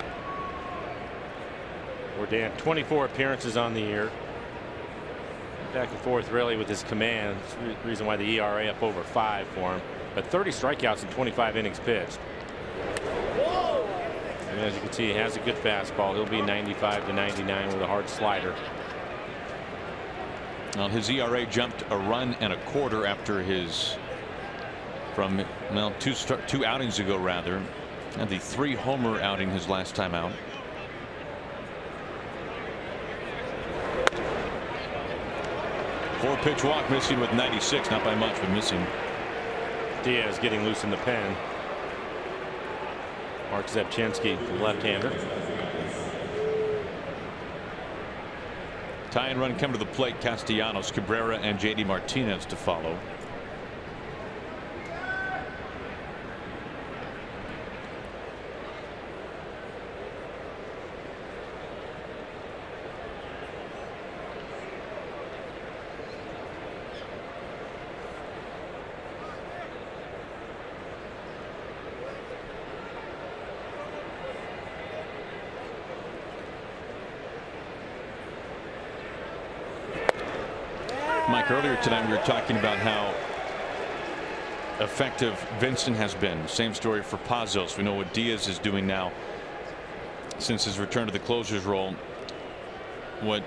Where Dan, 24 appearances on the year. Back and forth really with his command. It's the reason why the ERA up over 5 for him. But 30 strikeouts in 25 innings pitched. And as you can see, he has a good fastball. He'll be 95 to 99 with a hard slider. Well, his ERA jumped a run and a quarter after his from two outings ago rather, and the 3-homer outing his last time out. 4-pitch walk, missing with 96, not by much, but missing. Diaz getting loose in the pen. Mark Zepchinski, the left-hander. Tie and run come to the plate. Castellanos, Cabrera, and JD Martinez to follow. Mike, earlier tonight we were talking about how effective Vincent has been. Same story for Pazos. We know what Diaz is doing now since his return to the closer's role. What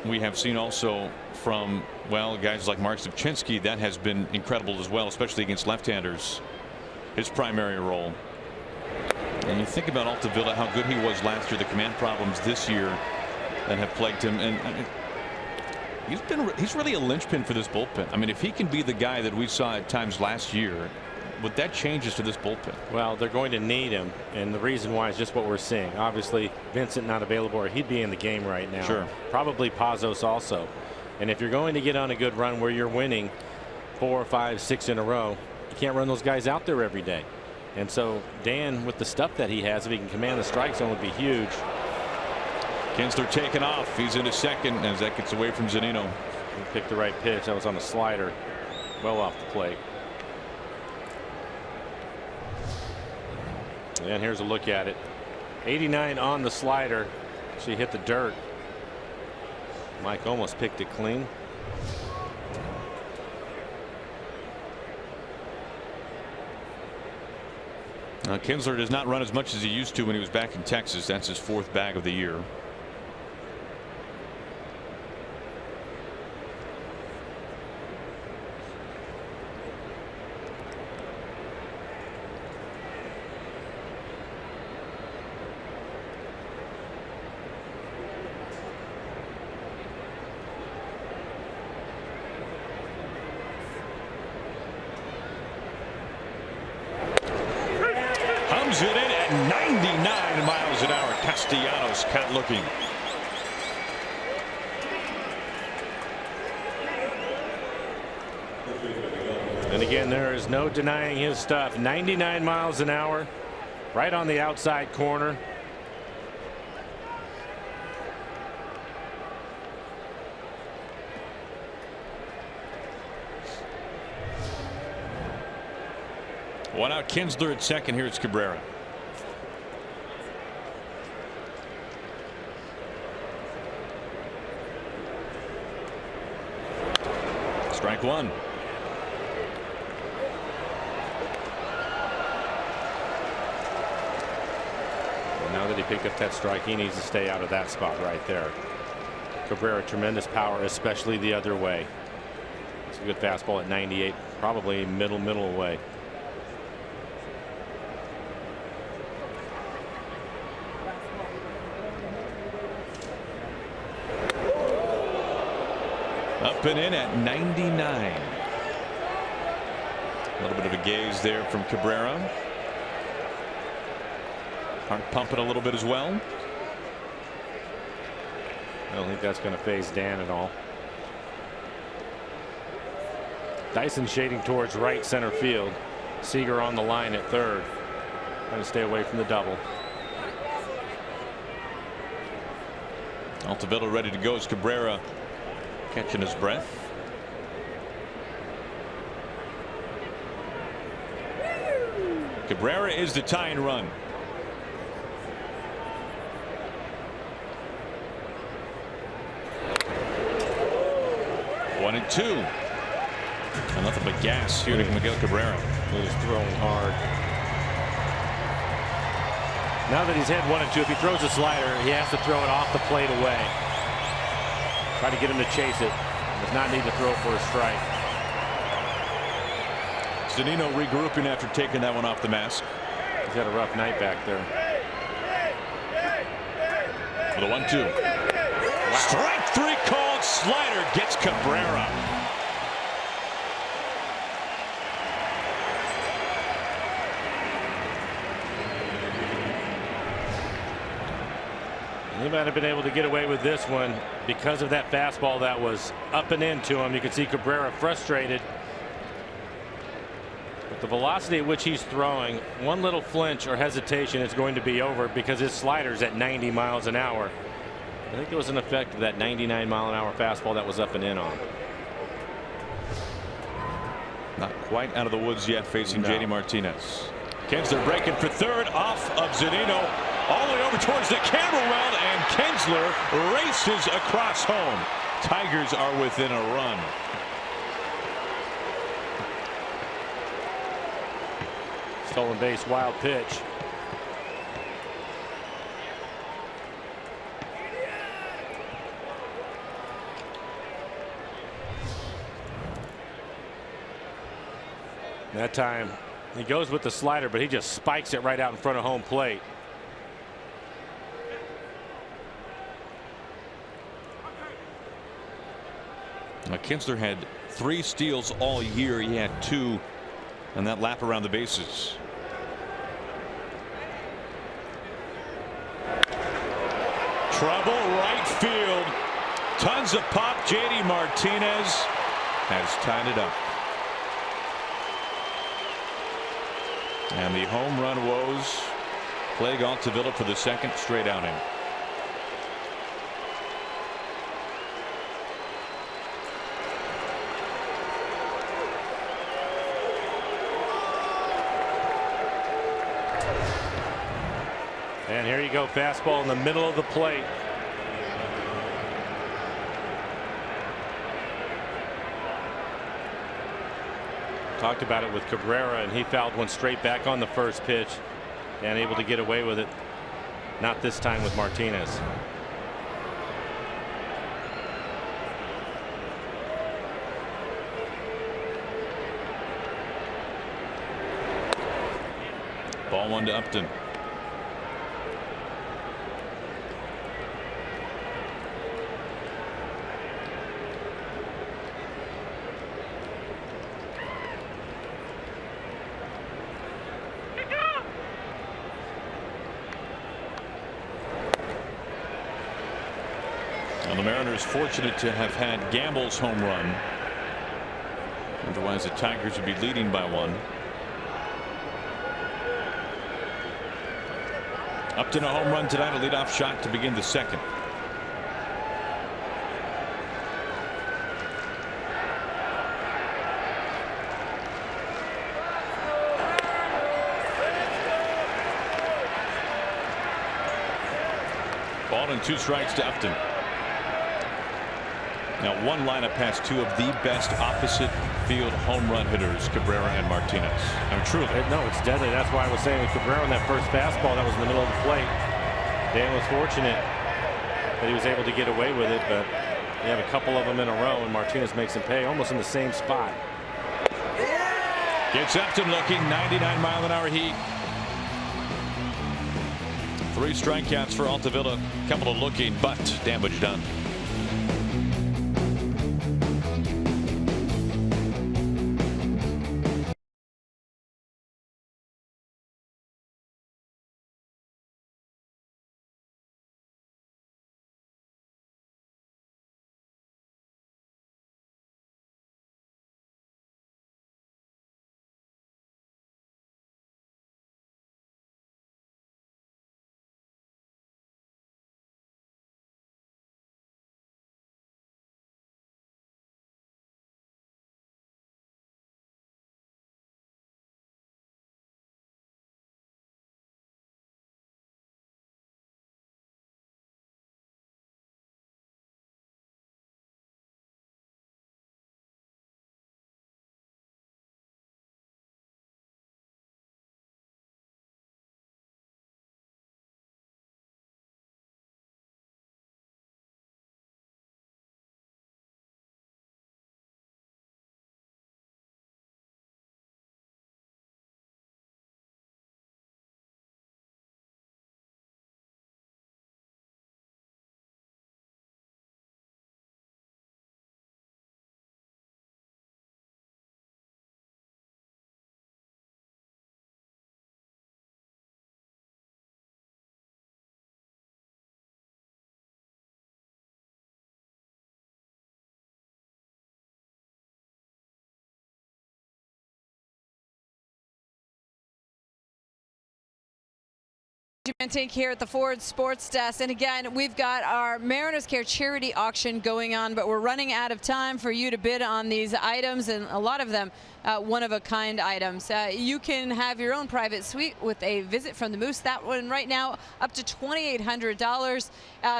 we have seen also from, well, guys like Mark Zepchinski, that has been incredible as well, especially against left-handers, his primary role. And you think about Altavilla, how good he was last year, the command problems this year that have plagued him, and he's really a linchpin for this bullpen. I mean, if he can be the guy that we saw at times last year, what that changes to this bullpen. Well, they're going to need him, and the reason why is just what we're seeing. Obviously, Vincent not available, or he'd be in the game right now. Sure. Probably Pazos also. And if you're going to get on a good run where you're winning 4, 5, 6 in a row, you can't run those guys out there every day. And so Dan, with the stuff that he has, if he can command the strike zone, would be huge. Kinsler taking off. He's into second as that gets away from Zunino. He picked the right pitch. That was on the slider, well off the plate. And here's a look at it. 89 on the slider. She hit the dirt. Mike almost picked it clean. Now, Kinsler does not run as much as he used to when he was back in Texas. That's his 4th bag of the year. It in at 99 miles an hour. Castellanos caught looking. And again, there is no denying his stuff. 99 miles an hour, right on the outside corner. One out, Kinsler at second. Here it's Cabrera. Strike one. Well, now that he picked up that strike, he needs to stay out of that spot right there. Cabrera, tremendous power, especially the other way. It's a good fastball at 98, probably middle away. Up and in at 99. A little bit of a gaze there from Cabrera. Heart pumping a little bit as well. I don't think that's going to faze Dan at all. Dyson shading towards right center field. Seager on the line at third. Trying to stay away from the double. Altavilla ready to go as Cabrera catching his breath. Cabrera is the tie and run. One and two. And nothing but gas here to Miguel Cabrera. He's throwing hard. Now that he's had 1 and 2, if he throws a slider, he has to throw it off the plate away. Try to get him to chase it. Does not need to throw for a strike. Zunino regrouping after taking that one off the mask. He's had a rough night back there. For the 1-2. Wow. Strike three called. Slider gets Cabrera. He might have been able to get away with this one because of that fastball that was up and into him. You can see Cabrera frustrated. But the velocity at which he's throwing, one little flinch or hesitation, is going to be over because his slider's at 90 miles an hour. I think there was an effect of that 99-mile-an-hour fastball that was up and in on. Not quite out of the woods yet, facing No. JD Martinez. Kinsler breaking for third, off of Zunino, all the way over towards the camera well, and Kinsler races across home. Tigers are within a run. Stolen base, wild pitch. That time he goes with the slider, but he just spikes it right out in front of home plate. Now, Kinsler had 3 steals all year. He had 2 on that lap around the bases. Trouble right field. Tons of pop. JD Martinez has tied it up. And the home run woes plague Altavilla for the 2nd straight outing. And here you go, fastball in the middle of the plate. Talked about it with Cabrera, and he fouled one straight back on the first pitch and able to get away with it. Not this time with Martinez. Ball 1 to Upton. The Mariners fortunate to have had Gamel's home run. Otherwise the Tigers would be leading by 1. Upton a home run tonight, a leadoff shot to begin the 2nd. Ball and 2 strikes to Upton. Now, one lineup has 2 of the best opposite field home run hitters, Cabrera and Martinez. I mean, truly. No, it's deadly. That's why I was saying with Cabrera on that first fastball that was in the middle of the plate. Dan was fortunate that he was able to get away with it, but you have a couple of them in a row, and Martinez makes him pay almost in the same spot. Gets Upton looking, 99-mile-an-hour heat. 3 strikeouts for Altavilla. Couple of looking, but damage done. Tank here at the Ford Sports Desk, and again we've got our Mariners Care charity auction going on, but we're running out of time for you to bid on these items, and a lot of them one-of-a-kind items. You can have your own private suite with a visit from the Moose. That one right now up to $2,800.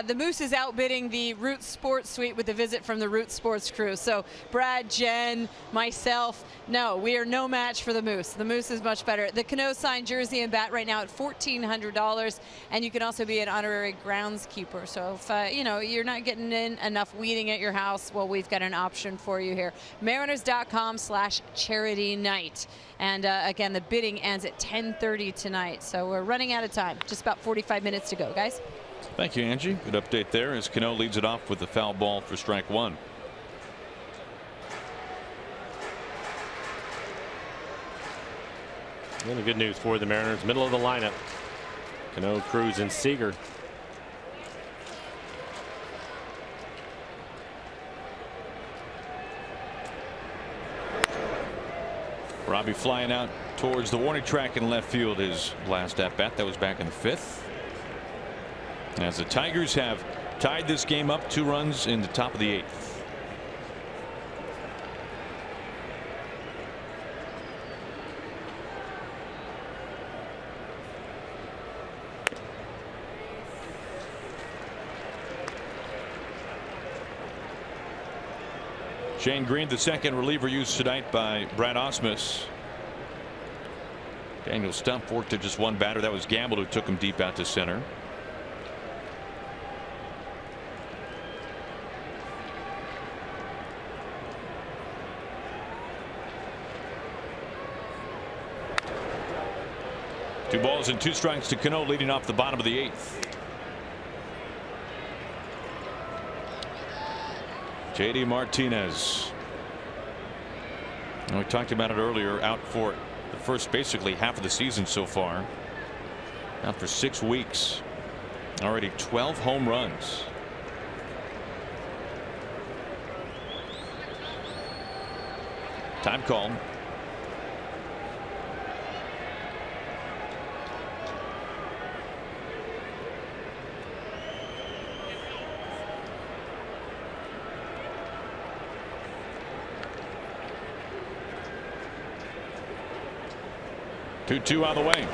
The Moose is outbidding the Root Sports Suite with a visit from the Root Sports crew. So Brad, Jen, myself, no, we are no match for the Moose. The Moose is much better. The Cano signed jersey and bat right now at $1,400, and you can also be an honorary groundskeeper. So if you know you're not getting in enough weeding at your house, well, we've got an option for you here. Mariners.com/charity night. And again, the bidding ends at 10:30 tonight. So we're running out of time. Just about 45 minutes to go, guys. Thank you, Angie. Good update there as Cano leads it off with the foul ball for strike one. And the good news for the Mariners, middle of the lineup. Cano, Cruz, and Seager. Robbie flying out towards the warning track in left field, his last at bat. That was back in the 5th. As the Tigers have tied this game up 2 runs in the top of the 8th. Shane Green, the second reliever used tonight by Brad Ausmus. Daniel Stump worked to just one batter. That was Gamel who took him deep out to center. Two balls and 2 strikes to Cano, leading off the bottom of the 8th. JD Martinez. And we talked about it earlier, out for the first basically half of the season so far. Out for 6 weeks. Already 12 home runs. Time call. Two on the way.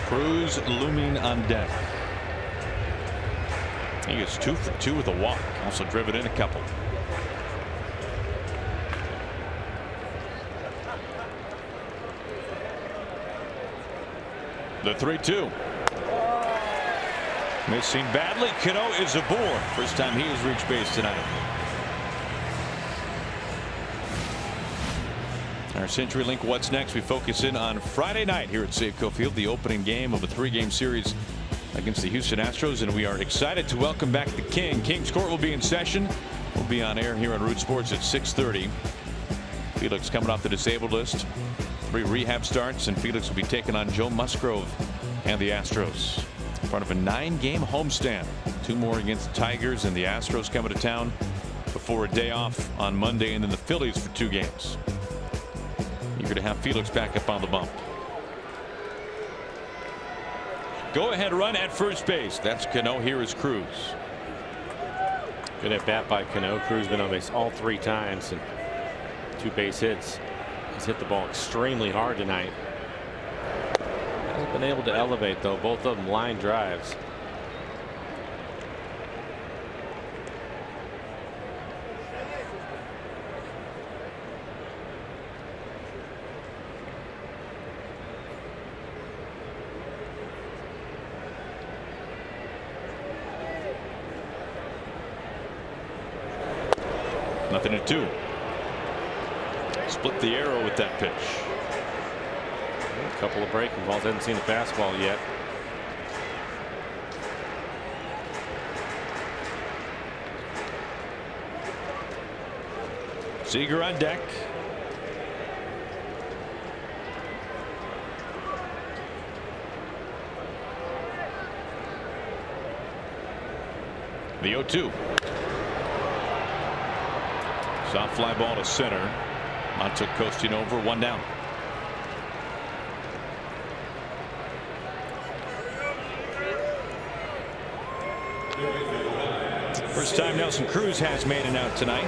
Cruz looming on deck. He is 2 for 2 with a walk. Also driven in a couple. The 3-2. Missing badly. Cano is aboard. First time he has reached base tonight. Our CenturyLink What's Next. We focus in on Friday night here at Safeco Field, the opening game of a 3-game series against the Houston Astros, and we are excited to welcome back the King. King's Court will be in session. We'll be on air here on Root Sports at 6:30. Felix coming off the disabled list. 3 rehab starts, and Felix will be taking on Joe Musgrove and the Astros. Part of a 9-game homestand. 2 more against the Tigers and the Astros coming to town before a day off on Monday, and then the Phillies for 2 games. Eager to have Felix back up on the bump. Go ahead run at first base. That's Cano. Here is Cruz. Good at bat by Cano. Cruz been on base all 3 times and 2 base hits. He's hit the ball extremely hard tonight. Hasn't been able to elevate though. Both of them line drives. Nothing at 2. Split the arrow with that pitch. A couple of breaking balls. Hasn't seen the fastball yet. Seager on deck. The 0-2. Soft fly ball to center. Motter coasting over, 1 down. First time Nelson Cruz has made an out tonight.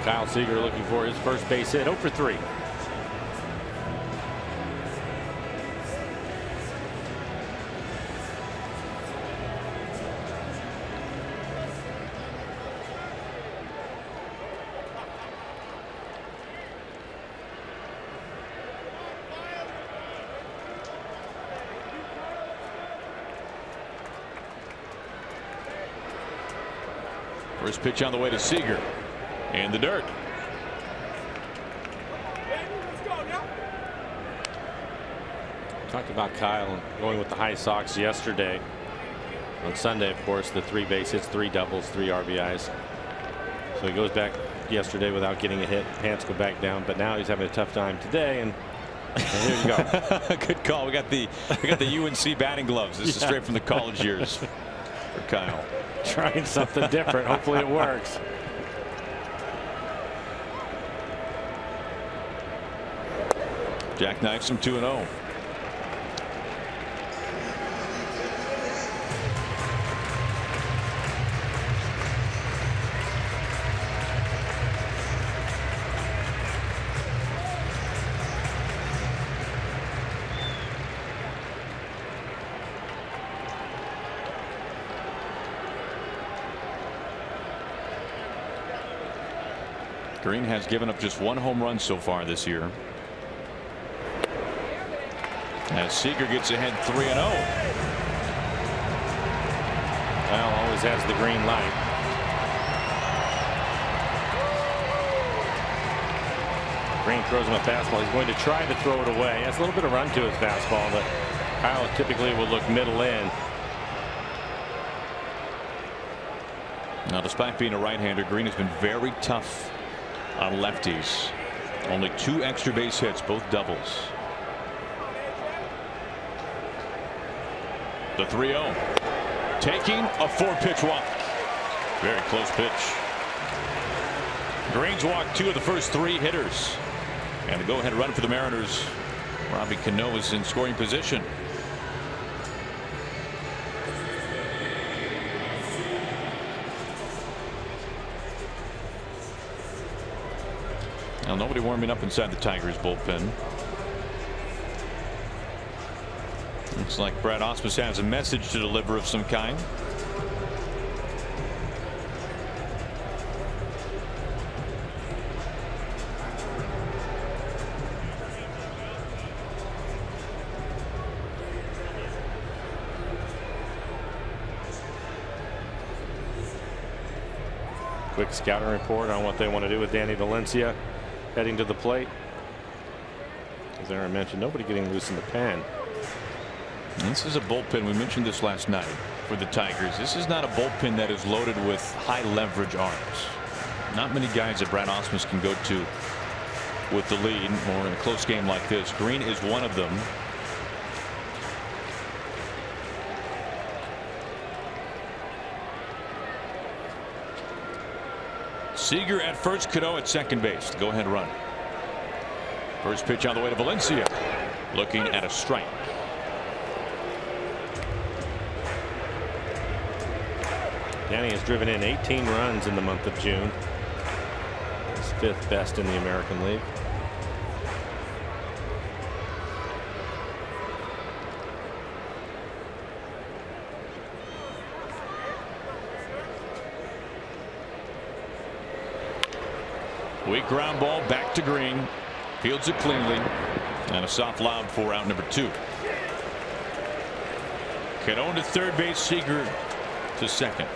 Kyle Seager looking for his first base hit. 0 for 3. First pitch on the way to Seager. In the dirt. Talked about Kyle going with the high Sox yesterday. On Sunday, of course, the 3 base hits, 3 doubles, 3 RBIs. So he goes back yesterday without getting a hit. Pants go back down, but now he's having a tough time today. And here you go. Good call. We got the UNC batting gloves. This is straight from the college years for Kyle. Trying something different. Hopefully it works. Jackknifes him 2-0. Green has given up just 1 home run so far this year. As Seager gets ahead 3-0. Kyle always has the green light. Green throws him a fastball. He's going to try to throw it away. Has a little bit of run to his fastball, but Kyle typically will look middle in. Now, despite being a right-hander, Green has been very tough on lefties. Only 2 extra base hits, both doubles. The 3-0. Taking a 4-pitch walk. Very close pitch. Green's walked 2 of the first 3 hitters. And the go-ahead run for the Mariners. Robbie Cano is in scoring position. Now, nobody warming up inside the Tigers bullpen. Looks like Brad Ausmus has a message to deliver of some kind. Quick scouting report on what they want to do with Danny Valencia heading to the plate. As Aaron mentioned, nobody getting loose in the pen. This is a bullpen. We mentioned this last night for the Tigers. This is not a bullpen that is loaded with high leverage arms. Not many guys that Brad Ausmus can go to with the lead or in a close game like this. Green is one of them. Seager at first, Cano at second base. Go ahead run. First pitch on the way to Valencia. Looking at a strike. Danny has driven in 18 runs in the month of June. His 5th best in the American League. Weak ground ball back to Green. Fields it cleanly. And a soft lob for out number 2. Cano to third base. Seager to second.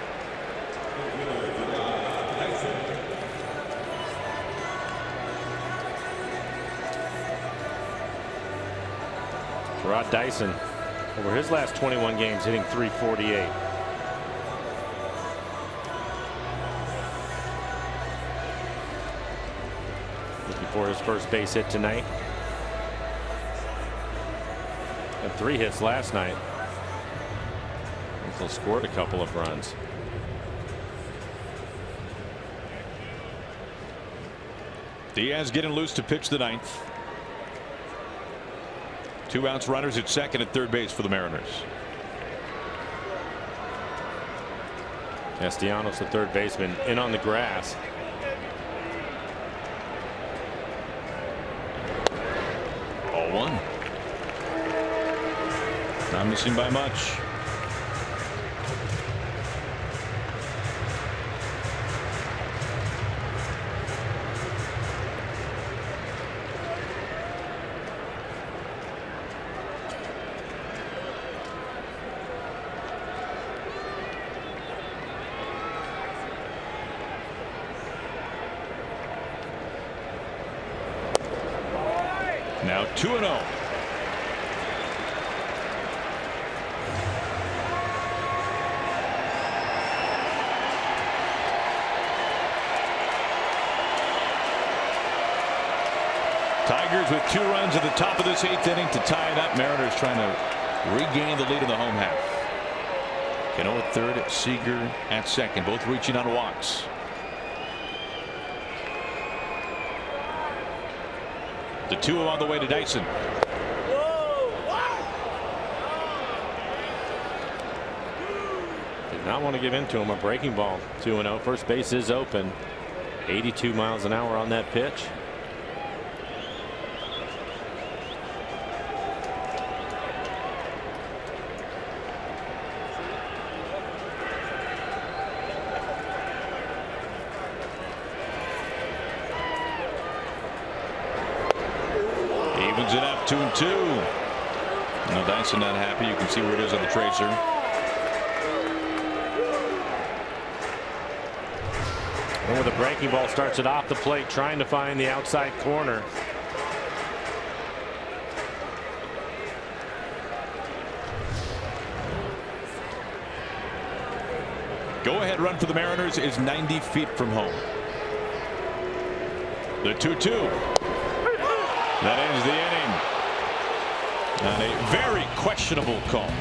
Rod Dyson, over his last 21 games, hitting .348. Looking for his first base hit tonight. Had 3 hits last night. Also scored a couple of runs. Diaz getting loose to pitch the ninth. 2 outs, runners at second and third base for the Mariners. Castellanos, the third baseman, in on the grass. Ball one. Not missing by much. Now 2-0. Tigers with 2 runs at the top of this 8th inning to tie it up. Mariners trying to regain the lead in the home half. Cano at third, Seager at second, both reaching on walks. The 2 on the way to Dyson. Did not want to give in to him. A breaking ball. 2-0. First base is open. 82 miles an hour on that pitch. Evens it up 2-2. Now Dyson not happy. You can see where it is on the tracer. And with a breaking ball, starts it off the plate, trying to find the outside corner. Go-ahead run for the Mariners is 90 feet from home. The 2-2. That ends the inning on a very questionable call.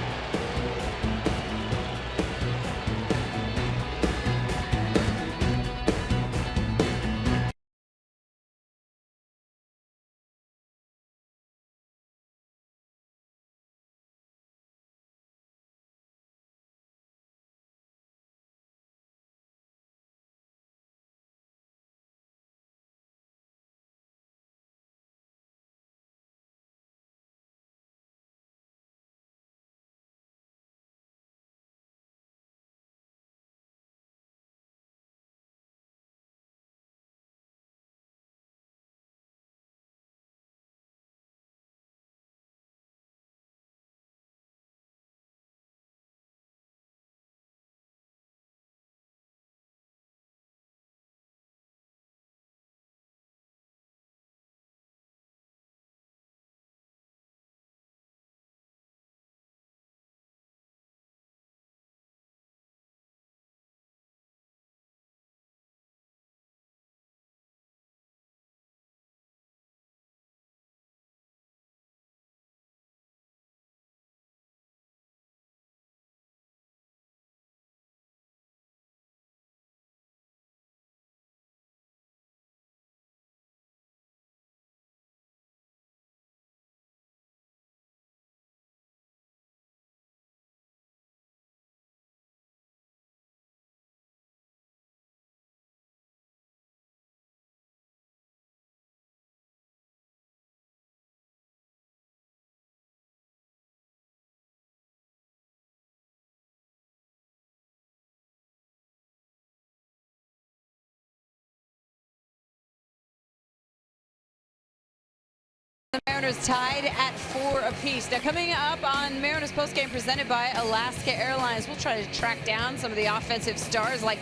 The Mariners tied at 4 apiece. Now coming up on Mariners postgame presented by Alaska Airlines, we'll try to track down some of the offensive stars like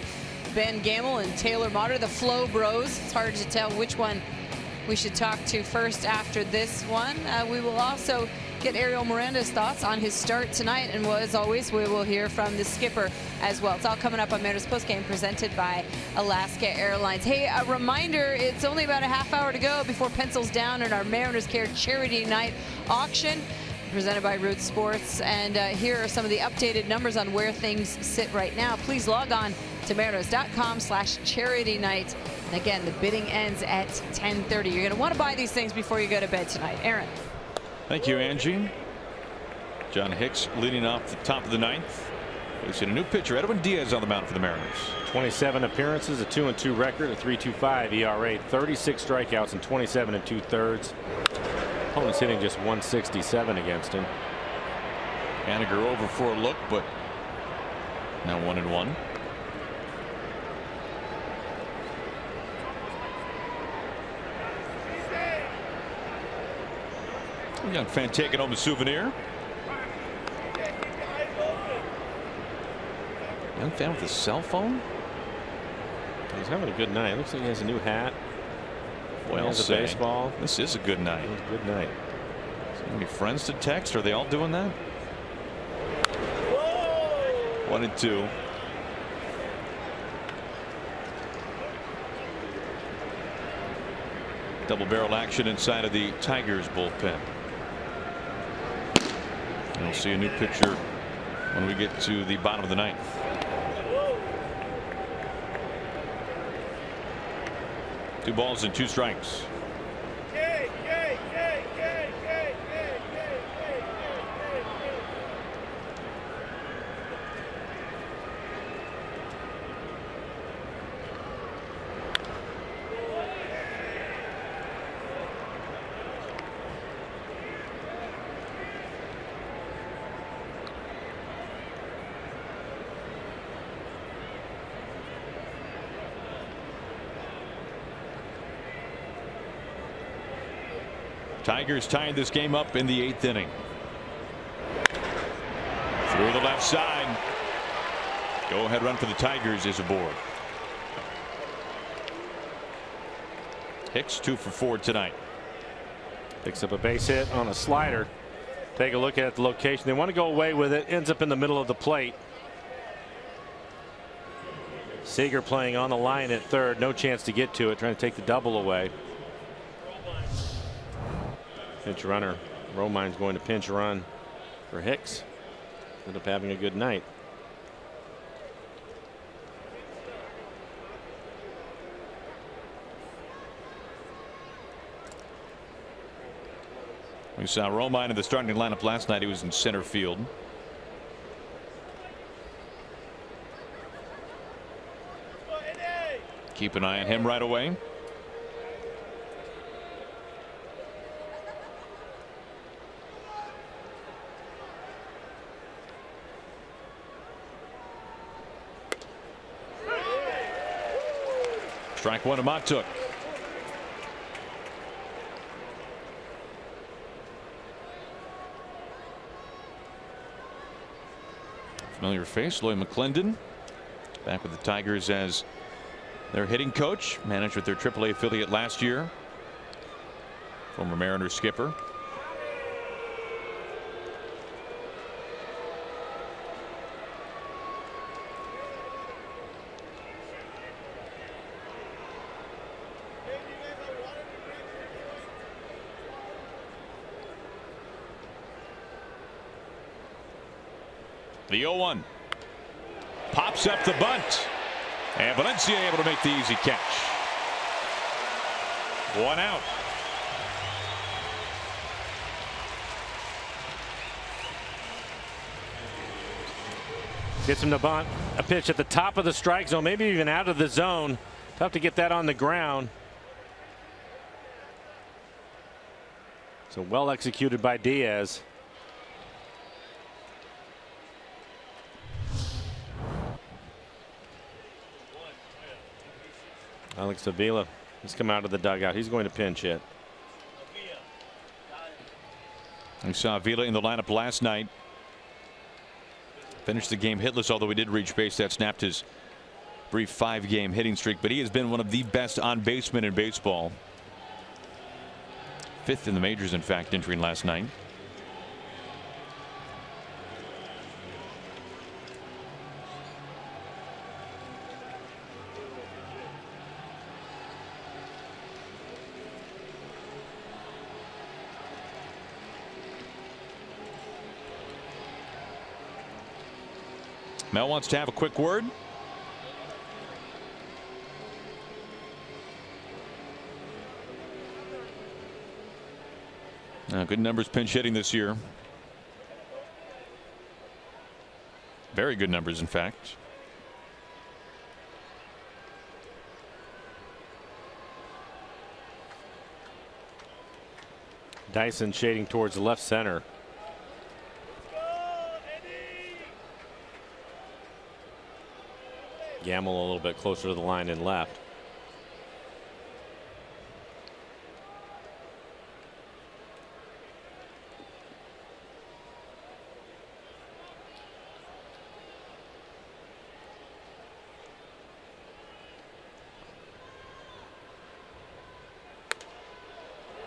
Ben Gamel and Taylor Motter, the Flow Bros. It's hard to tell which one we should talk to first after this one. We will also get Ariel Miranda's thoughts on his start tonight, and as always, we will hear from the skipper as well. It's all coming up on Mariners postgame presented by Alaska Airlines. Hey, a reminder, it's only about a half hour to go before pencils down in our Mariners Care Charity Night auction presented by Root Sports, and here are some of the updated numbers on where things sit right now. Please log on to mariners.com/charity night And again, the bidding ends at 10:30. You're going to want to buy these things before you go to bed tonight. Aaron. Thank you, Angie. John Hicks leading off the top of the ninth. Facing a new pitcher, Edwin Diaz, on the mound for the Mariners. 27 appearances, a 2-2 record, a 3.25 ERA, 36 strikeouts, and 27 2/3. Opponent's hitting just 167 against him. Haniger over for a look, but now 1-1. Young fan taking home a souvenir. Young fan with a cell phone. He's having a good night. Looks like he has a new hat. Well, he has a baseball. This is a good night. It was a good night. Any friends to text? Are they all doing that? 1-2. Double barrel action inside of the Tigers bullpen. And we'll see a new pitcher when we get to the bottom of the ninth. Two balls and 2 strikes. Tigers tied this game up in the 8th inning. Through the left side. Go ahead run for the Tigers is aboard. Hicks 2 for 4 tonight. Picks up a base hit on a slider. Take a look at the location. They want to go away with it. Ends up in the middle of the plate. Seager playing on the line at third. No chance to get to it. Trying to take the double away. Pinch runner. Romine's going to pinch run for Hicks. End up having a good night. We saw Romine in the starting lineup last night. He was in center field. Keep an eye on him right away. Strike one to Motter. Familiar face, Lloyd McClendon, back with the Tigers as their hitting coach, managed with their AAA affiliate last year. Former Mariners skipper. The 0-1 pops up the bunt, and Valencia able to make the easy catch. 1 out. Gets him to bunt. A pitch at the top of the strike zone, maybe even out of the zone. Tough to get that on the ground. So well executed by Diaz. Alex Avila has come out of the dugout. He's going to pinch hit. We saw Avila in the lineup last night. Finished the game hitless, although he did reach base. That snapped his brief 5-game hitting streak. But he has been one of the best on basemen in baseball. 5th in the majors, in fact, entering last night. Mel wants to have a quick word. Good numbers pinch hitting this year. Very good numbers, in fact. Dyson shading towards left center. Gamel a little bit closer to the line and left.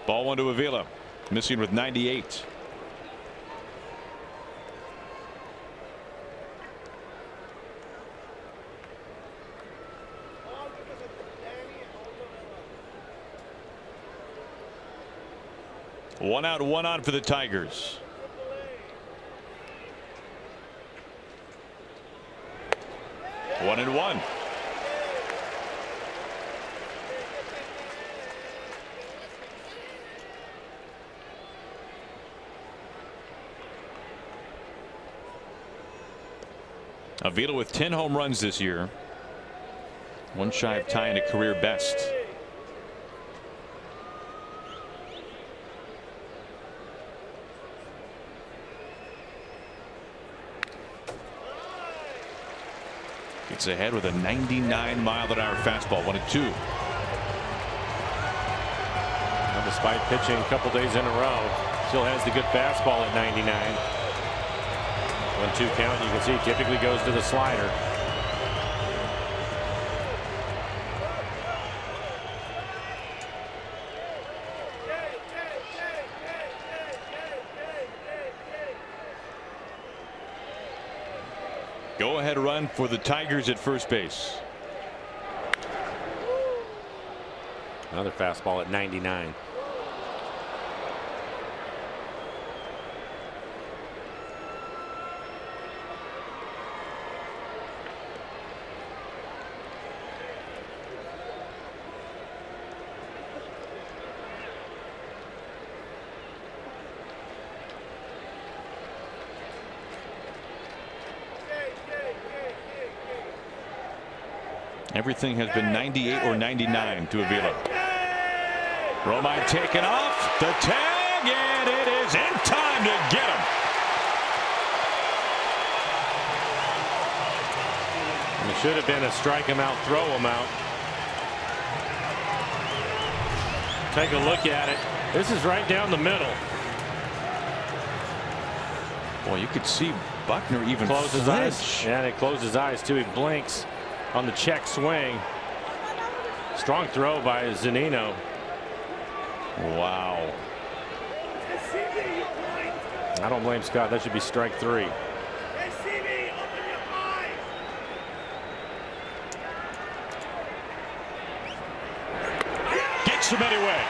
Ball one to Avila, missing with 98. One out, one on for the Tigers. One and one. Avila with 10 home runs this year. One shy of tying a career best. Gets ahead with a 99-mile-an-hour fastball. 1-2. Well, despite pitching a couple days in a row, still has the good fastball at 99. 1-2 count. You can see it typically goes to the slider. Go ahead run for the Tigers at first base. Another fastball at 99. Everything has been 98 or 99 to Avila. Romine taken off the tag, and it is in time to get him. And it should have been a strike him out, throw him out. Take a look at it. This is right down the middle. Well, you could see Buckner even close his flinch. eyes. Yeah, and he closed his eyes too. He blinks on the check swing. Strong throw by Zunino. Wow. I don't blame Scott. That should be strike three. Gets him anyway.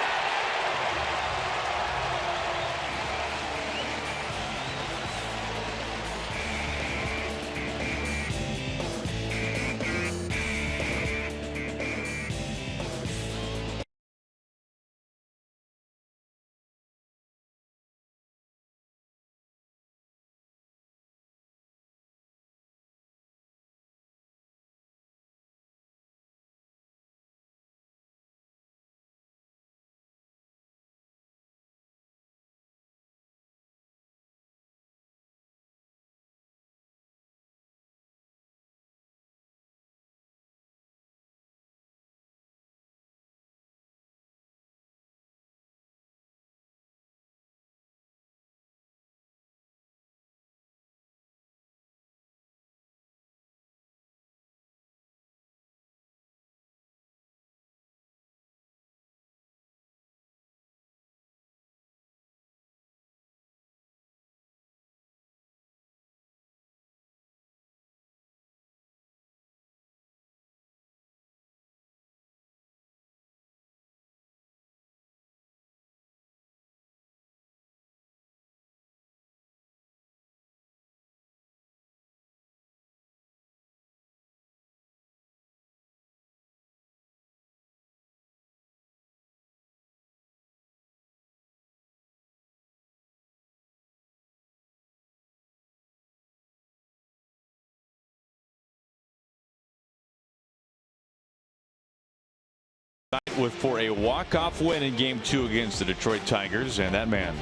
for a walk-off win in Game 2 against the Detroit Tigers, and that man,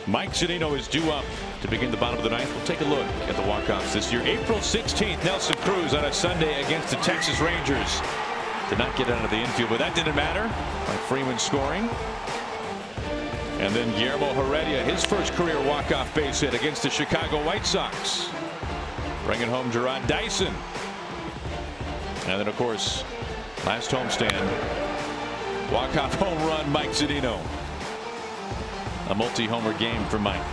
Mike Zunino, is due up to begin the bottom of the ninth. We'll take a look at the walk-offs this year. April 16th, Nelson Cruz on a Sunday against the Texas Rangers. Did not get out of the infield, but that didn't matter. By Freeman scoring. And then Guillermo Heredia, his first career walk-off base hit against the Chicago White Sox. Bringing home Gerard Dyson. And then, of course, last homestand, walk-off home run, Mike Zunino. A multi-homer game for Mike.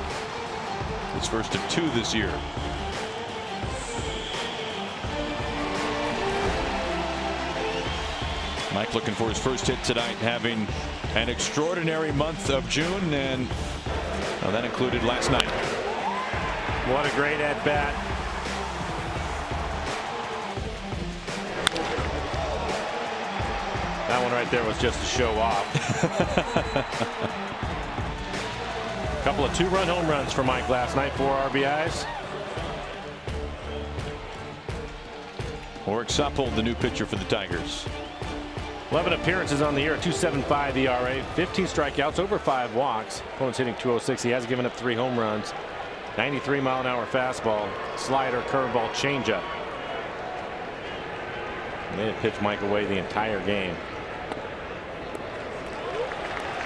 His first of 2 this year. Mike looking for his first hit tonight, having an extraordinary month of June, and well, that included last night. What a great at-bat. That one right there was just to show off. A couple of 2-run home runs for Mike last night, 4 RBIs. Oric Supple, the new pitcher for the Tigers. 11 appearances on the year, 2.75 ERA, 15 strikeouts, over 5 walks. Opponent's hitting .206. He has given up 3 home runs. 93-mile-an-hour fastball, slider, curveball, changeup. And they pitched Mike away the entire game.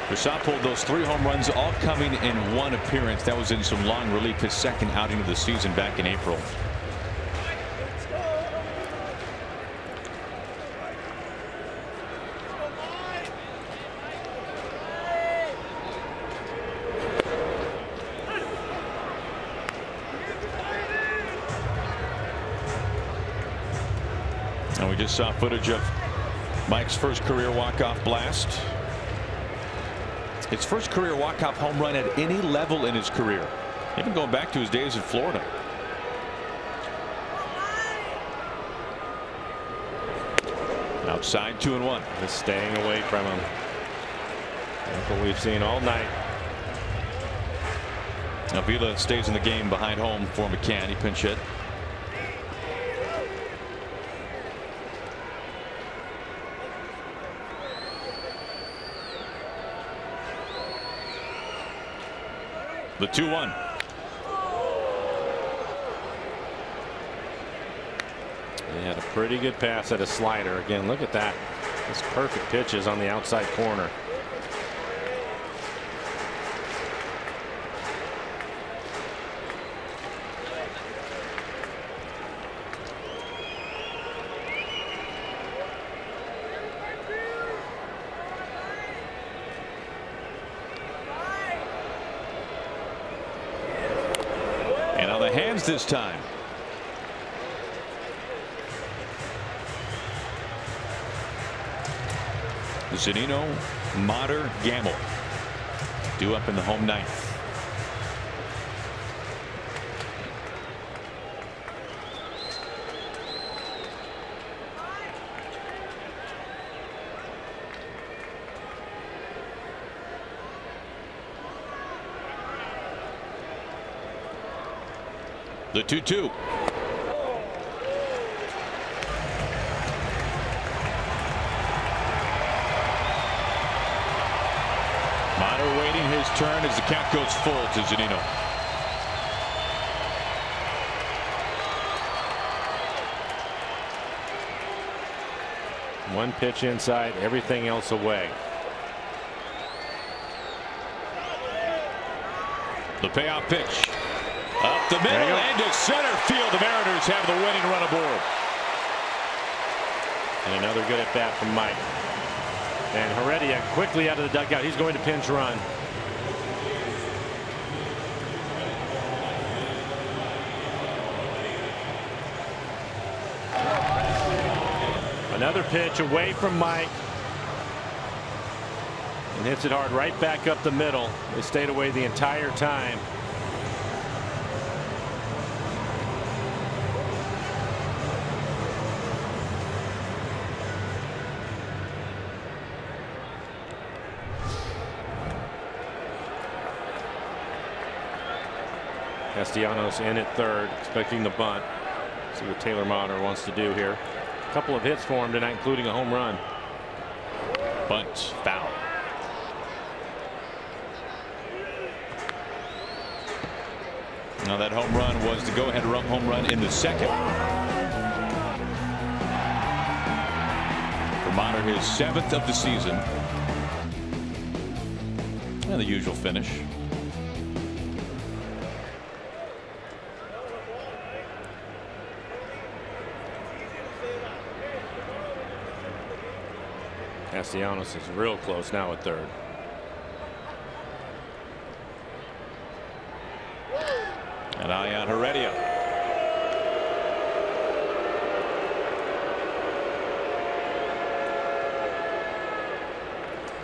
For Supple, those 3 home runs all coming in 1 appearance. That was in some long relief, his second outing of the season back in April. And we just saw footage of Mike's first career walk-off blast. His first career walk-off home run at any level in his career, even going back to his days in Florida. Outside, 2-1. Just staying away from him. That's what we've seen all night. Avila stays in the game behind home for McCann. He pinch hit. The 2-1. He had a pretty good pass at a slider. Again, look at that. It's perfect pitches on the outside corner. And on the hands this time. Zunino, Motter, Gamel due up in the home ninth. The 2-2. Motter waiting his turn as the count goes full to Zunino. One pitch inside, everything else away. The payoff pitch. Up the middle and to center field. The Mariners have the winning run aboard. And another good at bat from Mike. And Heredia quickly out of the dugout. He's going to pinch run. Another pitch away from Mike. And hits it hard right back up the middle. They stayed away the entire time. Castellanos in at third, expecting the bunt. See what Taylor Motter wants to do here. A couple of hits for him tonight, including a home run. Bunt foul. Now that home run was the go-ahead home run in the second. For Motter, his 7th of the season. And the usual finish. Castellanos is real close now at third. An eye on Heredia.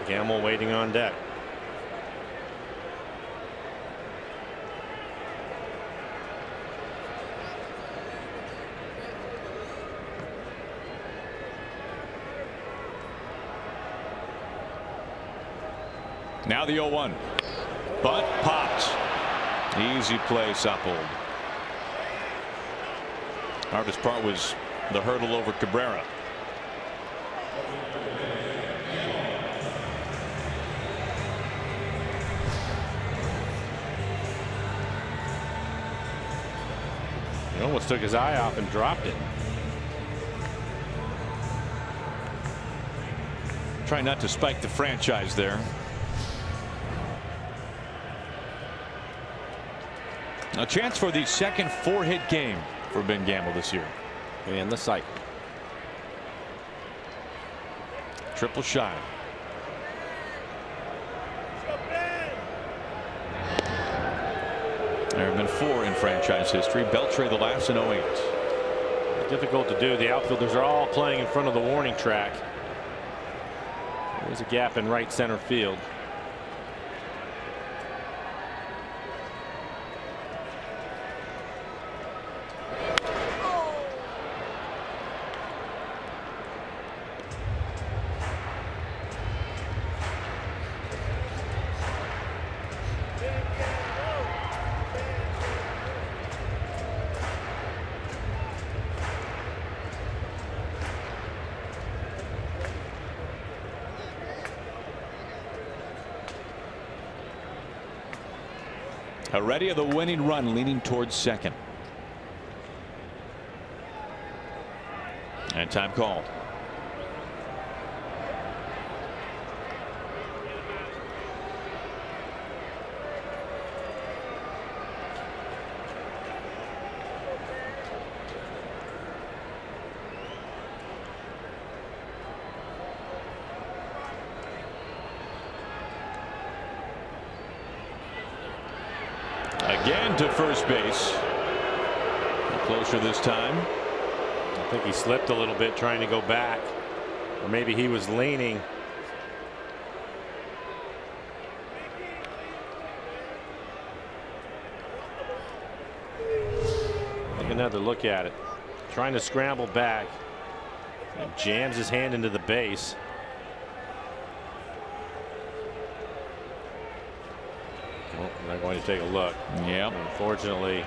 Gamel waiting on deck. Now the 0-1. Bunt popped. Easy play, Soppold. Hardest part was the hurdle over Cabrera. He almost took his eye off and dropped it. Trying not to spike the franchise there. A chance for the second 4-hit game for Ben Gamel this year. And the cycle. Triple shy. There have been 4 in franchise history. Beltre the last in 08. Difficult to do. The outfielders are all playing in front of the warning track. There's a gap in right center field. Heredia the winning run, leaning towards second. And time called. Again to first base. Closer this time. I think he slipped a little bit trying to go back, or maybe he was leaning. Take another look at it. Trying to scramble back and jams his hand into the base. Well, I'm not going to take a look. Yeah. Unfortunately,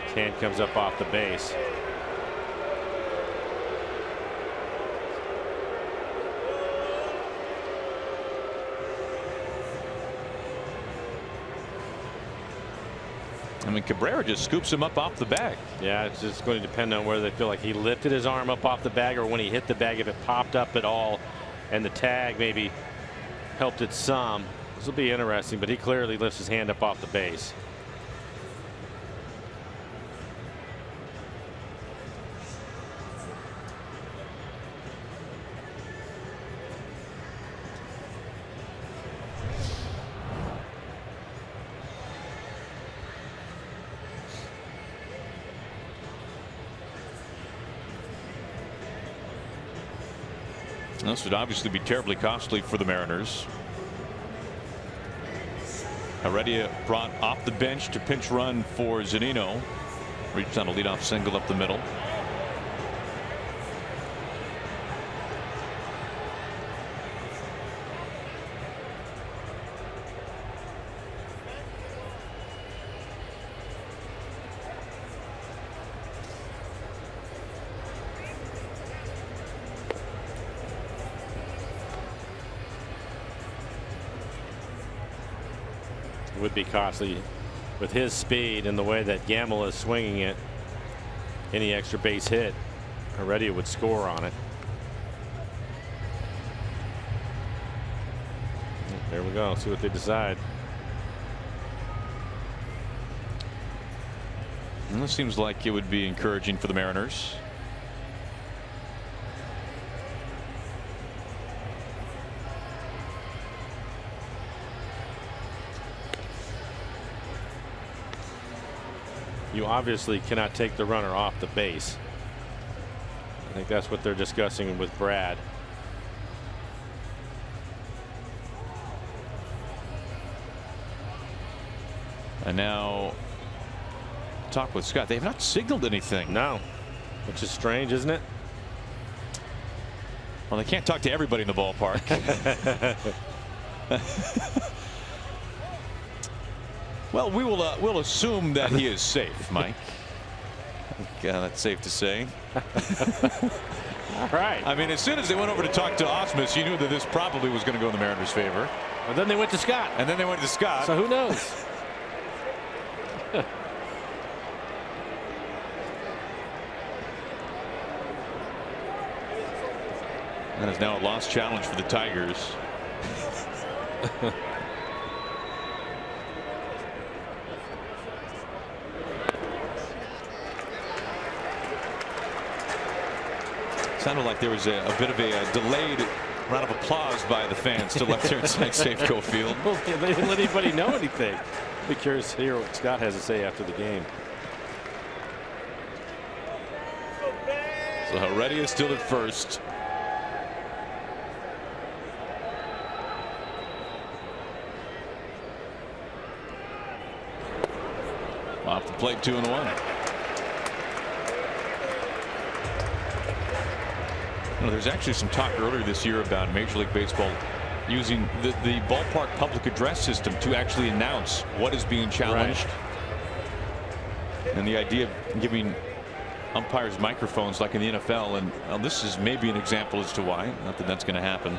his hand comes up off the base. I mean, Cabrera just scoops him up off the bag. Yeah, it's just going to depend on whether they feel like he lifted his arm up off the bag or when he hit the bag, if it popped up at all and the tag maybe helped it some. This will be interesting, but he clearly lifts his hand up off the base. This would obviously be terribly costly for the Mariners. Heredia brought off the bench to pinch run for Zunino. Reached on a leadoff single up the middle. It would be costly with his speed and the way that Gamel is swinging it. Any extra base hit, Heredia would score on it. There we go. See what they decide. And this seems like it would be encouraging for the Mariners. You obviously cannot take the runner off the base. I think that's what they're discussing with Brad. And now talk with Scott. They have not signaled anything. No, which is strange, isn't it? Well, they can't talk to everybody in the ballpark. Well, we'll assume that he is safe, Mike. That's safe to say. All right. I mean, as soon as they went over to talk to Osmus, you knew that this probably was going to go in the Mariners' favor. And then they went to Scott. And then they went to Scott. So who knows? That is now a lost challenge for the Tigers. Sounded like there was a bit of a delayed round of applause by the fans to left here at Safeco Field. Well, they didn't let anybody know anything. Be curious to hear what Scott has to say after the game. So Heredia is still at first. Off the plate, 2-1. There's actually some talk earlier this year about Major League Baseball using the ballpark public address system to actually announce what is being challenged. Right. And the idea of giving umpires microphones like in the NFL, and this is maybe an example as to why. Not that that's going to happen.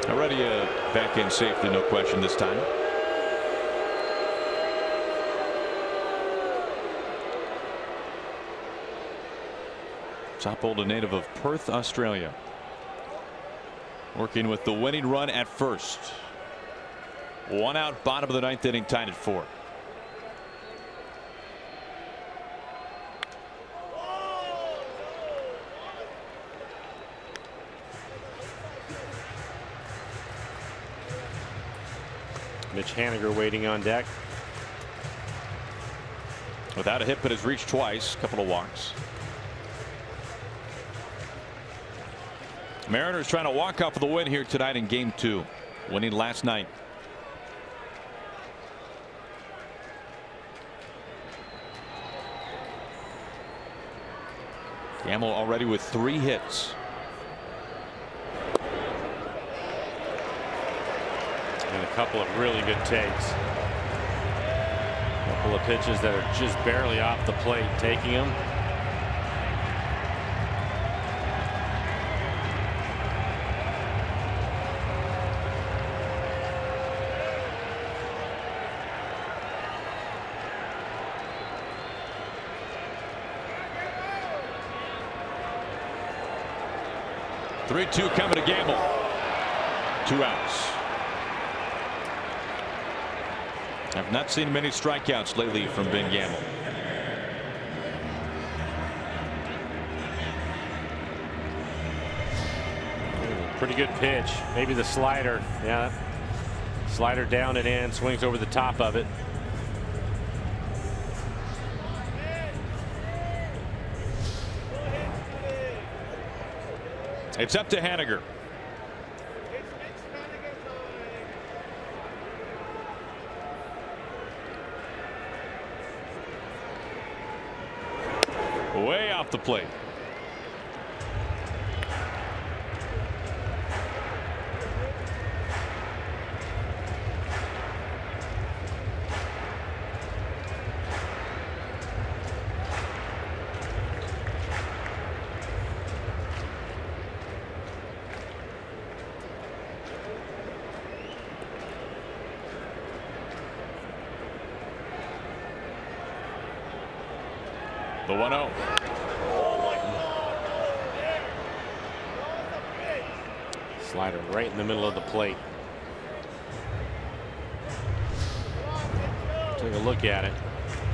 Already back in safely, no question this time. Sapolda, native of Perth, Australia, working with the winning run at first. One out, bottom of the ninth inning, tied at 4. Mitch Haniger waiting on deck. Without a hit, but has reached twice, a couple of walks. Mariners trying to walk off with the win here tonight in game 2, winning last night. Gamel already with 3 hits. And a couple of really good takes. A couple of pitches that are just barely off the plate, taking them. Three-two coming to Gamel. 2 outs. I've not seen many strikeouts lately from Ben Gamel. Pretty good pitch. Maybe the slider. Yeah. Slider down and in, swings over the top of it. It's up to Haniger. Way off the plate. The 1-0. Slider right in the middle of the plate. Take a look at it.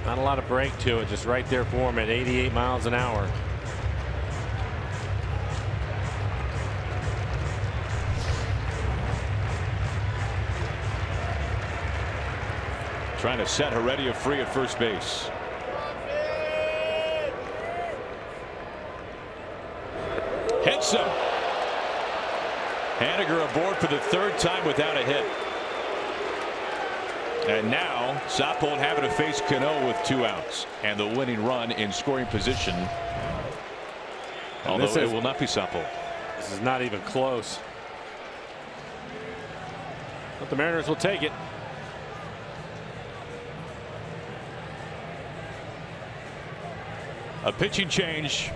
Not a lot of break to it, just right there for him at 88 miles an hour. Trying to set Heredia free at first base. Hits him. Haniger aboard for the third time without a hit. And now Soppold having to face Cano with 2 outs and the winning run in scoring position. Although it will not be Soppold. This is not even close. But the Mariners will take it. A pitching change,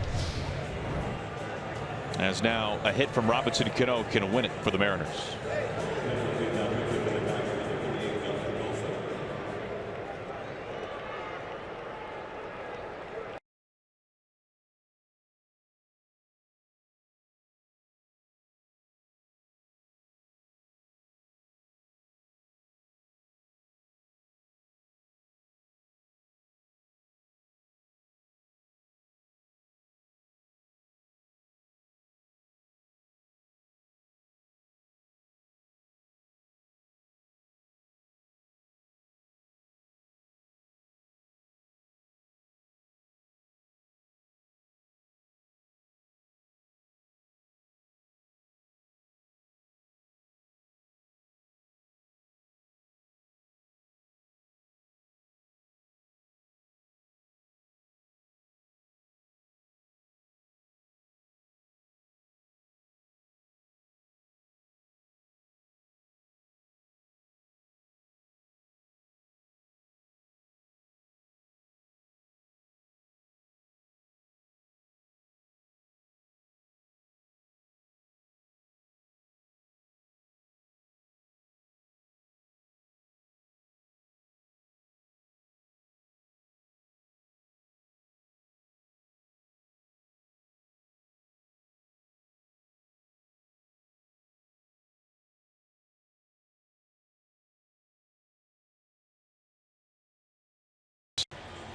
as now a hit from Robinson Cano can win it for the Mariners.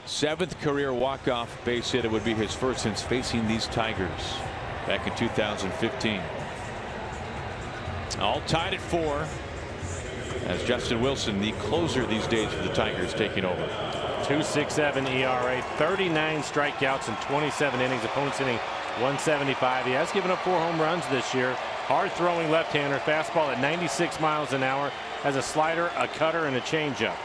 Seventh career walk-off base hit. It would be his first since facing these Tigers back in 2015. All tied at 4 as Justin Wilson, the closer these days for the Tigers, taking over. 2.67 ERA, 39 strikeouts in 27 innings. Opponents hitting 175. He has given up 4 home runs this year. Hard throwing left-hander, fastball at 96 miles an hour. Has a slider, a cutter, and a changeup.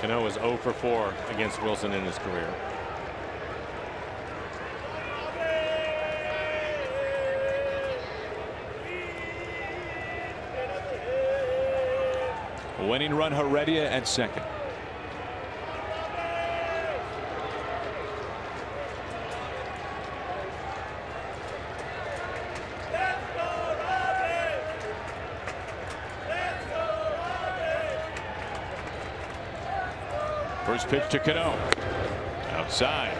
Cano is 0 for 4 against Wilson in his career. Winning run Heredia at second. First pitch to Cano. Outside.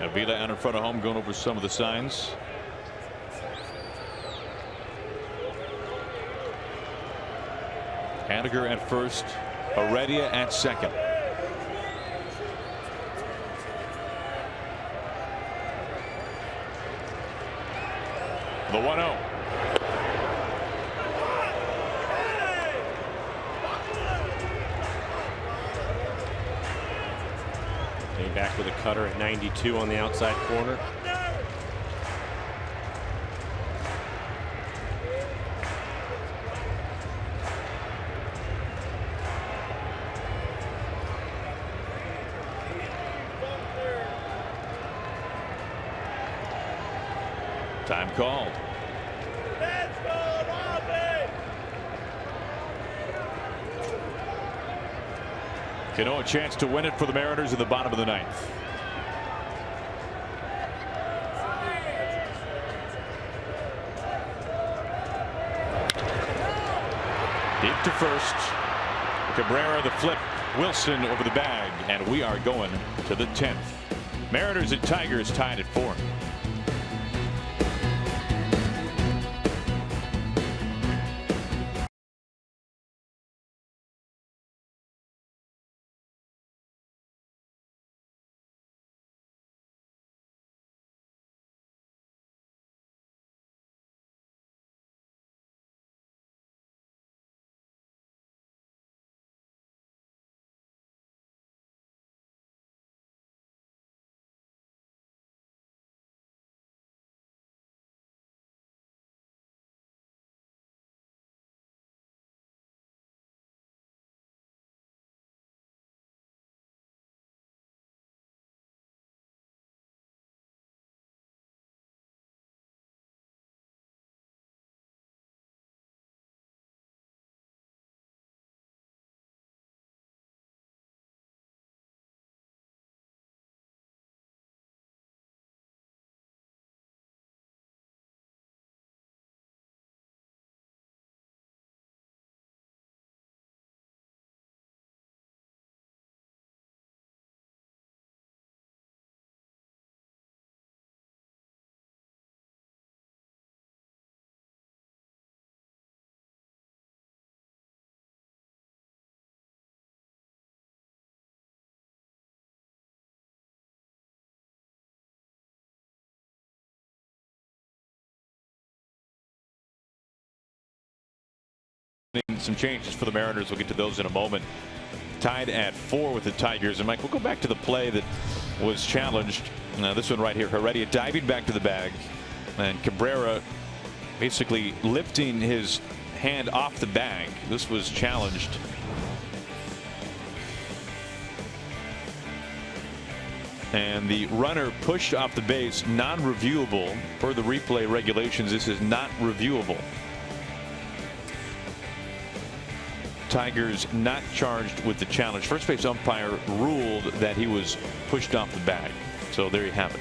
Avila out in front of home, going over some of the signs. Haniger at first, Heredia at second. The 1-0. Back with a cutter at 92 on the outside corner. Time called. Cano a chance to win it for the Mariners in the bottom of the ninth. Deep to first. Cabrera the flip. Wilson over the bag, and we are going to the 10th. Mariners and Tigers tied at 4. Some changes for the Mariners. We'll get to those in a moment. Tied at 4 with the Tigers. And Mike, we'll go back to the play that was challenged. Now this one right here. Heredia diving back to the bag, and Cabrera basically lifting his hand off the bag. This was challenged. And the runner pushed off the base, non-reviewable per the replay regulations. This is not reviewable. Tigers not charged with the challenge. First base umpire ruled that he was pushed off the bag. So there you have it.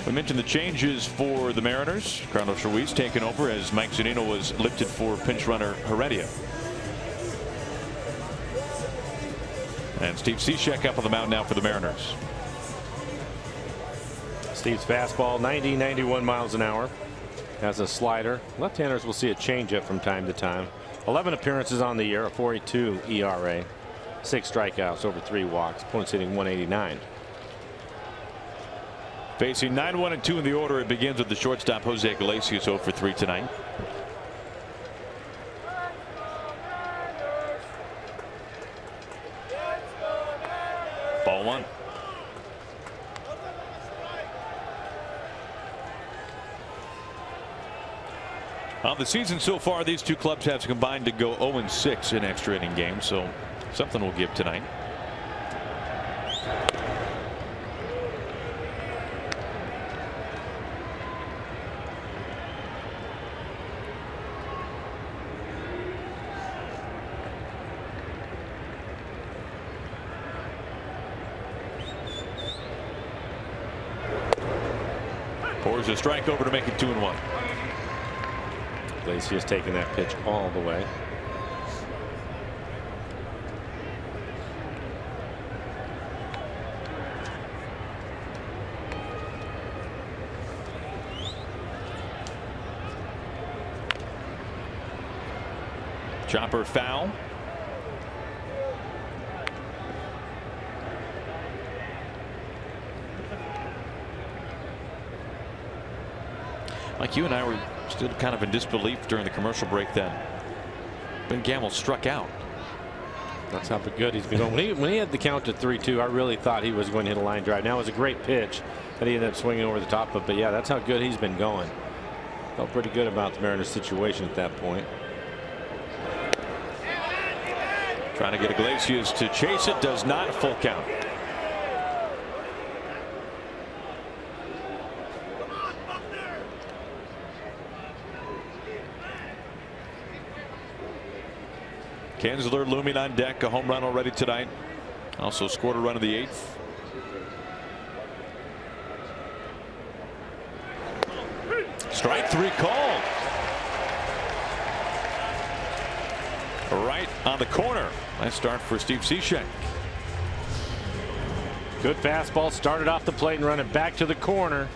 We mentioned the changes for the Mariners. Carlos Ruiz taken over as Mike Zunino was lifted for pinch runner Heredia. And Steve Cishek up on the mound now for the Mariners. Steve's fastball 90-91 miles an hour. Has a slider. Left-handers will see a changeup from time to time. 11 appearances on the year, a 4.82 ERA, 6 strikeouts, over 3 walks. Points hitting 189. Facing 9-1-2 in the order, it begins with the shortstop Jose Iglesias, 0 for 3 tonight. Ball 1. On the season so far, these two clubs have combined to go 0-6 in extra inning games, so something will give tonight. Pours a strike over to make it 2-1. Iglesias taking that pitch all the way. Chopper foul. Like you and I were still kind of in disbelief during the commercial break that Ben Gamel struck out. That's how good he's been going. When he had the count at 3-2, I really thought he was going to hit a line drive. Now it was a great pitch that he ended up swinging over the top of. But yeah, that's how good he's been going. Felt pretty good about the Mariners situation at that point. Trying to get Iglesias to chase it, does not. Full count. Kinsler looming on deck, a home run already tonight. Also scored a run in the 8th. Strike 3 called. Right on the corner. Nice start for Steve Cishek. Good fastball, started off the plate and running back to the corner.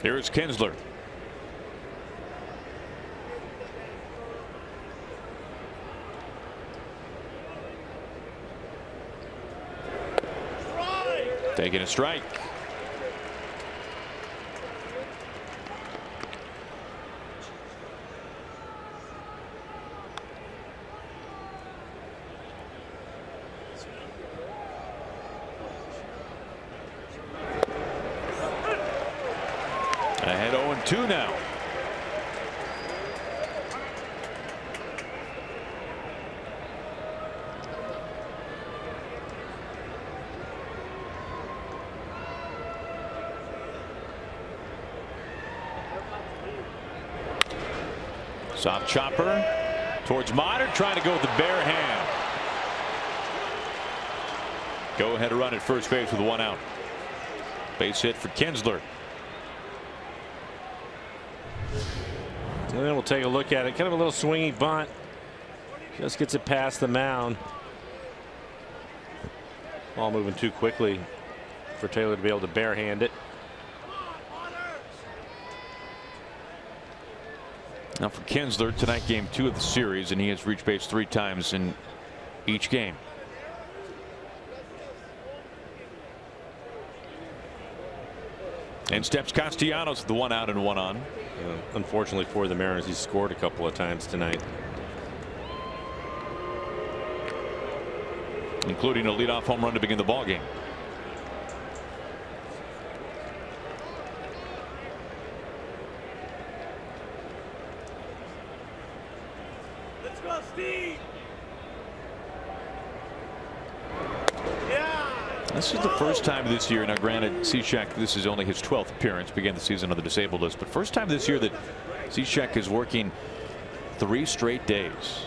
Here's Kinsler. Taking a strike. Ahead 0-2 now. Soft chopper towards Motter, trying to go with the bare hand. Go ahead run at first base with 1 out. Base hit for Kinsler. And then we'll take a look at it. Kind of a little swingy bunt. Just gets it past the mound. Ball moving too quickly for Taylor to be able to barehand it. Now for Kinsler, tonight game 2 of the series, and he has reached base 3 times in each game. And steps Castellanos with the 1 out and 1 on. Unfortunately for the Mariners, he's scored a couple of times tonight, including a leadoff home run to begin the ball game. Let's go, Steve. This is the first time this year. Now granted, Cishek, this is only his 12th appearance, began the season on the disabled list, but first time this year that Cishek is working 3 straight days.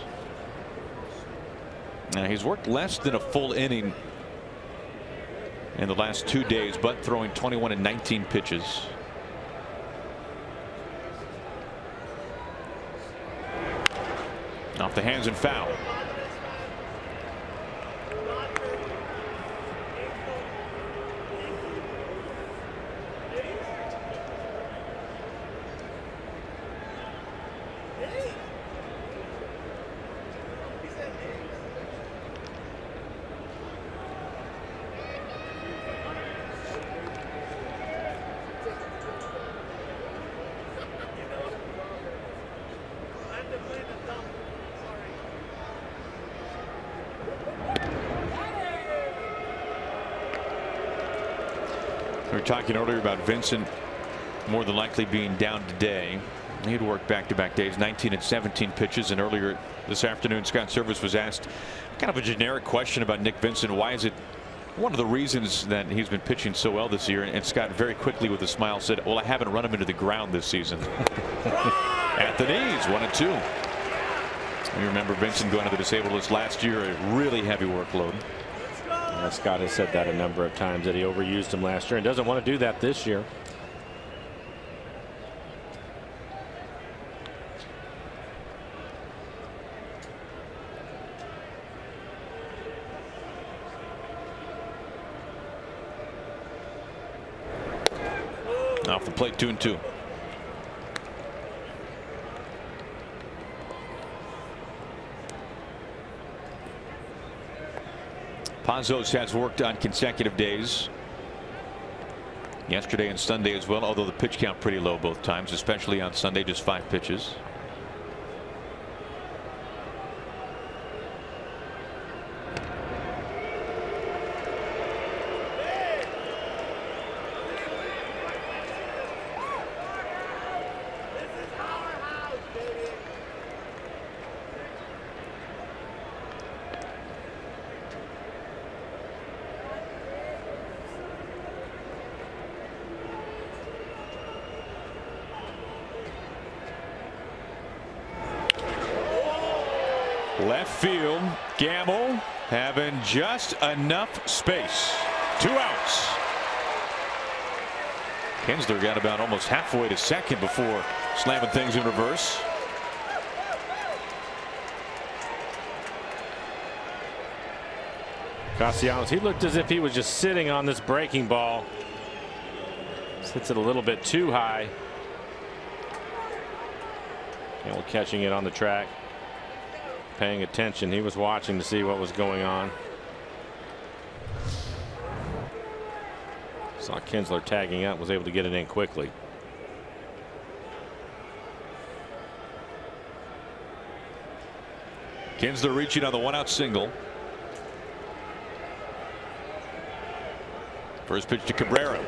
Now he's worked less than a full inning in the last 2 days, but throwing 21 and 19 pitches. Off the hands and foul. We were talking earlier about Vincent more than likely being down today. He'd worked back-to-back days, 19 and 17 pitches, and earlier this afternoon Scott Service was asked kind of a generic question about Nick Vincent. Why is it one of the reasons that he's been pitching so well this year? And Scott very quickly with a smile said, well, I haven't run him into the ground this season. At the knees, 1-2. You remember Vincent going to the disabled list last year, a really heavy workload. Yeah, Scott has said that a number of times, that he overused him last year and doesn't want to do that this year. Off the plate, 2-2. Pazos has worked on consecutive days yesterday and Sunday as well, although the pitch count pretty low both times, especially on Sunday, just 5 pitches. Left field, Gamel having just enough space. 2 outs. Kinsler got about almost halfway to second before slamming things in reverse. Castellanos, he looked as if he was just sitting on this breaking ball. Hits it a little bit too high. Gamel catching it on the track, paying attention. He was watching to see what was going on. Saw Kinsler tagging up, was able to get it in quickly. Kinsler reaching on the 1-out single. First pitch to Cabrera.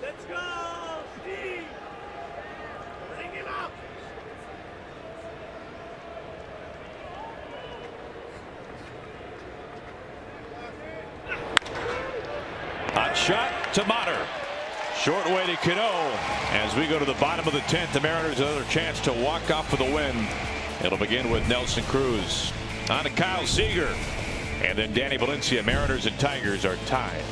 Let's go, Steve. Bring him up. Hot shot to Motter. Short way to Cano. As we go to the bottom of the 10th, the Mariners another chance to walk off for the win. It'll begin with Nelson Cruz. On to Kyle Seager. And then Danny Valencia. Mariners and Tigers are tied.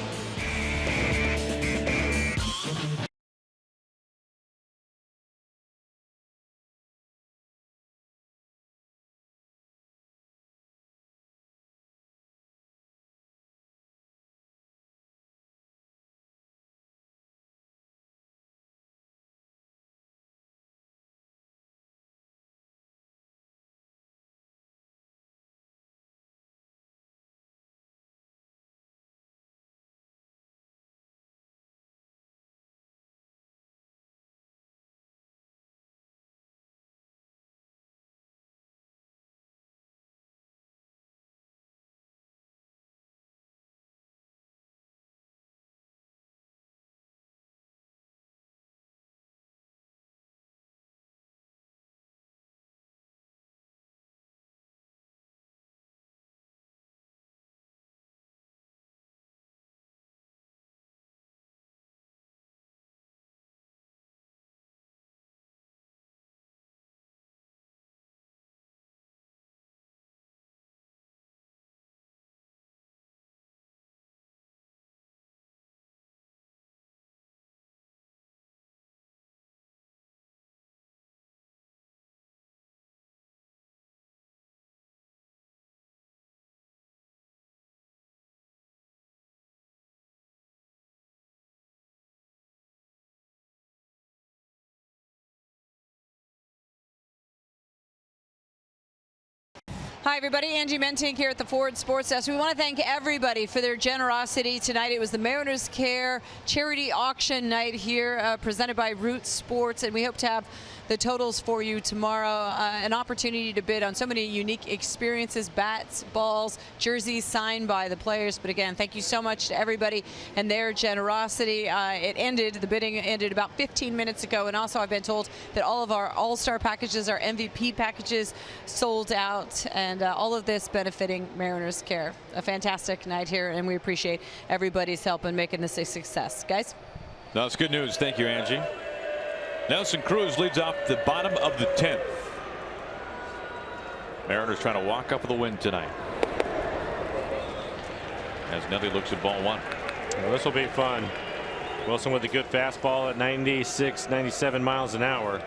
Hi, everybody. Angie Mentink here at the Ford Sports Desk. We want to thank everybody for their generosity tonight. It was the Mariners Care charity auction night here, presented by Root Sports, and we hope to have the totals for you tomorrow. An opportunity to bid on so many unique experiences, bats, balls, jerseys signed by the players. But again, thank you so much to everybody and their generosity. The bidding ended about 15 minutes ago, and also I've been told that all of our all-star packages, our MVP packages, sold out, and all of this benefiting Mariners Care. A fantastic night here, and we appreciate everybody's help in making this a success. Guys? No, it's good news. Thank you, Angie. Nelson Cruz leads off the bottom of the 10th. Mariners trying to walk up with a win tonight. As Nelly looks at ball 1. Well, this will be fun. Wilson with a good fastball at 96, 97 miles an hour.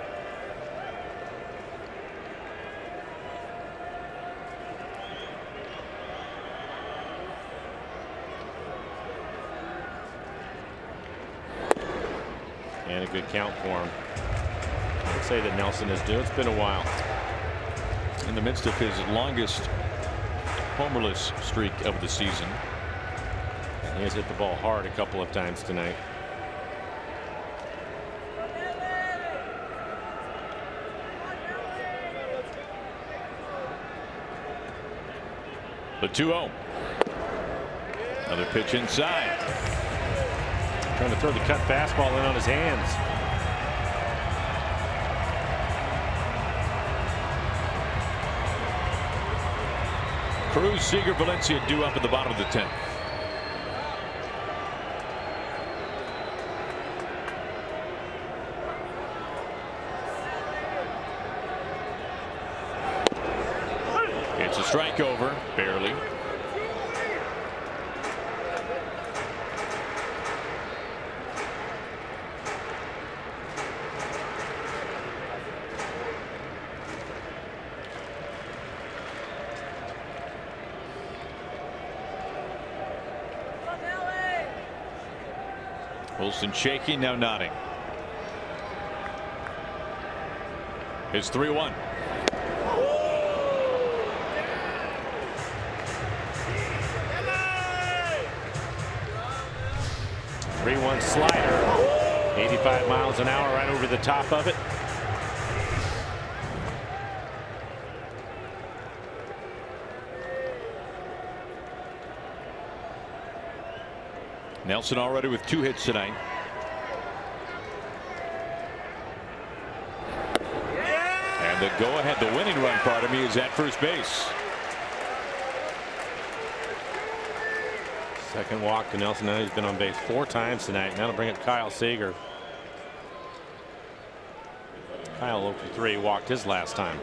And a good count for him. I'd say that Nelson is due. It's been a while. In the midst of his longest homerless streak of the season. He has hit the ball hard a couple of times tonight. The 2-0. Another pitch inside. Trying to throw the cut fastball in on his hands. Cruz, Seager, Valencia due up at the bottom of the 10th. strike over, barely. Wilson shaking, now nodding. It's 3-1. 3-1 slider, 85 miles an hour, right over the top of it. Nelson already with 2 hits tonight. And the go-ahead, the winning run, pardon me, is at first base. Second walk to Nelson. Now he's been on base 4 times tonight. Now to bring up Kyle Seager. Kyle 0 for 3, walked his last time.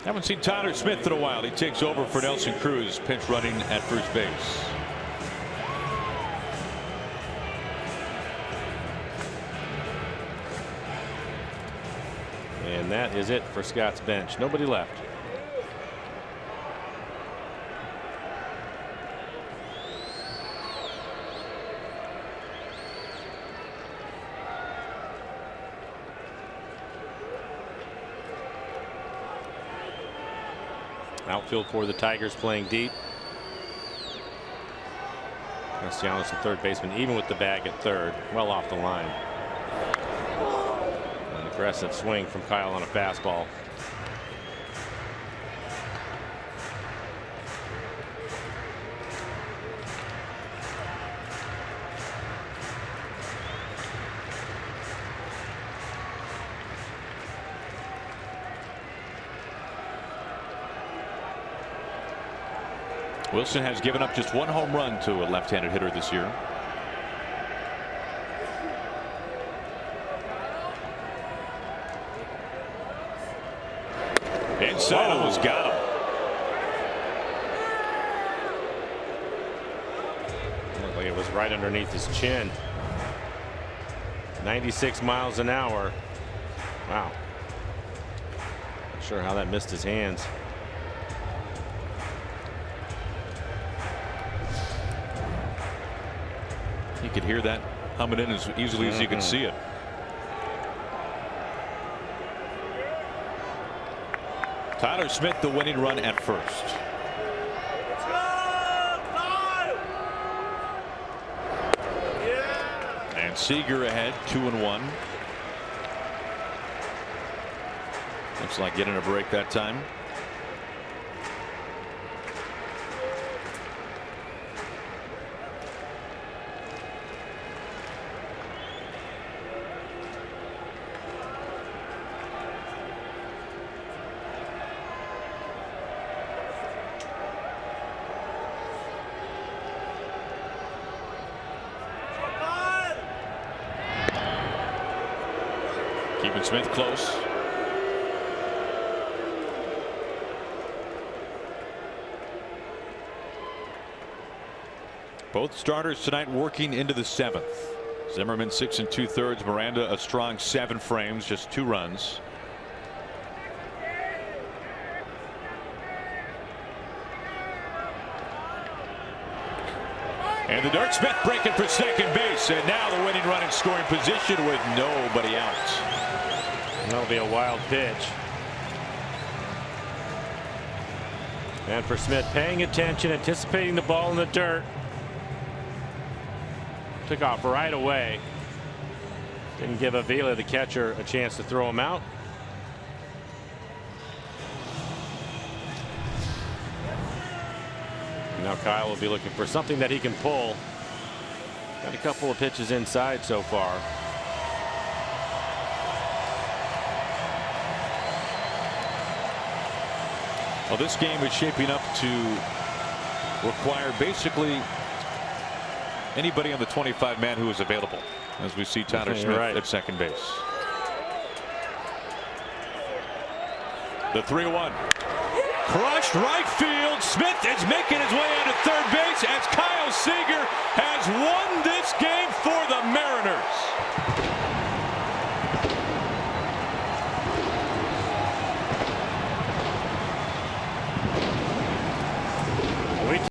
Haven't seen Tyler Smith in a while. He takes over for Nelson Cruz, pinch running at first base. And that is it for Scott's bench. Nobody left. Outfield for the Tigers playing deep. Castellanos, the third baseman, even with the bag at third, well off the line. An aggressive swing from Kyle on a fastball. Wilson has given up just 1 home run to a left-handed hitter this year. Inside almost got him. Looked like it was right underneath his chin. 96 miles an hour. Wow. Not sure how that missed his hands. You could hear that coming in as easily as you can see it. Tyler Smith, the winning run at first. Let's go! Five! Yeah! And Seager ahead, 2-1. Looks like getting a break that time. Keeping Smith close. Both starters tonight working into the 7th. Zimmerman 6 2/3. Miranda a strong 7 frames, just 2 runs. And the Dirk Smith breaking for second base, and now the winning run in scoring position with nobody out. That'll be a wild pitch. And for Smith, paying attention, anticipating the ball in the dirt. Took off right away. Didn't give Avila, the catcher, a chance to throw him out. Now Kyle will be looking for something that he can pull. Got a couple of pitches inside so far. Well, this game is shaping up to require basically anybody on the 25-man who is available, as we see Tyler Smith at second base. The 3-1. Crushed right field. Smith is making his way out of third base as Kyle Seager has won this game for the